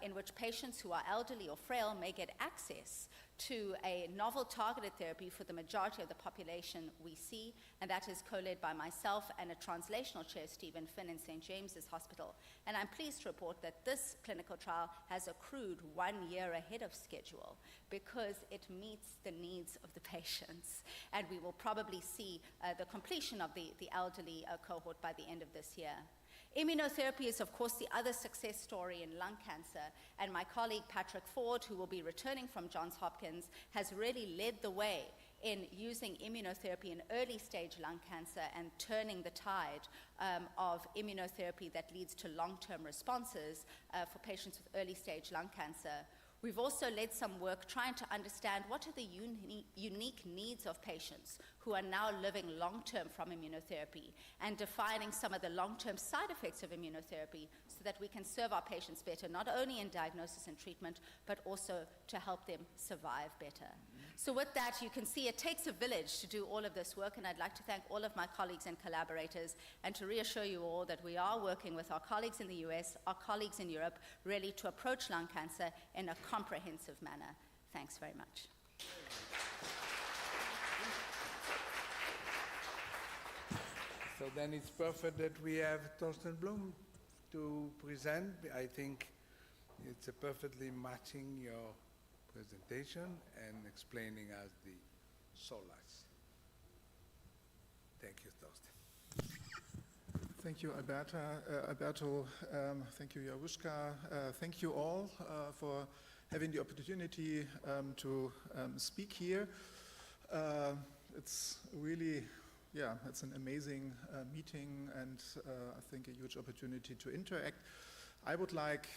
R: in which patients who are elderly or frail may get access to a novel targeted therapy for the majority of the population we see, and that is co-led by myself and a translational chair, Stephen Finn, in St. James's Hospital. And I'm pleased to report that this clinical trial has accrued 1 year ahead of schedule because it meets the needs of the patients. And we will probably see the completion of the elderly cohort by the end of this year. Immunotherapy is, of course, the other success story in lung cancer, and my colleague Patrick Ford, who will be returning from Johns Hopkins, has really led the way in using immunotherapy in early-stage lung cancer and turning the tide of immunotherapy that leads to long-term responses for patients with early-stage lung cancer. We've also led some work trying to understand what are the unique needs of patients who are now living long-term from immunotherapy and defining some of the long-term side effects of immunotherapy so that we can serve our patients better, not only in diagnosis and treatment, but also to help them survive better. So with that, you can see it takes a village to do all of this work, and I'd like to thank all of my colleagues and collaborators and to reassure you all that we are working with our colleagues in the US, our colleagues in Europe, really to approach lung cancer in a comprehensive manner. Thanks very much.
S: So then it's perfect that we have Torsten Blum to present. I think it's perfectly matching your presentation and explaining us the SOLAS. Thank you, Torsten.
G: Thank you, Alberto. Thank you, Jarushka. Thank you all for having the opportunity to speak here. It's really, it's an amazing meeting and I think a huge opportunity to interact. I would like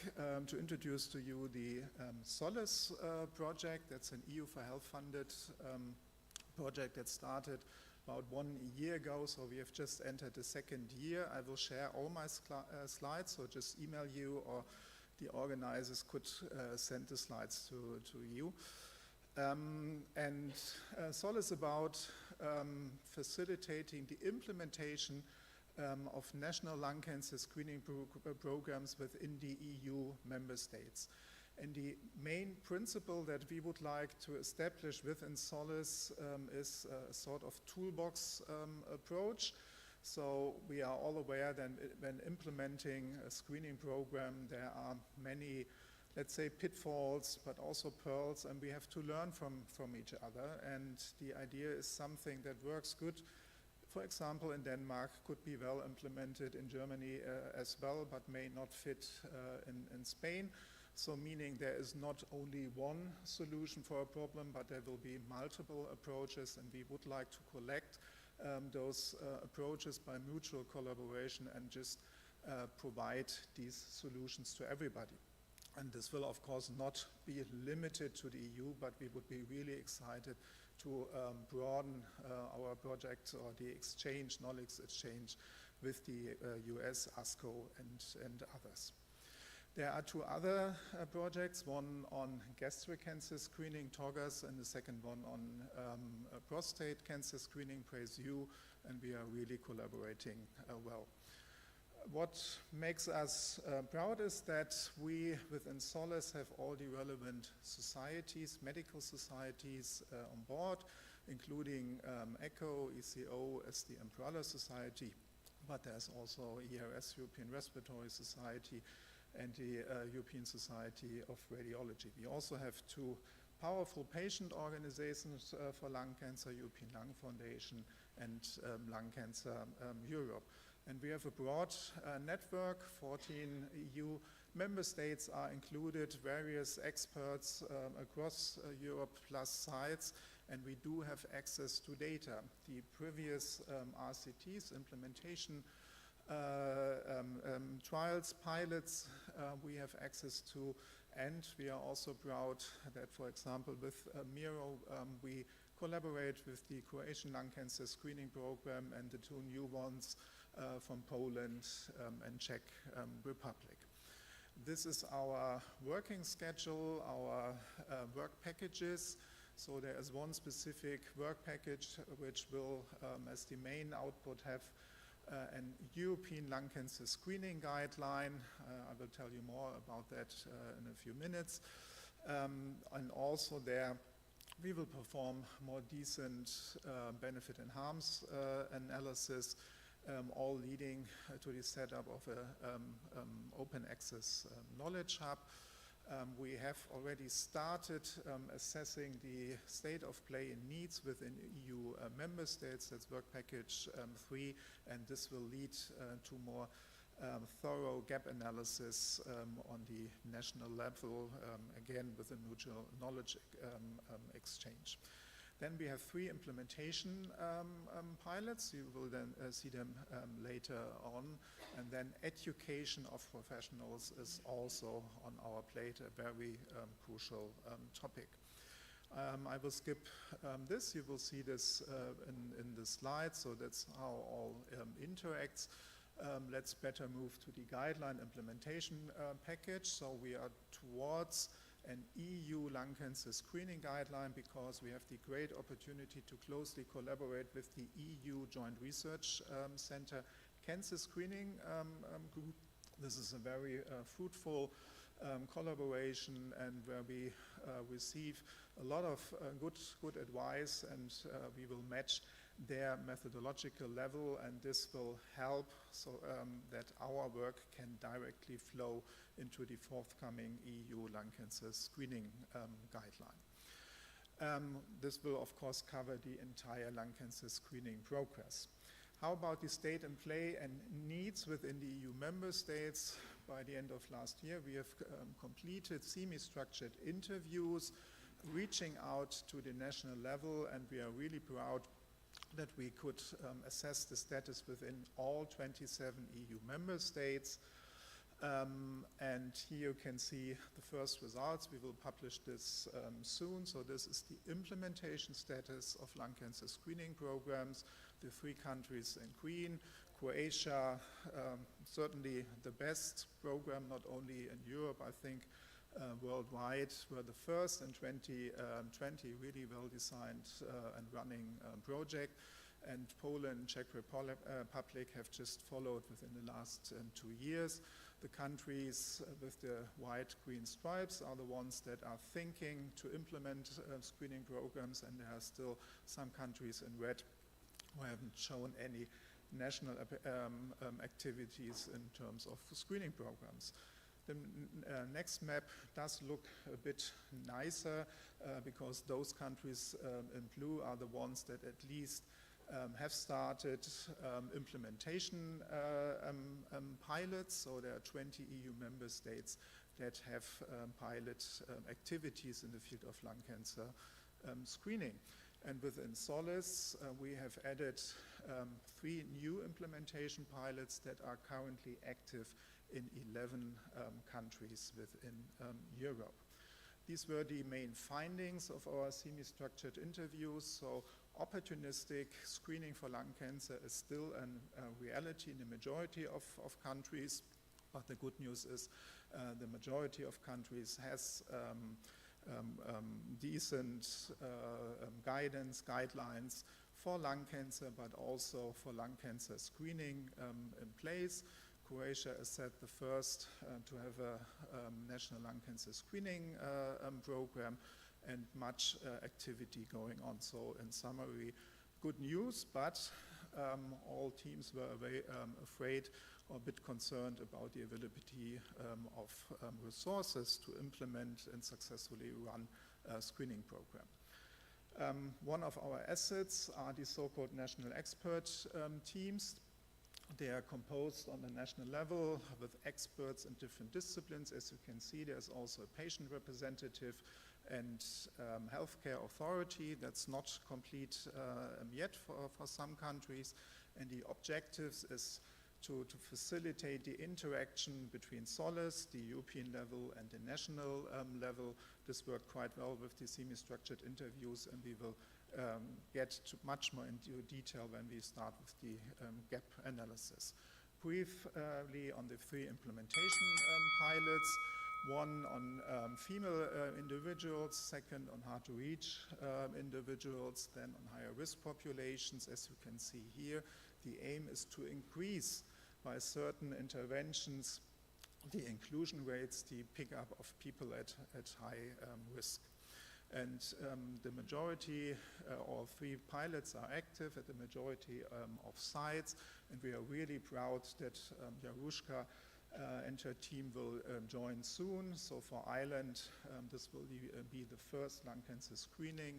G: to introduce to you the SOLAS project. That's an EU for Health funded project that started about 1 year ago, so we have just entered the 2nd year. I will share all my slides, so just email you or the organizers could send the slides to you. SOLAS is about facilitating the implementation of national lung cancer screening programs within the EU member states. And the main principle that we would like to establish within SOLAS is a sort of toolbox approach. So we are all aware that when implementing a screening program, there are many, let's say, pitfalls, but also pearls, and we have to learn from each other. And the idea is something that works good, for example, in Denmark, could be well implemented in Germany as well, but may not fit in Spain. So meaning there is not only one solution for a problem, but there will be multiple approaches, and we would like to collect those approaches by mutual collaboration and just provide these solutions to everybody. And this will, of course, not be limited to the EU, but we would be really excited to broaden our project or the exchange, knowledge exchange with the US, ASCO, and others. There are 2 other projects, one on gastric cancer screening, TOGAS, and the second one on prostate cancer screening, PRAISE-U, and we are really collaborating well. What makes us proud is that we within SOLAS have all the relevant societies, medical societies on board, including ECHO, ECO, SD Umbrella Society, but there's also ERS, European Respiratory Society, and the European Society of Radiology. We also have 2 powerful patient organizations for lung cancer, European Lung Foundation and Lung Cancer Europe. And we have a broad network, 14 EU member states are included, various experts across Europe plus sites, and we do have access to data. The previous RCTs, implementation trials, pilots, we have access to, and we are also proud that, for example, with Miro, we collaborate with the Croatian lung cancer screening program and the 2 new ones from Poland and Czech Republic. This is our working schedule, our work packages. So there is one specific work package which will, as the main output, have an European lung cancer screening guideline. I will tell you more about that in a few minutes. And also there we will perform more decent benefit and harms analysis, all leading to the setup of an open access knowledge hub. We have already started assessing the state of play and needs within EU member states. That's work package 3, and this will lead to more thorough gap analysis on the national level, again with a mutual knowledge exchange. Then we have 3 implementation pilots. You will then see them later on. And then education of professionals is also on our plate, a very crucial topic. I will skip this. You will see this in the slides. So that's how all interacts. Let's better move to the guideline implementation package. So we are towards an EU lung cancer screening guideline because we have the great opportunity to closely collaborate with the EU Joint Research Center Cancer Screening Group. This is a very fruitful collaboration, and where we receive a lot of good advice, and we will match their methodological level, and this will help so that our work can directly flow into the forthcoming EU lung cancer screening guideline. This will of course cover the entire lung cancer screening progress. How about the state and play and needs within the EU member states? By the end of last year, we have completed semi-structured interviews, reaching out to the national level, and we are really proud that we could assess the status within all 27 EU member states. And here you can see the first results. We will publish this soon. So this is the implementation status of lung cancer screening programs. The 3 countries in green. Croatia, certainly the best program, not only in Europe, I think worldwide. We're the first in 2020 really well-designed and running project. And Poland, Czech Republic have just followed within the last 2 years. The countries with the white green stripes are the ones that are thinking to implement screening programs, and there are still some countries in red who haven't shown any national activities in terms of screening programs. The next map does look a bit nicer because those countries in blue are the ones that at least have started implementation pilots. So there are 20 EU member states that have pilot activities in the field of lung cancer screening. And within Solace, we have added 3 new implementation pilots that are currently active in 11 countries within Europe. These were the main findings of our semi-structured interviews. So opportunistic screening for lung cancer is still a reality in the majority of countries. But the good news is the majority of countries has decent guidance, guidelines for lung cancer, but also for lung cancer screening in place. Croatia is said the first to have a national lung cancer screening program, and much activity going on. So in summary, good news, but all teams were very afraid or a bit concerned about the availability of resources to implement and successfully run a screening program. One of our assets are the so-called national expert teams. They are composed on the national level with experts in different disciplines. As you can see, there's also a patient representative and healthcare authority. That's not complete yet for some countries. And the objectives is to facilitate the interaction between Solace, the European level, and the national level. This worked quite well with the semi-structured interviews, and we will get to much more into detail when we start with the gap analysis. Briefly on the 3 implementation pilots, one on female individuals, second on hard-to-reach individuals, then on higher risk populations. As you can see here, the aim is to increase by certain interventions the inclusion rates, the pickup of people at high risk. And the majority, all 3 pilots are active at the majority of sites, and we are really proud that Jarushka and her team will join soon. So for Ireland, this will be the first lung cancer screening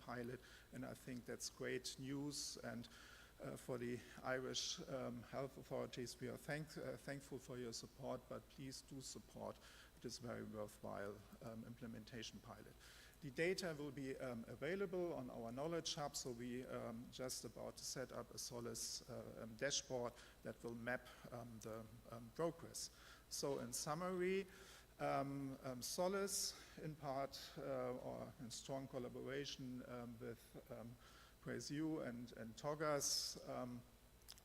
G: pilot, and I think that's great news. And for the Irish health authorities, we are thankful for your support, but please do support this very worthwhile implementation pilot. The data will be available on our Knowledge Hub, so we just about to set up a Solace dashboard that will map the progress. So in summary, Solace, in part or in strong collaboration with PraisU and TOGAS,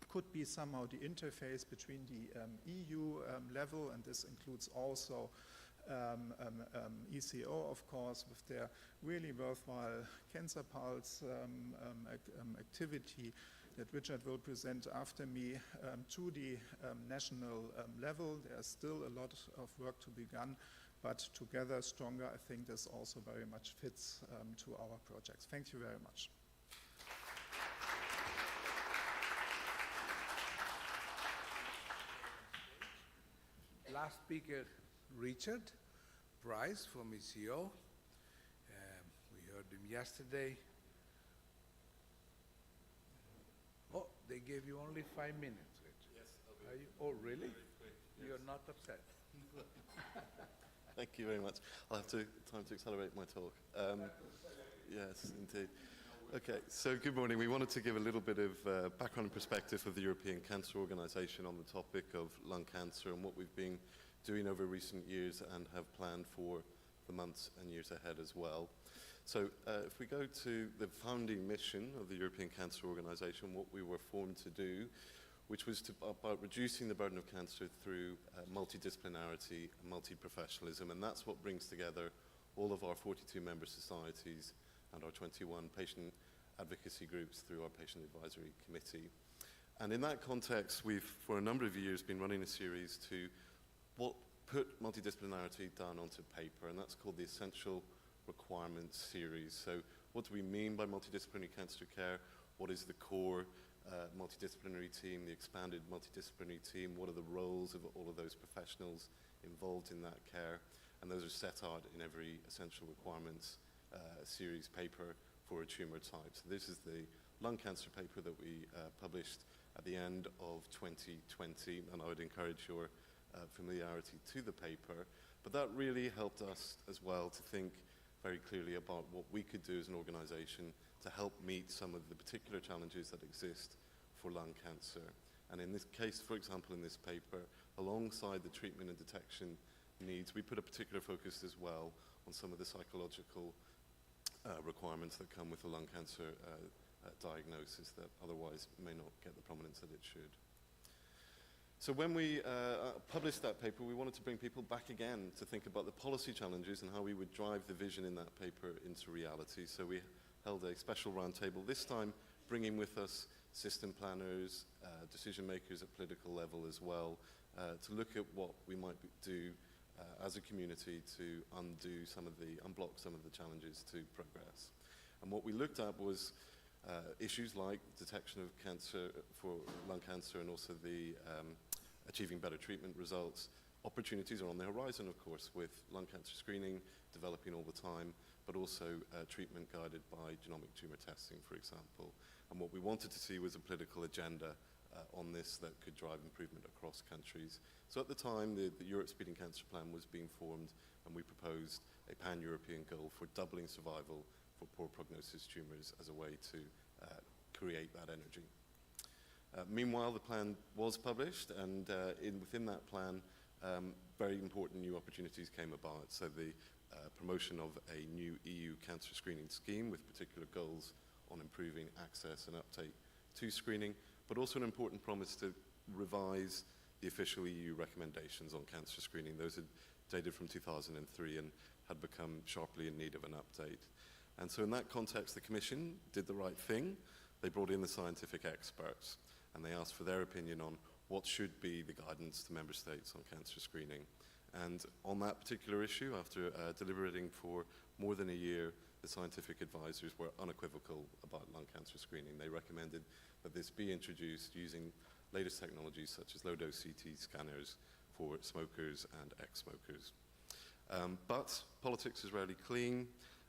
G: could be somehow the interface between the EU level, and this includes also ECO, of course, with their really worthwhile Cancer Pulse activity that Richard will present after me, to the national level. There's still a lot of work to be done, but together stronger, I think this also very much fits to our projects. Thank you very much.
S: Last speaker, Richard Price from ECO. We heard him yesterday. Oh, they gave you only 5 minutes, Richard.
F: Yes,
S: Are you? Oh, really?
F: Yes.
S: You're not upset?
F: Thank you very much. I'll have time to accelerate my talk. Yes, indeed. Okay, so good morning. We wanted to give a little bit of background and perspective of the European Cancer Organization on the topic of lung cancer and what we've been doing over recent years and have planned for the months and years ahead as well. So if we go to the founding mission of the European Cancer Organization, what we were formed to do, which was about reducing the burden of cancer through multidisciplinarity and multi-professionalism, and that's what brings together all of our 42 member societies and our 21 patient advocacy groups through our Patient Advisory Committee. And in that context, we've, for a number of years, been running a series to put multidisciplinarity down onto paper, and that's called the Essential Requirements series. So what do we mean by multidisciplinary cancer care? What is the core multidisciplinary team, the expanded multidisciplinary team? What are the roles of all of those professionals involved in that care? And those are set out in every Essential Requirements series paper for a tumor type. So this is the lung cancer paper that we published at the end of 2020, and I would encourage your familiarity to the paper. But that really helped us as well to think very clearly about what we could do as an organization to help meet some of the particular challenges that exist for lung cancer. And in this case, for example, in this paper, alongside the treatment and detection needs, we put a particular focus as well on some of the psychological requirements that come with the lung cancer diagnosis that otherwise may not get the prominence that it should. So when we published that paper, we wanted to bring people back again to think about the policy challenges and how we would drive the vision in that paper into reality. So we held a special roundtable, this time bringing with us system planners, decision makers at political level as well, to look at what we might do as a community to unblock some of the challenges to progress. And what we looked at was issues like detection of cancer for lung cancer and also the achieving better treatment results. Opportunities are on the horizon, of course, with lung cancer screening developing all the time, but also treatment guided by genomic tumor testing, for example. And what we wanted to see was a political agenda on this that could drive improvement across countries. So at the time, the Europe Speeding Cancer Plan was being formed, and we proposed a pan-European goal for doubling survival for poor prognosis tumors as a way to create that energy. Meanwhile, the plan was published, and within that plan, very important new opportunities came about. So the promotion of a new EU cancer screening scheme with particular goals on improving access and uptake to screening, but also an important promise to revise the official EU recommendations on cancer screening. Those had dated from 2003 and had become sharply in need of an update. And so in that context, the Commission did the right thing. They brought in the scientific experts, and they asked for their opinion on what should be the guidance to member states on cancer screening. And on that particular issue, after deliberating for more than a year, the scientific advisors were unequivocal about lung cancer screening. They recommended that this be introduced using latest technologies such as low-dose CT scanners for smokers and ex-smokers. But politics is rarely clean,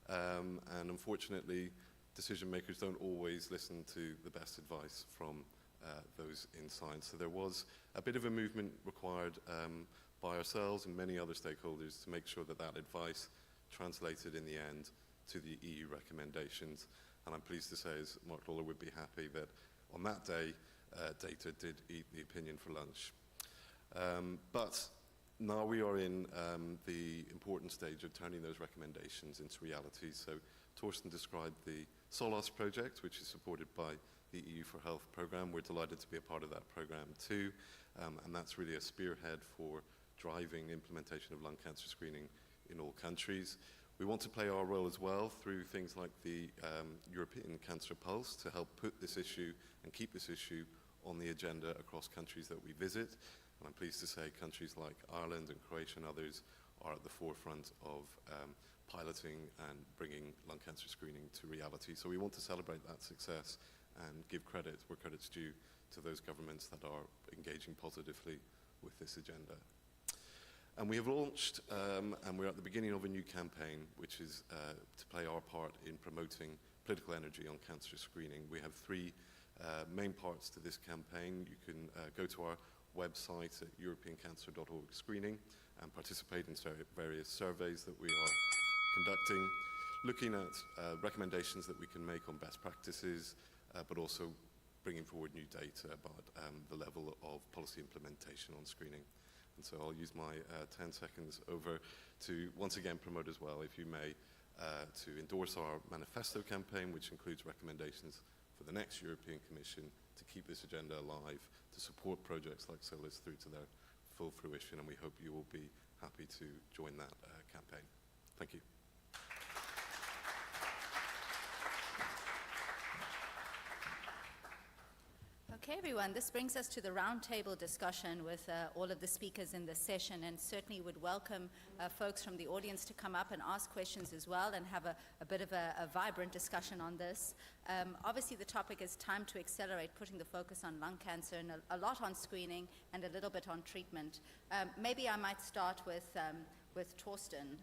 F: and unfortunately, decision makers don't always listen to the best advice from those in science. So there was a bit of a movement required by ourselves and many other stakeholders to make sure that that advice translated in the end to the EU recommendations. And I'm pleased to say, as Mark Lawler would be happy, that on that day, data did eat the opinion for lunch. But now we are in the important stage of turning those recommendations into reality. So Torsten described the SOLAS project, which is supported by the EU for Health programme. We're delighted to be a part of that programme too, and that's really a spearhead for driving the implementation of lung cancer screening in all countries. We want to play our role as well through things like the European Cancer Pulse to help put this issue and keep this issue on the agenda across countries that we visit. And I'm pleased to say countries like Ireland and Croatia and others are at the forefront of piloting and bringing lung cancer screening to reality. So we want to celebrate that success and give credit where credit's due to those governments that are engaging positively with this agenda. And we have launched, and we're at the beginning of a new campaign, which is to play our part in promoting political energy on cancer screening. We have three main parts to this campaign. You can go to our website at europeancancer.org/screening and participate in various surveys that we are conducting, looking at recommendations that we can make on best practices, but also bringing forward new data about the level of policy implementation on screening. And so I'll use my 10 seconds over to once again promote as well, if you may, to endorse our manifesto campaign, which includes recommendations for the next European Commission to keep this agenda alive, to support projects like SOLAS through to their full fruition, and we hope you will be happy to join that campaign. Thank you.
R: Okay, everyone, this brings us to the roundtable discussion with all of the speakers in this session, and certainly would welcome folks from the audience to come up and ask questions as well and have a bit of a vibrant discussion on this. Obviously, the topic is time to accelerate, putting the focus on lung cancer and a lot on screening and a little bit on treatment. Maybe I might start with Torsten.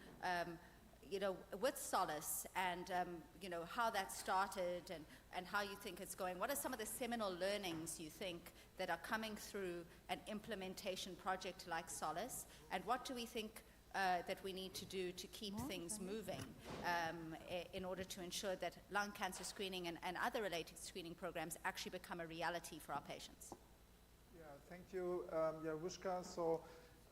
R: You know, with SOLAS and, you know, how that started and how you think it's going. What are some of the seminal learnings you think that are coming through an implementation project like SOLAS? And what do we think that we need to do to keep things moving in order to ensure that lung cancer screening and other related screening programs actually become a reality for our patients?
G: Yeah, thank you, Jarushka. So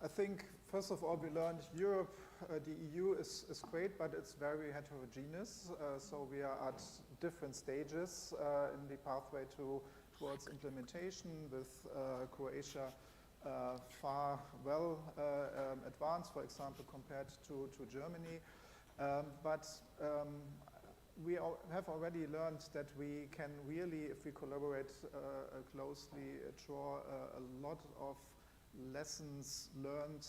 G: I think, first of all, we learned Europe, the EU is great, but it's very heterogeneous. So we are at different stages in the pathway towards implementation, with Croatia far well advanced, for example, compared to Germany. But we have already learned that we can really, if we collaborate closely, draw a lot of lessons learned,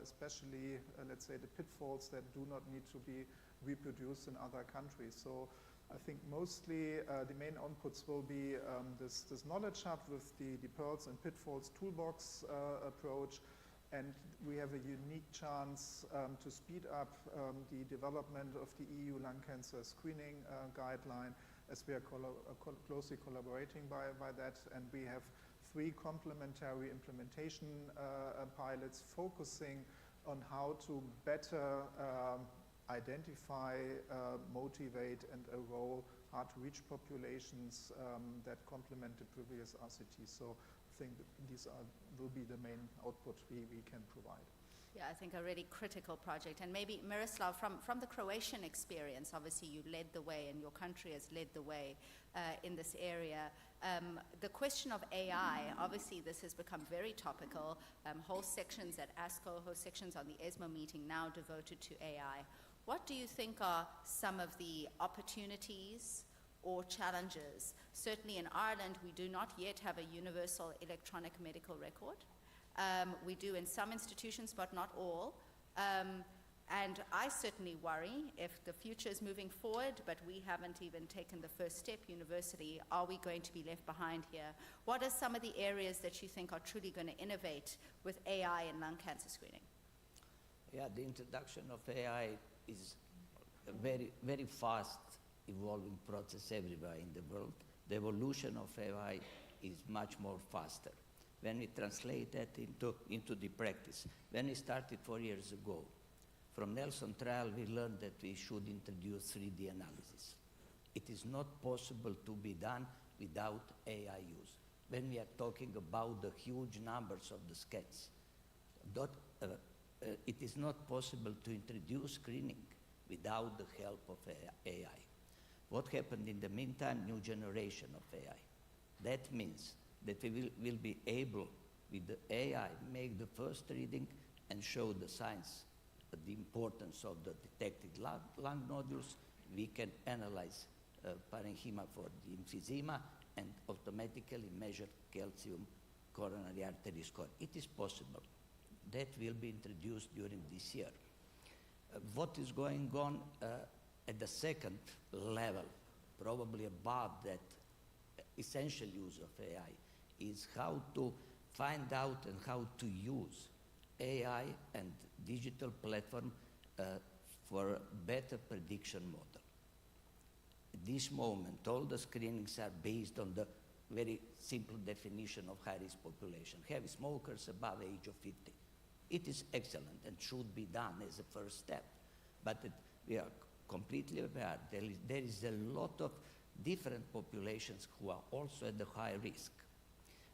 G: especially, let's say, the pitfalls that do not need to be reproduced in other countries. So I think mostly the main outputs will be this knowledge hub with the Pearls and Pitfalls toolbox approach, and we have a unique chance to speed up the development of the EU lung cancer screening guideline, as we are closely collaborating by that, and we have 3 complementary implementation pilots focusing on how to better identify, motivate, and enroll hard-to-reach populations that complement the previous RCT. So I think that these will be the main output we can provide.
R: Yeah, I think a really critical project. And maybe, Miroslav, from the Croatian experience, obviously you led the way and your country has led the way in this area. The question of AI, obviously this has become very topical. Whole sections at ASCO, whole sections on the ESMO meeting now devoted to AI. What do you think are some of the opportunities or challenges? Certainly in Ireland, we do not yet have a universal electronic medical record. We do in some institutions, but not all. And I certainly worry if the future is moving forward, but we haven't even taken the first step university, are we going to be left behind here? What are some of the areas that you think are truly going to innovate with AI in lung cancer screening?
E: Yeah, the introduction of AI is a very, very fast evolving process everywhere in the world. The evolution of AI is much more faster. When we translate that into the practice, when we started 4 years ago, from Nelson trial, we learned that we should introduce 3D analysis. It is not possible to be done without AI use. When we are talking about the huge numbers of the scans, it is not possible to introduce screening without the help of AI. What happened in the meantime? New generation of AI. That means that we will be able, with the AI, make the first reading and show the signs, the importance of the detected lung nodules. We can analyze parenchyma for the emphysema and automatically measure calcium coronary artery score. It is possible. That will be introduced during this year. What is going on at the second level, probably above that essential use of AI, is how to find out and how to use AI and digital platform for better prediction model. At this moment, all the screenings are based on the very simple definition of high-risk population, heavy smokers above age of 50. It is excellent and should be done as a first step, but we are completely aware there is a lot of different populations who are also at the high risk.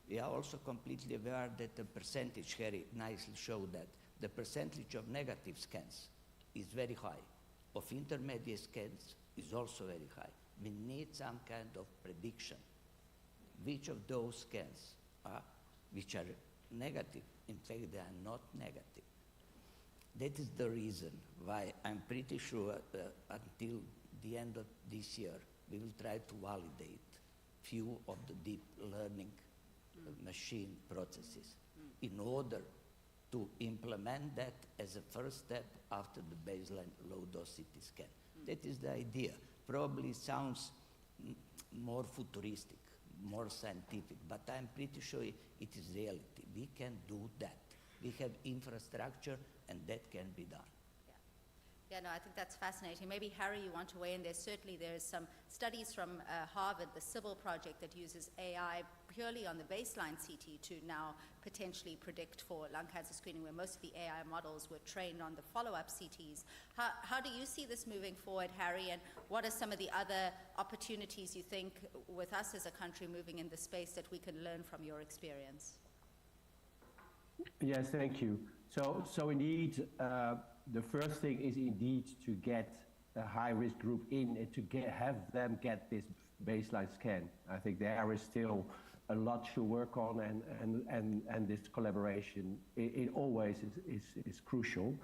E: We are also completely aware that the percentage, Harry nicely showed that, the percentage of negative scans is very high, of intermediate scans is also very high. We need some kind of prediction. Which of those scans which are negative, in fact they are not negative. That is the reason why I'm pretty sure until the end of this year, we will try to validate few of the deep learning machine processes in order to implement that as a first step after the baseline low-dose CT scan. That is the idea. Probably sounds more futuristic, more scientific, but I'm pretty sure it is reality. We can do that. We have infrastructure, and that can be done.
R: Yeah, no, I think that's fascinating. Maybe, Harry, you want to weigh in there. Certainly there's some studies from Harvard, the Sybil project, that uses AI purely on the baseline CT to now potentially predict for lung cancer screening, where most of the AI models were trained on the follow-up CTs. How do you see this moving forward, Harry, and what are some of the other opportunities you think, with us as a country moving in the space, that we can learn from your experience?
T: Yes, thank you. So indeed, the first thing is indeed to get a high-risk group in and to have them get this baseline scan. I think there is still a lot to work on, and this collaboration, it always is crucial.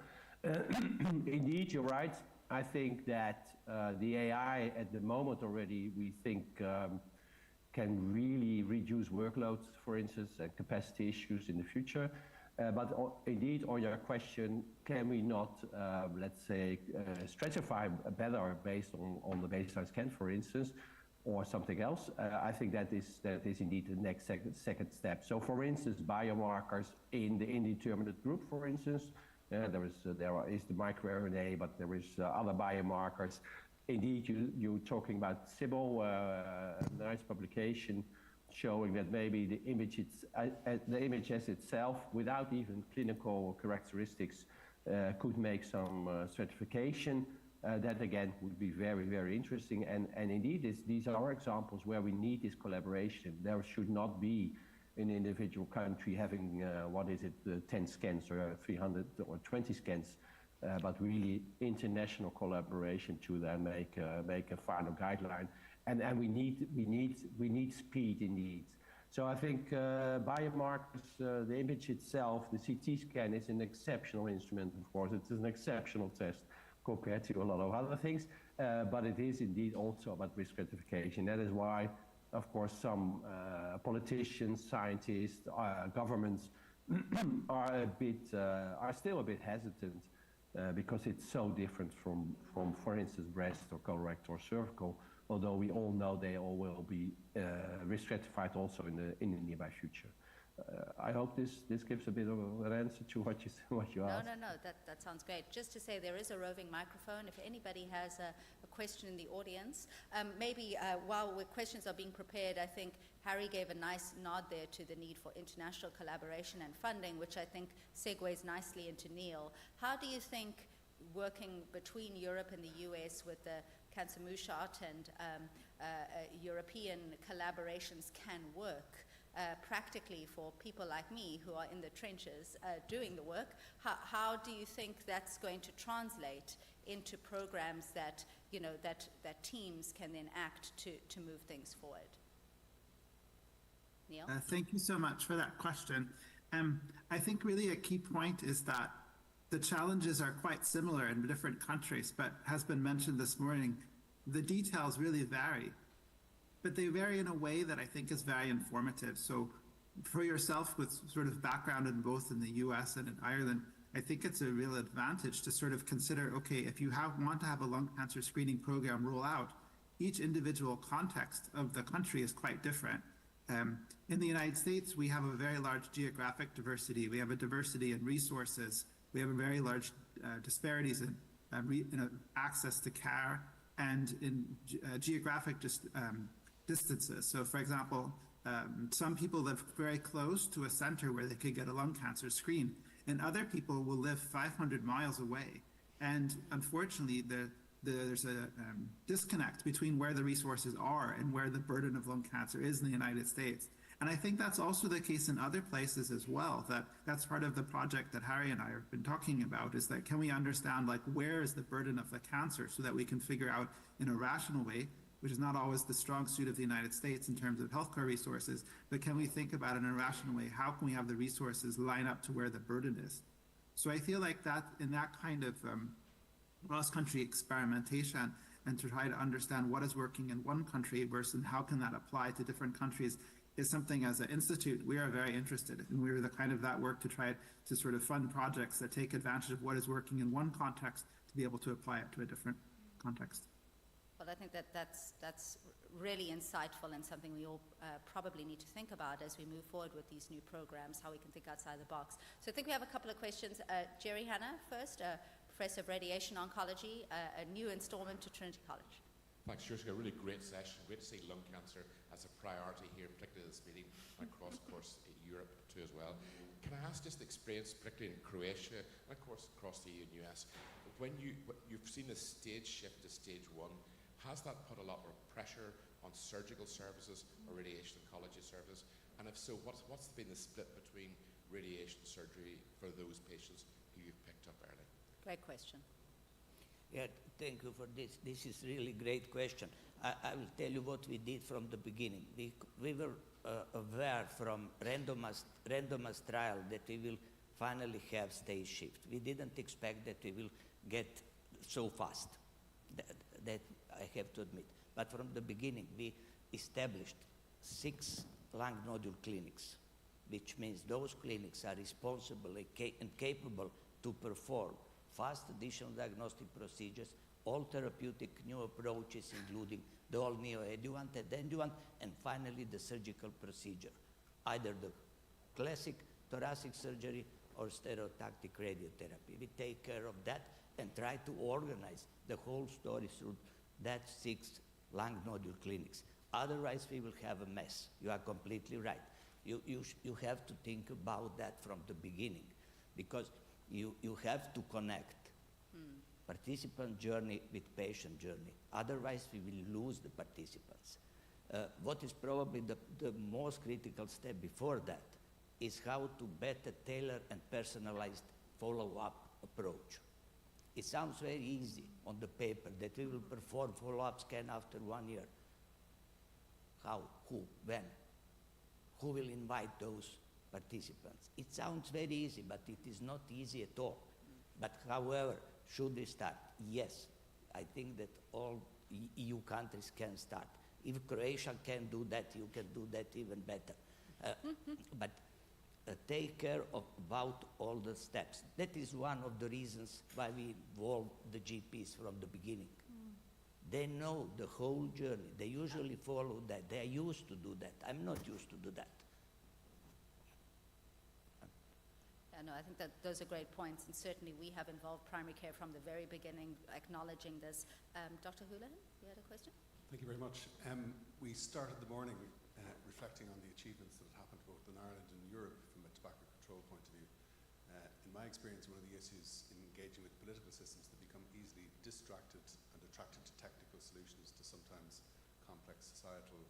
T: Indeed, you're right. I think that the AI at the moment already, we think, can really reduce workloads, for instance, and capacity issues in the future. But indeed, on your question, can we not, let's say, stratify better based on the baseline scan, for instance, or something else? I think that is indeed the next second step. So, for instance, biomarkers in the indeterminate group, for instance, there is the microRNA, but there is other biomarkers. Indeed, you're talking about Sybil, a nice publication showing that maybe the image as itself, without even clinical characteristics, could make some stratification. That again would be very, very interesting. And indeed, these are examples where we need this collaboration. There should not be in an individual country having, 10 scans or 300 or 20 scans, but really international collaboration to then make a final guideline. And we need speed indeed. So I think biomarkers, the image itself, the CT scan is an exceptional instrument, of course. It's an exceptional test compared to a lot of other things, but it is indeed also about risk stratification. That is why, of course, some politicians, scientists, governments are still a bit hesitant because it's so different from, for instance, breast or colorectal or cervical, although we all know they all will be risk stratified also in the nearby future. I hope this gives a bit of an answer to what you asked.
R: No, that sounds great. Just to say, there is a roving microphone. If anybody has a question in the audience, maybe while questions are being prepared, I think Harry gave a nice nod there to the need for international collaboration and funding, which I think segues nicely into Neil. How do you think working between Europe and the US with the Cancer Moonshot and European collaborations can work practically for people like me who are in the trenches doing the work? How do you think that's going to translate into programs that, that teams can then act to move things forward? Neil?
U: Thank you so much for that question. I think really a key point is that the challenges are quite similar in different countries, but has been mentioned this morning, the details really vary. But they vary in a way that I think is very informative. So for yourself with sort of background in both in the US and in Ireland, I think it's a real advantage to sort of consider, okay, if you want to have a lung cancer screening program roll out, each individual context of the country is quite different. In the United States, we have a very large geographic diversity. We have a diversity in resources. We have a very large disparities in access to care and in geographic distances. So, for example, some people live very close to a center where they could get a lung cancer screen, and other people will live 500 miles away. And unfortunately, there's a disconnect between where the resources are and where the burden of lung cancer is in the United States. And I think that's also the case in other places as well. That's part of the project that Harry and I have been talking about, is that can we understand where is the burden of the cancer so that we can figure out in a rational way, which is not always the strong suit of the United States in terms of healthcare resources, but can we think about it in a rational way? How can we have the resources line up to where the burden is? So I feel like that in that kind of cross-country experimentation and to try to understand what is working in one country versus how can that apply to different countries is something as an institute we are very interested in. And we're the kind of that work to try to sort of fund projects that take advantage of what is working in one context to be able to apply it to a different context.
R: Well, I think that's really insightful and something we all probably need to think about as we move forward with these new programs, how we can think outside the box. So I think we have a couple of questions. Jerry Hanna first, Professor of Radiation Oncology, a new installment to Trinity College.
H: Thanks, Jessica. A really great session. Great to see lung cancer as a priority here, particularly this meeting, and across, of course, Europe too as well. Can I ask just the experience, particularly in Croatia, and of course across the EU and US, when you've seen a stage shift to stage 1, has that put a lot more pressure on surgical services or radiation oncology services? And if so, what's been the split between radiation surgery for those patients who you've picked up early?
R: Great question.
E: Yeah, thank you for this. This is really great question. I will tell you what we did from the beginning. We were aware from randomized trial that we will finally have stage shift. We didn't expect that we will get so fast. That I have to admit. But from the beginning, we established 6 lung nodule clinics, which means those clinics are responsible and capable to perform fast additional diagnostic procedures, all therapeutic new approaches, including the all neoadjuvant, adjuvant, and finally the surgical procedure, either the classic thoracic surgery or stereotactic radiotherapy. We take care of that and try to organize the whole story through that 6 lung nodule clinics. Otherwise, we will have a mess. You are completely right. You have to think about that from the beginning, because you have to connect participant journey with patient journey. Otherwise, we will lose the participants. What is probably the most critical step before that is how to better tailor and personalized follow-up approach. It sounds very easy on the paper that we will perform follow-up scan after 1 year. How, who, when? Who will invite those participants? It sounds very easy, but it is not easy at all. But however, should we start? Yes, I think that all EU countries can start. If Croatia can do that, you can do that even better. But take care about all the steps. That is one of the reasons why we involve the GPs from the beginning. They know the whole journey. They usually follow that. They are used to do that. I'm not used to do that.
R: Yeah, no, I think that those are great points, and certainly we have involved primary care from the very beginning, acknowledging this. Dr. Houlihan, you had a question?
M: Thank you very much. We started the morning reflecting on the achievements that have happened both in Ireland and Europe from a tobacco control point of view. In my experience, one of the issues in engaging with political systems that become easily distracted and attracted to technical solutions to sometimes complex societal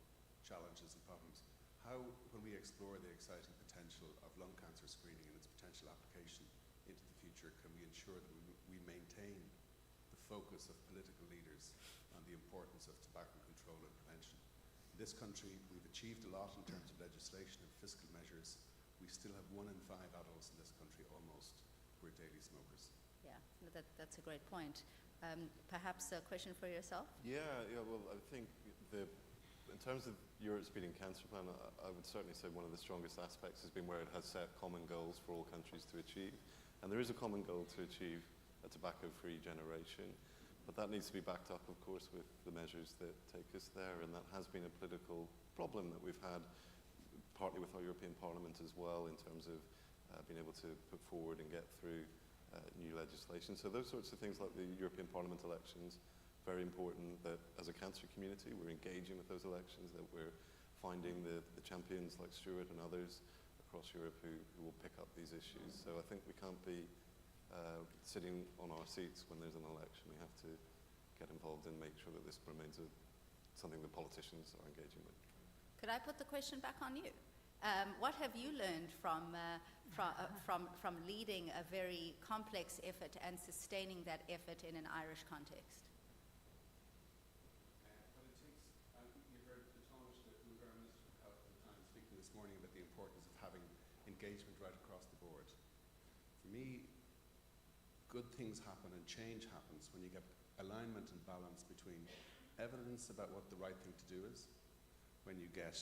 M: challenges and problems. How, when we explore the exciting potential of lung cancer screening and its potential application into the future, can we ensure that we maintain the focus of political leaders on the importance of tobacco control and prevention? In this country, we've achieved a lot in terms of legislation and fiscal measures. We still have 1 in 5 adults in this country almost who are daily smokers.
R: Yeah, no, that's a great point. Perhaps a question for yourself?
F: Yeah, well, I think in terms of Europe's Beating Cancer Plan, I would certainly say one of the strongest aspects has been where it has set common goals for all countries to achieve. And there is a common goal to achieve a tobacco-free generation. But that needs to be backed up, of course, with the measures that take us there. And that has been a political problem that we've had, partly with our European Parliament as well, in terms of being able to put forward and get through new legislation. So those sorts of things like the European Parliament elections, very important that as a cancer community we're engaging with those elections, that we're finding the champions like Stuart and others across Europe who will pick up these issues. So I think we can't be sitting on our seats when there's an election. We have to get involved and make sure that this remains something the politicians are engaging with.
R: Could I put the question back on you? What have you learned from leading a very complex effort and sustaining that effort in an Irish context?
M: You heard the Tánaiste, who was our Minister of Health at the time, speaking this morning about the importance of having engagement right across the board. For me, good things happen and change happens when you get alignment and balance between evidence about what the right thing to do is, when you get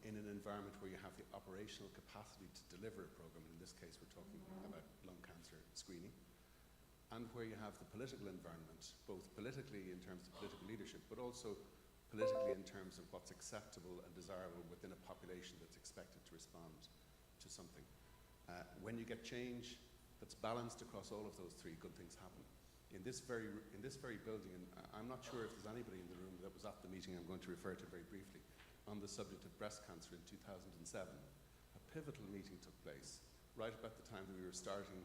M: in an environment where you have the operational capacity to deliver a program, in this case we're talking about lung cancer screening, and where you have the political environment, both politically in terms of political leadership, but also politically in terms of what's acceptable and desirable within a population that's expected to respond to something. When you get change that's balanced across all of those three, good things happen. In this very building, and I'm not sure if there's anybody in the room that was at the meeting I'm going to refer to very briefly, on the subject of breast cancer in 2007, a pivotal meeting took place right about the time that we were starting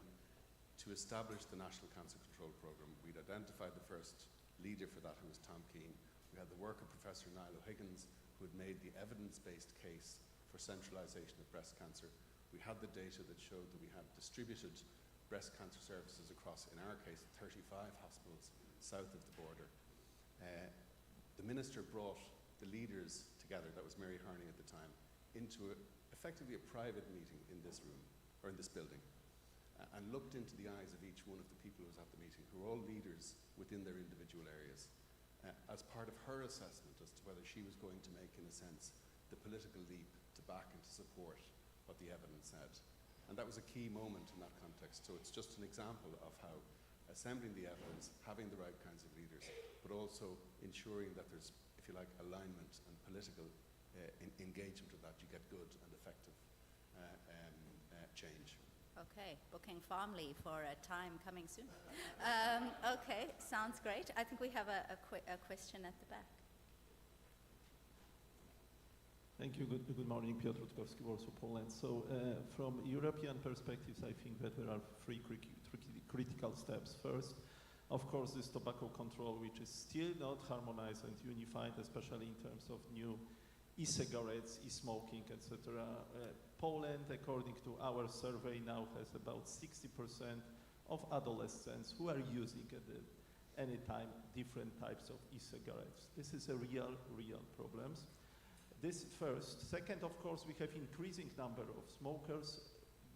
M: to establish the National Cancer Control Programme. We'd identified the first leader for that, who was Tom Keane. We had the work of Professor Niall O'Higgins, who had made the evidence-based case for centralisation of breast cancer. We had the data that showed that we had distributed breast cancer services across, in our case, 35 hospitals south of the border. The Minister brought the leaders together, that was Mary Harney at the time, into effectively a private meeting in this room, or in this building, and looked into the eyes of each one of the people who was at the meeting, who were all leaders within their individual areas, as part of her assessment as to whether she was going to make, in a sense, the political leap to back and to support what the evidence said. And that was a key moment in that context. So it's just an example of how assembling the evidence, having the right kinds of leaders, but also ensuring that there's, if you like, alignment and political engagement with that, you get good and effective change.
R: Okay, booking farm leave for a time coming soon. Okay, sounds great. I think we have a question at the back.
I: Thank you. Good morning, Piotr Rutkowski, Warsaw, Poland. So from European perspectives, I think that there are three critical steps. First, Of course, this tobacco control, which is still not harmonized and unified, especially in terms of new e-cigarettes, e-smoking, etc. Poland, according to our survey, now has about 60% of adolescents who are using at any time different types of e-cigarettes. This is a real problem. This first. Second, of course, we have increasing number of smokers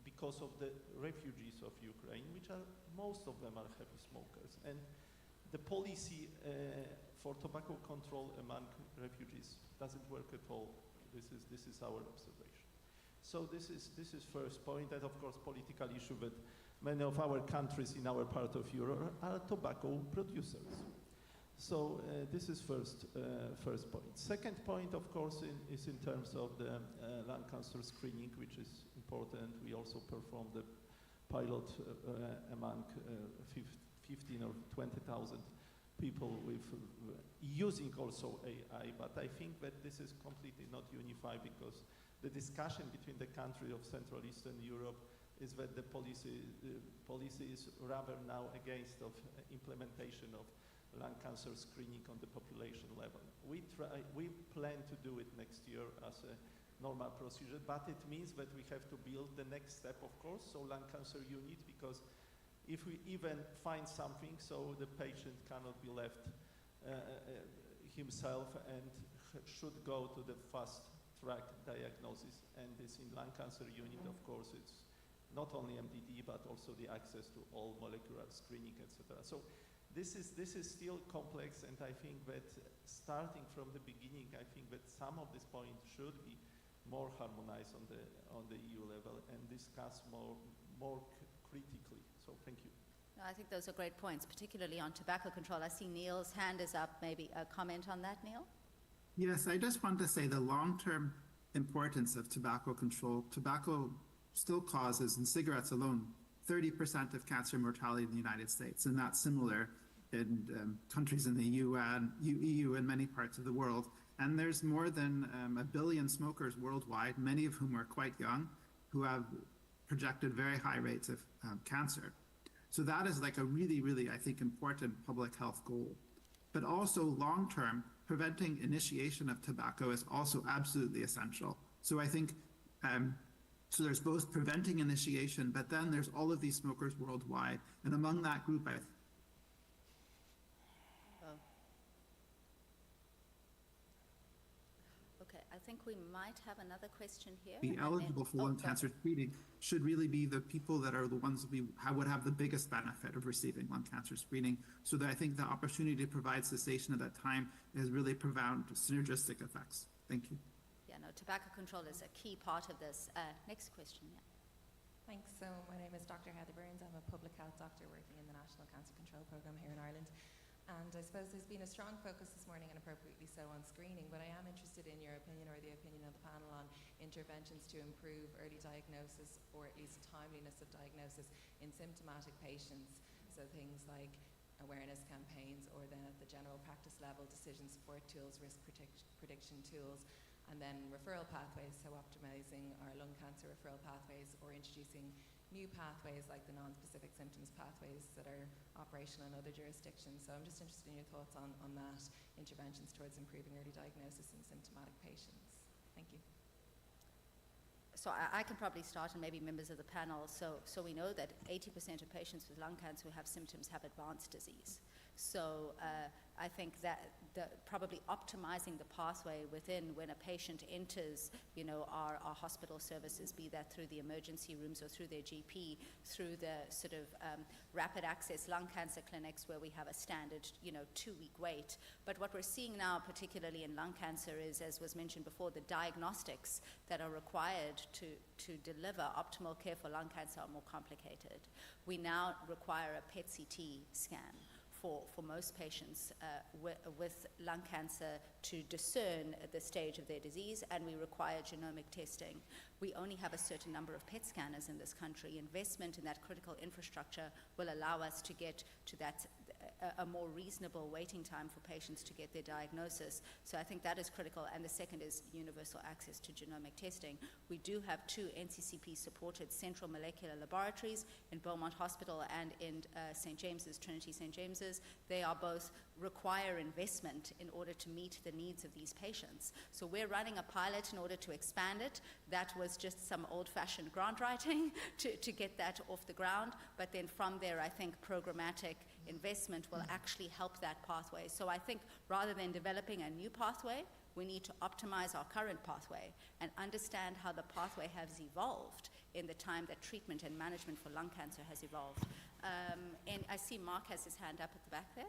I: because of the refugees of Ukraine, which are, most of them are heavy smokers. And the policy for tobacco control among refugees doesn't work at all. This is our observation. So this is first point, and of course political issue that many of our countries in our part of Europe are tobacco producers. So this is first point. Second point, of course, is in terms of the lung cancer screening, which is important. We also performed a pilot among 15 or 20,000 people with using also AI, but I think that this is completely not unified, because the discussion between the country of Central Eastern Europe is that the policy is rather now against of implementation of lung cancer screening on the population level. We plan to do it next year as a normal procedure, but it means that we have to build the next step, of course, so lung cancer unit, because if we even find something, so the patient cannot be left himself and should go to the fast track diagnosis. And this in lung cancer unit, of course, it's not only MDD, but also the access to all molecular screening, etc. So this is still complex, and I think that starting from the beginning, I think that some of these points should be more harmonized on the EU level and discussed more critically. So thank you.
R: No, I think those are great points, particularly on tobacco control. I see Neil's hand is up. Maybe a comment on that, Neil?
U: Yes, I just want to say the long-term importance of tobacco control. Tobacco still causes, in cigarettes alone, 30% of cancer mortality in the United States, and that's similar in countries in the EU and many parts of the world. And there's more than 1 billion smokers worldwide, many of whom are quite young, who have projected very high rates of cancer. So that is like a really, really, I think, important public health goal. But also long-term, preventing initiation of tobacco is also absolutely essential. So I think, so there's both preventing initiation, but then there's all of these smokers worldwide. And among that group,
R: Okay, I think we might have another question here.
U: be eligible for lung cancer screening should really be the people that are the ones that would have the biggest benefit of receiving lung cancer screening. So that I think the opportunity to provide cessation at that time has really profound synergistic effects. Thank you.
R: Yeah, no, tobacco control is a key part of this. Next question, yeah.
J: Thanks. So my name is Dr. Heather Burns. I'm a public health doctor working in the National Cancer Control Programme here in Ireland. And I suppose there's been a strong focus this morning, and appropriately so, on screening, but I am interested in your opinion, or the opinion of the panel, on interventions to improve early diagnosis, or at least timeliness of diagnosis in symptomatic patients. So things like awareness campaigns, or then at the general practice level, decision support tools, risk prediction tools, and then referral pathways, so optimizing our lung cancer referral pathways, or introducing new pathways like the non-specific symptoms pathways that are operational in other jurisdictions. So I'm just interested in your thoughts on that, interventions towards improving early diagnosis in symptomatic patients. Thank you.
R: So I can probably start, and maybe members of the panel. So we know that 80% of patients with lung cancer who have symptoms have advanced disease. So I think that probably optimizing the pathway within when a patient enters, you know, our hospital services, be that through the emergency rooms or through their GP, through the sort of rapid access lung cancer clinics where we have a standard, you know, 2-week wait. But what we're seeing now, particularly in lung cancer, is, as was mentioned before, the diagnostics that are required to deliver optimal care for lung cancer are more complicated. We now require a PET-CT scan for most patients with lung cancer to discern the stage of their disease, and we require genomic testing. We only have a certain number of PET scanners in this country. Investment in that critical infrastructure will allow us to get to that a more reasonable waiting time for patients to get their diagnosis. So I think that is critical. And the second is universal access to genomic testing. We do have 2 NCCP-supported central molecular laboratories in Beaumont Hospital and in St. James's, Trinity St. James's. They are both require investment in order to meet the needs of these patients. So we're running a pilot in order to expand it. That was just some old-fashioned grant writing to get that off the ground. But then from there, I think programmatic investment will actually help that pathway. So I think rather than developing a new pathway, we need to optimize our current pathway and understand how the pathway has evolved in the time that treatment and management for lung cancer has evolved. And I see Mark has his hand up at the back there.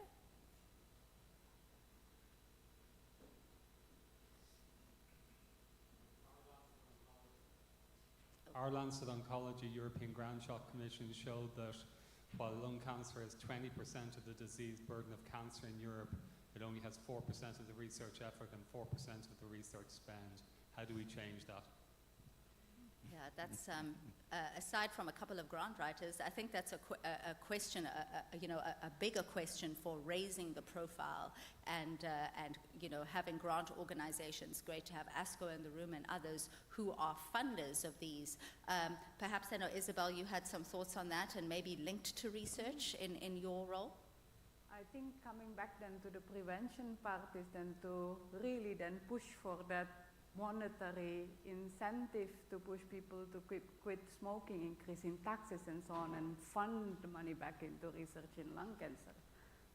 C: Our Lancet Oncology European Grand Shock Commission showed that while lung cancer has 20% of the disease burden of cancer in Europe, it only has 4% of the research effort and 4% of the research spend. How do we change that?
R: Yeah, that's aside from a couple of grant writers, I think that's a question, a bigger question for raising the profile and having grant organizations. Great to have ASCO in the room and others who are funders of these. Perhaps I know, Isabel, you had some thoughts on that and maybe linked to research in your role?
D: I think coming back then to the prevention part is then to really then push for that monetary incentive to push people to quit smoking, increasing taxes and so on, and fund the money back into research in lung cancer.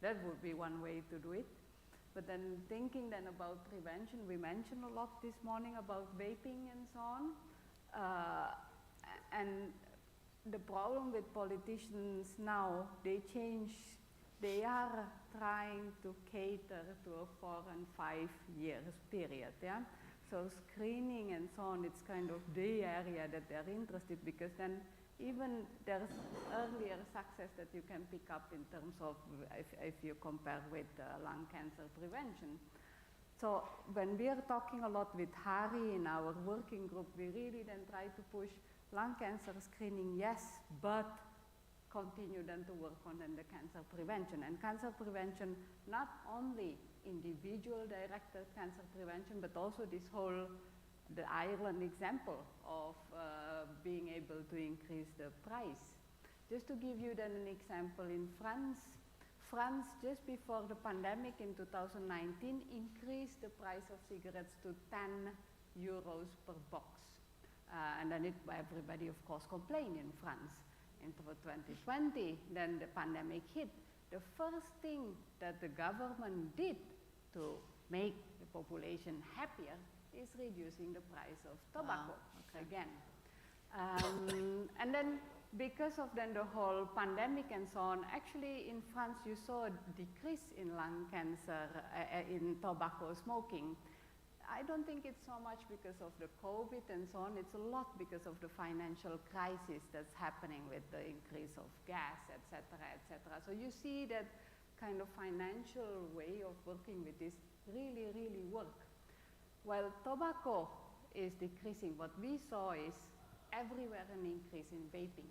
D: That would be one way to do it. But then thinking then about prevention, we mentioned a lot this morning about vaping and so on. And the problem with politicians now, they are trying to cater to a 4 and 5 years period, yeah? So screening and so on, it's kind of the area that they're interested, because then even there's earlier success that you can pick up in terms of if you compare with lung cancer prevention. So when we are talking a lot with Hari in our working group, we really then try to push lung cancer screening, yes, but continue then to work on then the cancer prevention. And cancer prevention, not only individual directed cancer prevention, but also this whole, the Ireland example of being able to increase the price. Just to give you then an example, in France just before the pandemic in 2019 increased the price of cigarettes to 10 euros per box. And then everybody of course complained in France. In 2020, then the pandemic hit. The first thing that the government did to make the population happier is reducing the price of tobacco again. And then because of then the whole pandemic and so on, actually in France you saw a decrease in lung cancer, in tobacco smoking. I don't think it's so much because of the COVID and so on, it's a lot because of the financial crisis that's happening with the increase of gas, etc., etc. So you see that kind of financial way of working with this really, really work. While tobacco is decreasing, what we saw is everywhere an increase in vaping.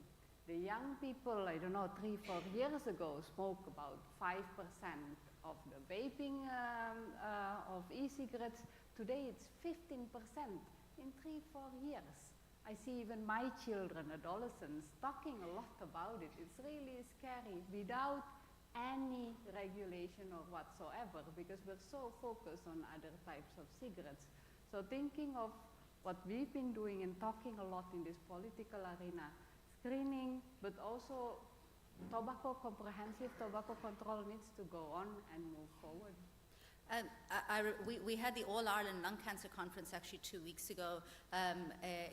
D: The young people, I don't know, 3-4 years ago, smoked about 5% of the vaping of e-cigarettes. Today it's 15% in 3-4 years. I see even my children, adolescents, talking a lot about it. It's really scary without any regulation or whatsoever, because we're so focused on other types of cigarettes. So thinking of what we've been doing and talking a lot in this political arena, screening, but also comprehensive tobacco control needs to go on and move forward.
R: We had the All Ireland Lung Cancer Conference actually 2 weeks ago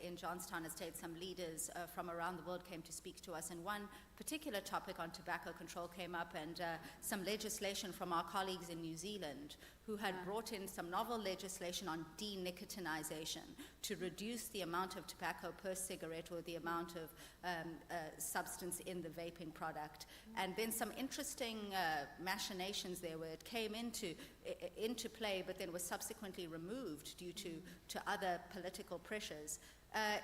R: in Johnstown Estate. Some leaders from around the world came to speak to us, and one particular topic on tobacco control came up, and some legislation from our colleagues in New Zealand who had brought in some novel legislation on denicotinization to reduce the amount of tobacco per cigarette or the amount of substance in the vaping product. And then some interesting machinations there where it came into play, but then was subsequently removed due to other political pressures.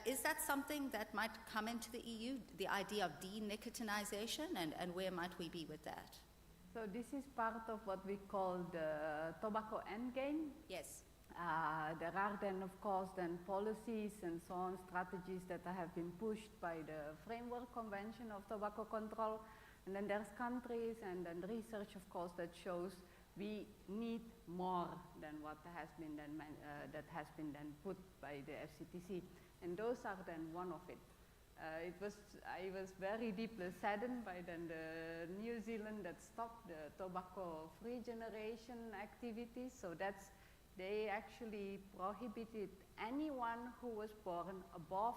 R: Is that something that might come into the EU, the idea of denicotinization, and where might we be with that?
D: So this is part of what we call the tobacco endgame.
R: Yes.
D: There are then, of course, then policies and so on, strategies that have been pushed by the Framework Convention of Tobacco Control. And then there's countries and then research, of course, that shows we need more than what has been then put by the FCTC. And those are then one of it. I was very deeply saddened by then the New Zealand that stopped the tobacco-free generation activities. So they actually prohibited anyone who was born above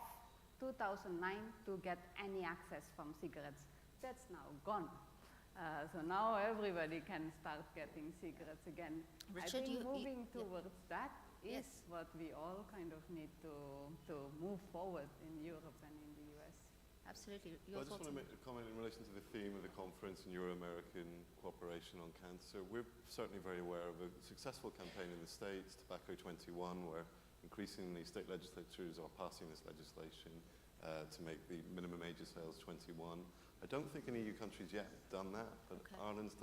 D: 2009 to get any access from cigarettes. That's now gone. So now everybody can start getting cigarettes again.
R: Richard,
D: I think moving
R: yeah.
D: towards that is
R: Yes.
D: what we all kind of need to move forward in Europe and in the US.
R: Absolutely.
F: Well, I just want to make a comment in relation to the theme of the conference and Euro-American cooperation on cancer. We're certainly very aware of a successful campaign in the States, Tobacco 21, where increasingly state legislatures are passing this legislation to make the minimum age of sales 21. I don't think any EU countries yet done that, but Ireland's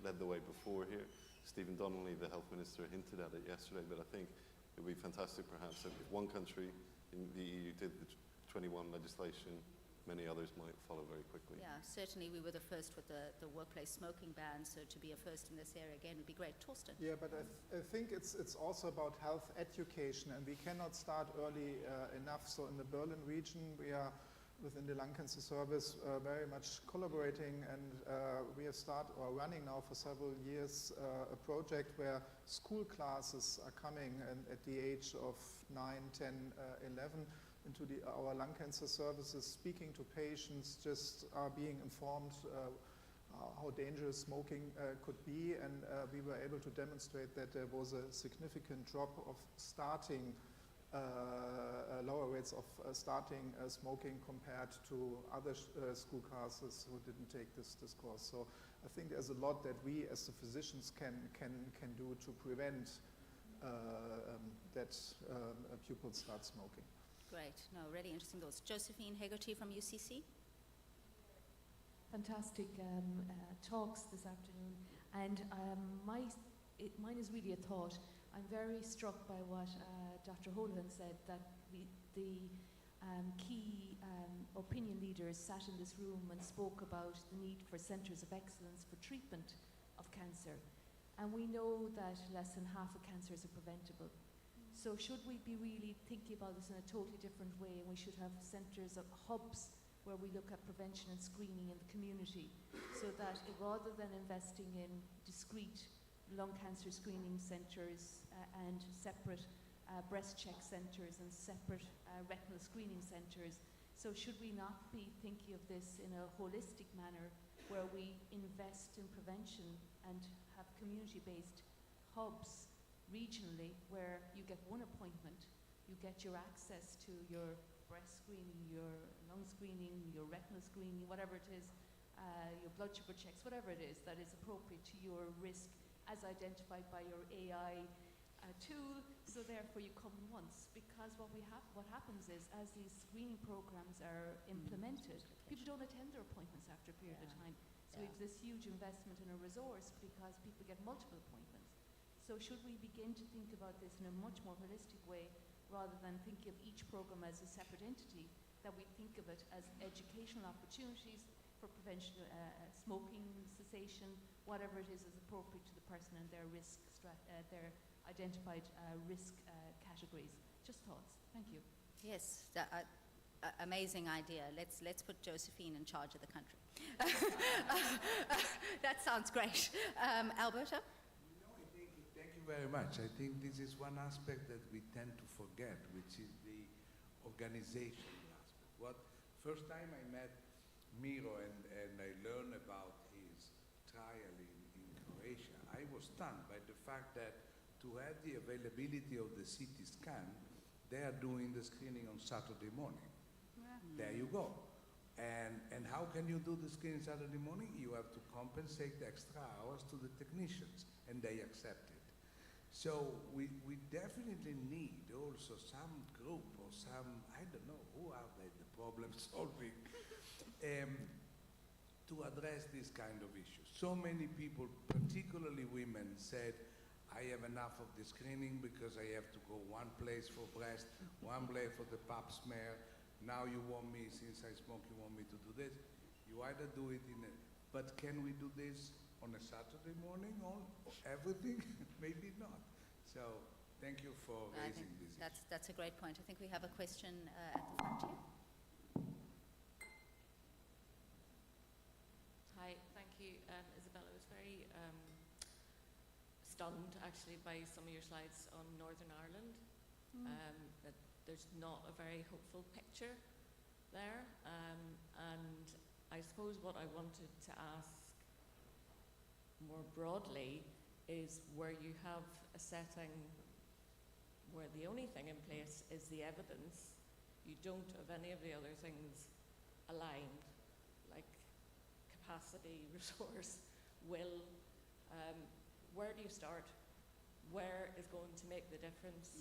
F: led the way before here. Stephen Donnelly, the health minister, hinted at it yesterday, but I think it would be fantastic perhaps if one country in the EU did the 21 legislation, many others might follow very quickly.
R: Yeah, certainly we were the first with the workplace smoking ban, so to be a first in this area again would be great. Torsten?
G: Yeah, but I think it's also about health education, and we cannot start early enough. So in the Berlin region, we are within the lung cancer service very much collaborating, and we have running now for several years a project where school classes are coming and at the age of 9, 10, 11 into our lung cancer services, speaking to patients, just being informed how dangerous smoking could be, and we were able to demonstrate that there was a significant drop of starting lower rates of starting smoking compared to other school classes who didn't take this course. So I think there's a lot that we as the physicians can do to prevent that pupils start smoking.
R: Great. No, really interesting thoughts. Josephine Hegarty from UCC.
K: Fantastic talks this afternoon, and mine is really a thought. I'm very struck by what Dr. Holohan said, that the key opinion leaders sat in this room and spoke about the need for centres of excellence for treatment of cancer. And we know that less than half of cancers are preventable. So should we be really thinking about this in a totally different way, and we should have centres of hubs where we look at prevention and screening in the community, so that rather than investing in discrete lung cancer screening centres and separate breast check centres and separate retinal screening centres, so should we not be thinking of this in a holistic manner where we invest in prevention and have community-based hubs regionally where you get one appointment, you get your access to your breast screening, your lung screening, your retinal screening, whatever it is, your blood sugar checks, whatever it is that is appropriate to your risk as identified by your AI tool, so therefore you come once. Because what happens is, as these screening programs are implemented, people don't attend their appointments after a period of time. So we have this huge investment in a resource because people get multiple appointments. So should we begin to think about this in a much more holistic way, rather than thinking of each program as a separate entity, that we think of it as educational opportunities for prevention, smoking cessation, whatever it is appropriate to the person and their risk, their identified risk categories. Just thoughts. Thank you.
R: Yes, amazing idea. Let's put Josephine in charge of the country. That sounds great. Alberta?
S: Thank you very much. I think this is one aspect that we tend to forget, which is the organizational aspect. First time I met Miro and I learned about his trial in Croatia, I was stunned by the fact that to have the availability of the CT scan, they are doing the screening on Saturday morning. There you go. And how can you do the screening Saturday morning? You have to compensate the extra hours to the technicians, and they accept it. So we definitely need also some group or some, I don't know, who are they, the problem solving, to address this kind of issues. So many people, particularly women, said, I have enough of the screening because I have to go one place for breast, one place for the pap smear. Now you want me, since I smoke, you want me to do this. You either do it in a, but can we do this on a Saturday morning, or everything? Maybe not. So thank you for
R: I
S: raising
R: think
S: this.
R: that's a great point. I think we have a question at the front here.
L: Hi, thank you, Isabella. I was very stunned, actually, by some of your slides on Northern Ireland. That there's not a very hopeful picture there. And I suppose what I wanted to ask more broadly is where you have a setting where the only thing in place is the evidence, you don't have any of the other things aligned, like capacity, resource, will. Where do you start? Where is going to make the difference?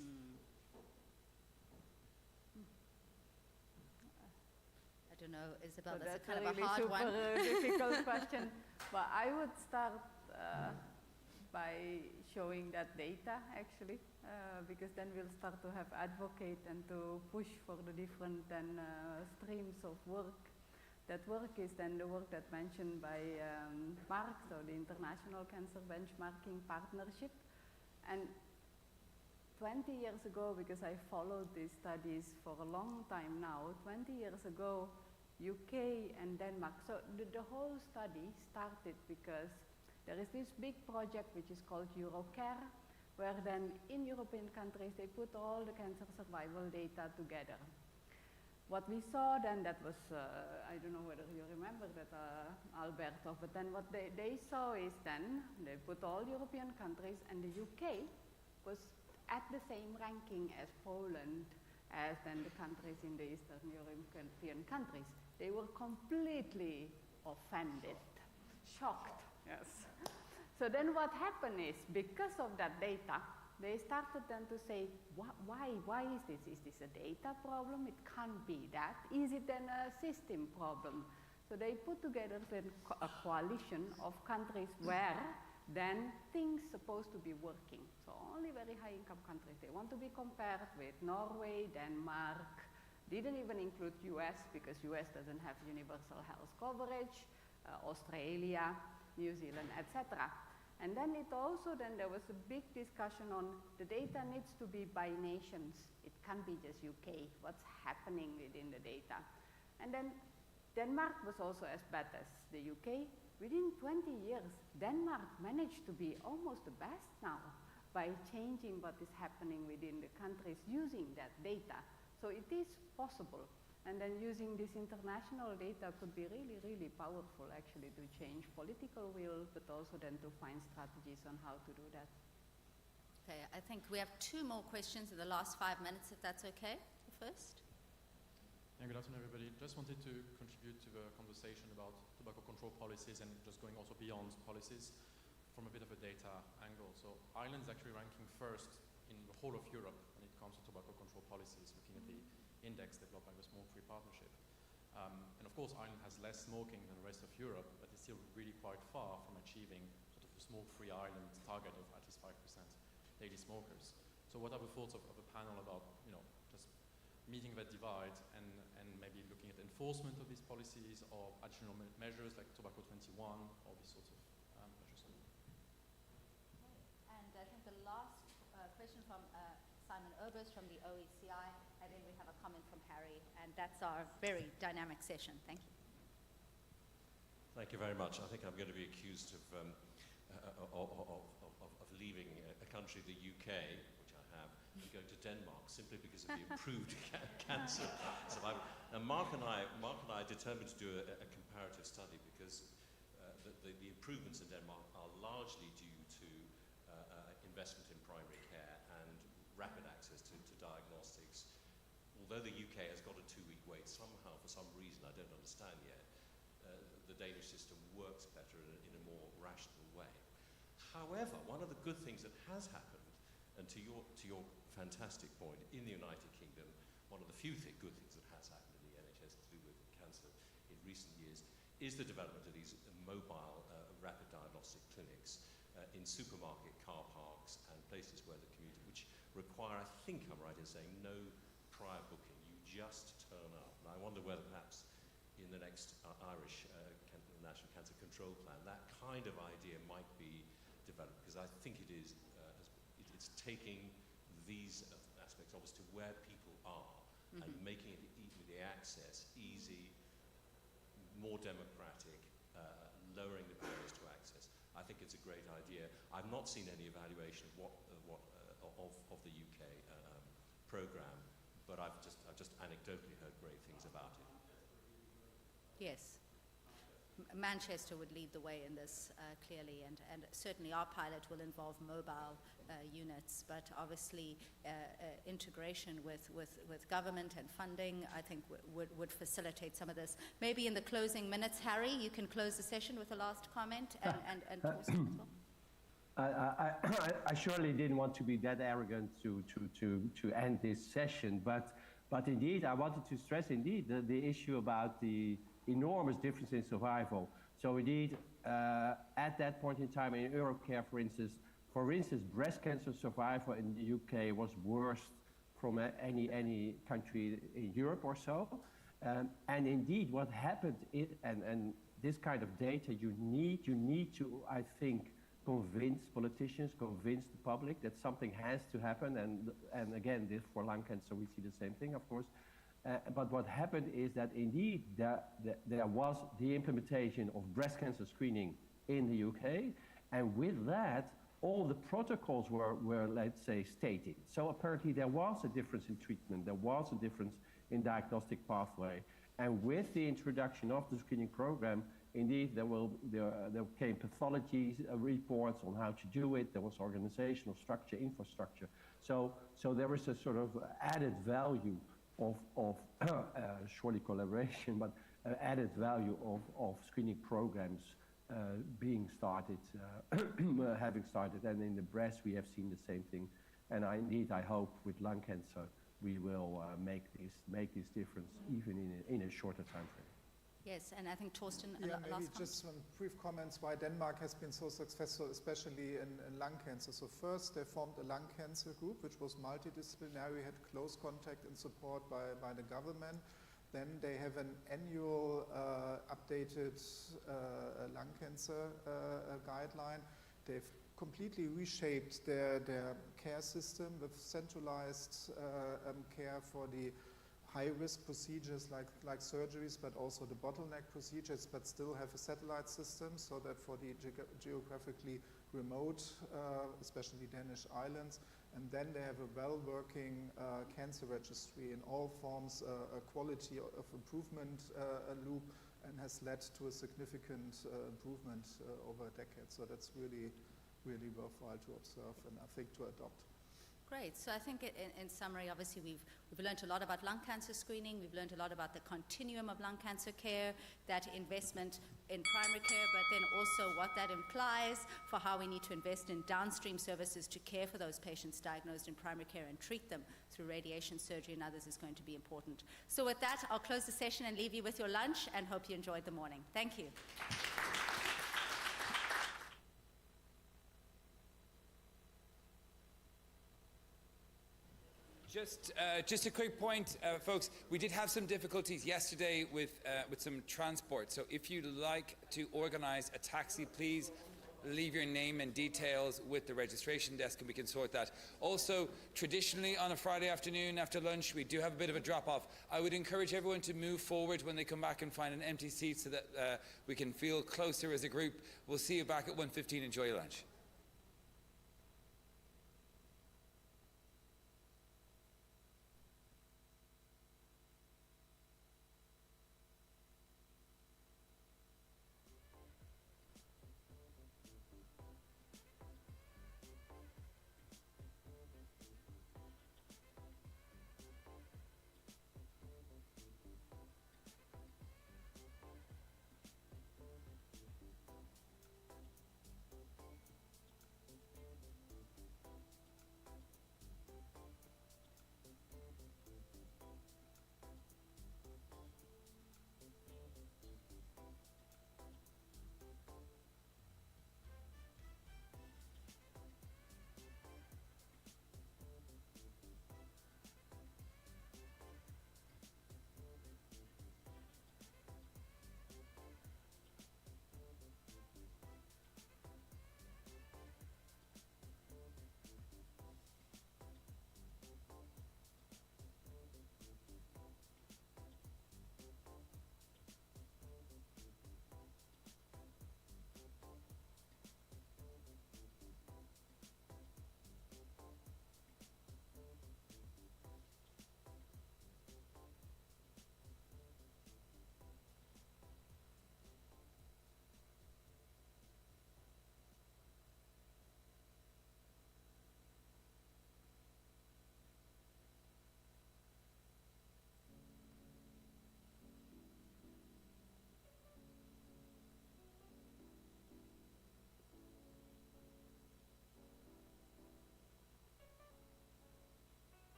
R: I don't know, Isabel,
D: So
R: that's a
D: that's
R: kind of a
D: really
R: hard
D: super
R: one.
D: difficult question. But I would start by showing that data, actually, because then we'll start to have advocate and to push for the different streams of work. That work is then the work that mentioned by Mark, so the International Cancer Benchmarking Partnership. And 20 years ago, because I followed these studies for a long time now, 20 years ago, UK and Denmark, so the whole study started because there is this big project which is called Eurocare, where then in European countries they put all the cancer survival data together. What we saw then, that was, I don't know whether you remember that, Alberto, but then what they saw is then, they put all European countries, and the UK was at the same ranking as Poland, as then the countries in the Eastern European countries. They were completely offended, shocked, yes. So then what happened is, because of that data, they started then to say, why is this? Is this a data problem? It can't be that. Is it then a system problem? So they put together then a coalition of countries where then things supposed to be working. So only very high income countries. They want to be compared with Norway, Denmark, didn't even include US because US doesn't have universal health coverage, Australia, New Zealand, etc. And then it also, there was a big discussion on the data needs to be by nations. It can't be just UK, what's happening within the data. And then Denmark was also as bad as the UK. Within 20 years, Denmark managed to be almost the best now by changing what is happening within the countries using that data. So it is possible. And then using this international data could be really, really powerful actually to change political will, but also then to find strategies on how to do that.
R: Okay, I think we have 2 more questions in the last 5 minutes, if that's okay, first.
V: Yeah, good afternoon, everybody. Just wanted to contribute to the conversation about tobacco control policies and just going also beyond policies from a bit of a data angle. So Ireland's actually ranking first in the whole of Europe when it comes to tobacco control policies, looking at the index developed by the Smoke-Free Partnership. And of course, Ireland has less smoking than the rest of Europe, but it's still really quite far from achieving sort of the smoke-free Ireland target of at least 5% daily smokers. So what are the thoughts of a panel about, just meeting that divide and maybe looking at enforcement of these policies or additional measures like Tobacco 21, all these sorts of measures?
R: And I think the last question from Simon Oberst from the OECI, and then we have a comment from Harry, and that's our very dynamic session. Thank you.
W: Thank you very much. I think I'm going to be accused of leaving a country, the UK, which I have, and going to Denmark simply because of the improved cancer survival. Now, Mark and I are determined to do a comparative study because the improvements in Denmark are largely due to investment in primary care and rapid access to diagnostics. Although the UK has got a 2-week wait, somehow, for some reason I don't understand yet, the Danish system works better in a more rational way. However, one of the good things that has happened, and to your fantastic point, in the United Kingdom, one of the few good things that has happened in the NHS to do with cancer in recent years is the development of these mobile rapid diagnostic clinics in supermarket car parks and places where the community, which require, I think I'm right in saying, no prior booking. You just turn up. And I wonder whether perhaps in the next Irish National Cancer Control Plan, that kind of idea might be developed, because I think it is, it's taking these aspects of us to where people are and making it with the access easy, more democratic, lowering the barriers to access. I think it's a great idea. I've not seen any evaluation of of the UK program, but I've just anecdotally heard great things about it.
R: Yes. Manchester would lead the way in this clearly, and certainly our pilot will involve mobile units, but obviously integration with government and funding, I think, would facilitate some of this. Maybe in the closing minutes, Harry, you can close the session with a last comment, and Torsten as well.
T: I surely didn't want to be that arrogant to end this session, but indeed, I wanted to stress indeed the issue about the enormous difference in survival. So indeed, at that point in time in Eurocare, for instance, breast cancer survival in the UK was worst from any country in Europe or so. And indeed, what happened, and this kind of data, you need to, I think, convince politicians, convince the public that something has to happen. And again, this for lung cancer, we see the same thing, of course. But what happened is that indeed there was the implementation of breast cancer screening in the UK, and with that, all the protocols were, let's say, stated. So apparently there was a difference in treatment, there was a difference in diagnostic pathway, and with the introduction of the screening program, indeed there came pathology reports on how to do it, there was organizational structure, infrastructure. So there was a sort of added value of surely collaboration, but added value of screening programs being started, having started, and in the breast we have seen the same thing. And I hope with lung cancer we will make this difference even in a shorter time frame.
R: Yes, and I think Torsten,
G: yeah, maybe
R: last
G: just some brief comments why Denmark has been so successful, especially in lung cancer. So first, they formed a lung cancer group, which was multidisciplinary, had close contact and support by the government. Then they have an annual updated lung cancer guideline. They've completely reshaped their care system with centralized care for the high-risk procedures like surgeries, but also the bottleneck procedures, but still have a satellite system so that for the geographically remote, especially Danish islands, and then they have a well-working cancer registry in all forms, a quality of improvement loop, and has led to a significant improvement over a decade. So that's really, really worthwhile to observe and I think to adopt.
R: Great. So I think in summary, obviously we've learned a lot about lung cancer screening. We've learned a lot about the continuum of lung cancer care, that investment in primary care, but then also what that implies for how we need to invest in downstream services to care for those patients diagnosed in primary care and treat them through radiation, surgery, and others is going to be important. So with that, I'll close the session and leave you with your lunch and hope you enjoyed the morning. Thank you.
B: Just a quick point, folks. We did have some difficulties yesterday with some transport. So if you'd like to organize a taxi, please leave your name and details with the registration desk and we can sort that. Also, traditionally on a Friday afternoon after lunch, we do have a bit of a drop-off. I would encourage everyone to move forward when they come back and find an empty seat so that we can feel closer as a group. We'll see you back at 1:15. Enjoy your lunch.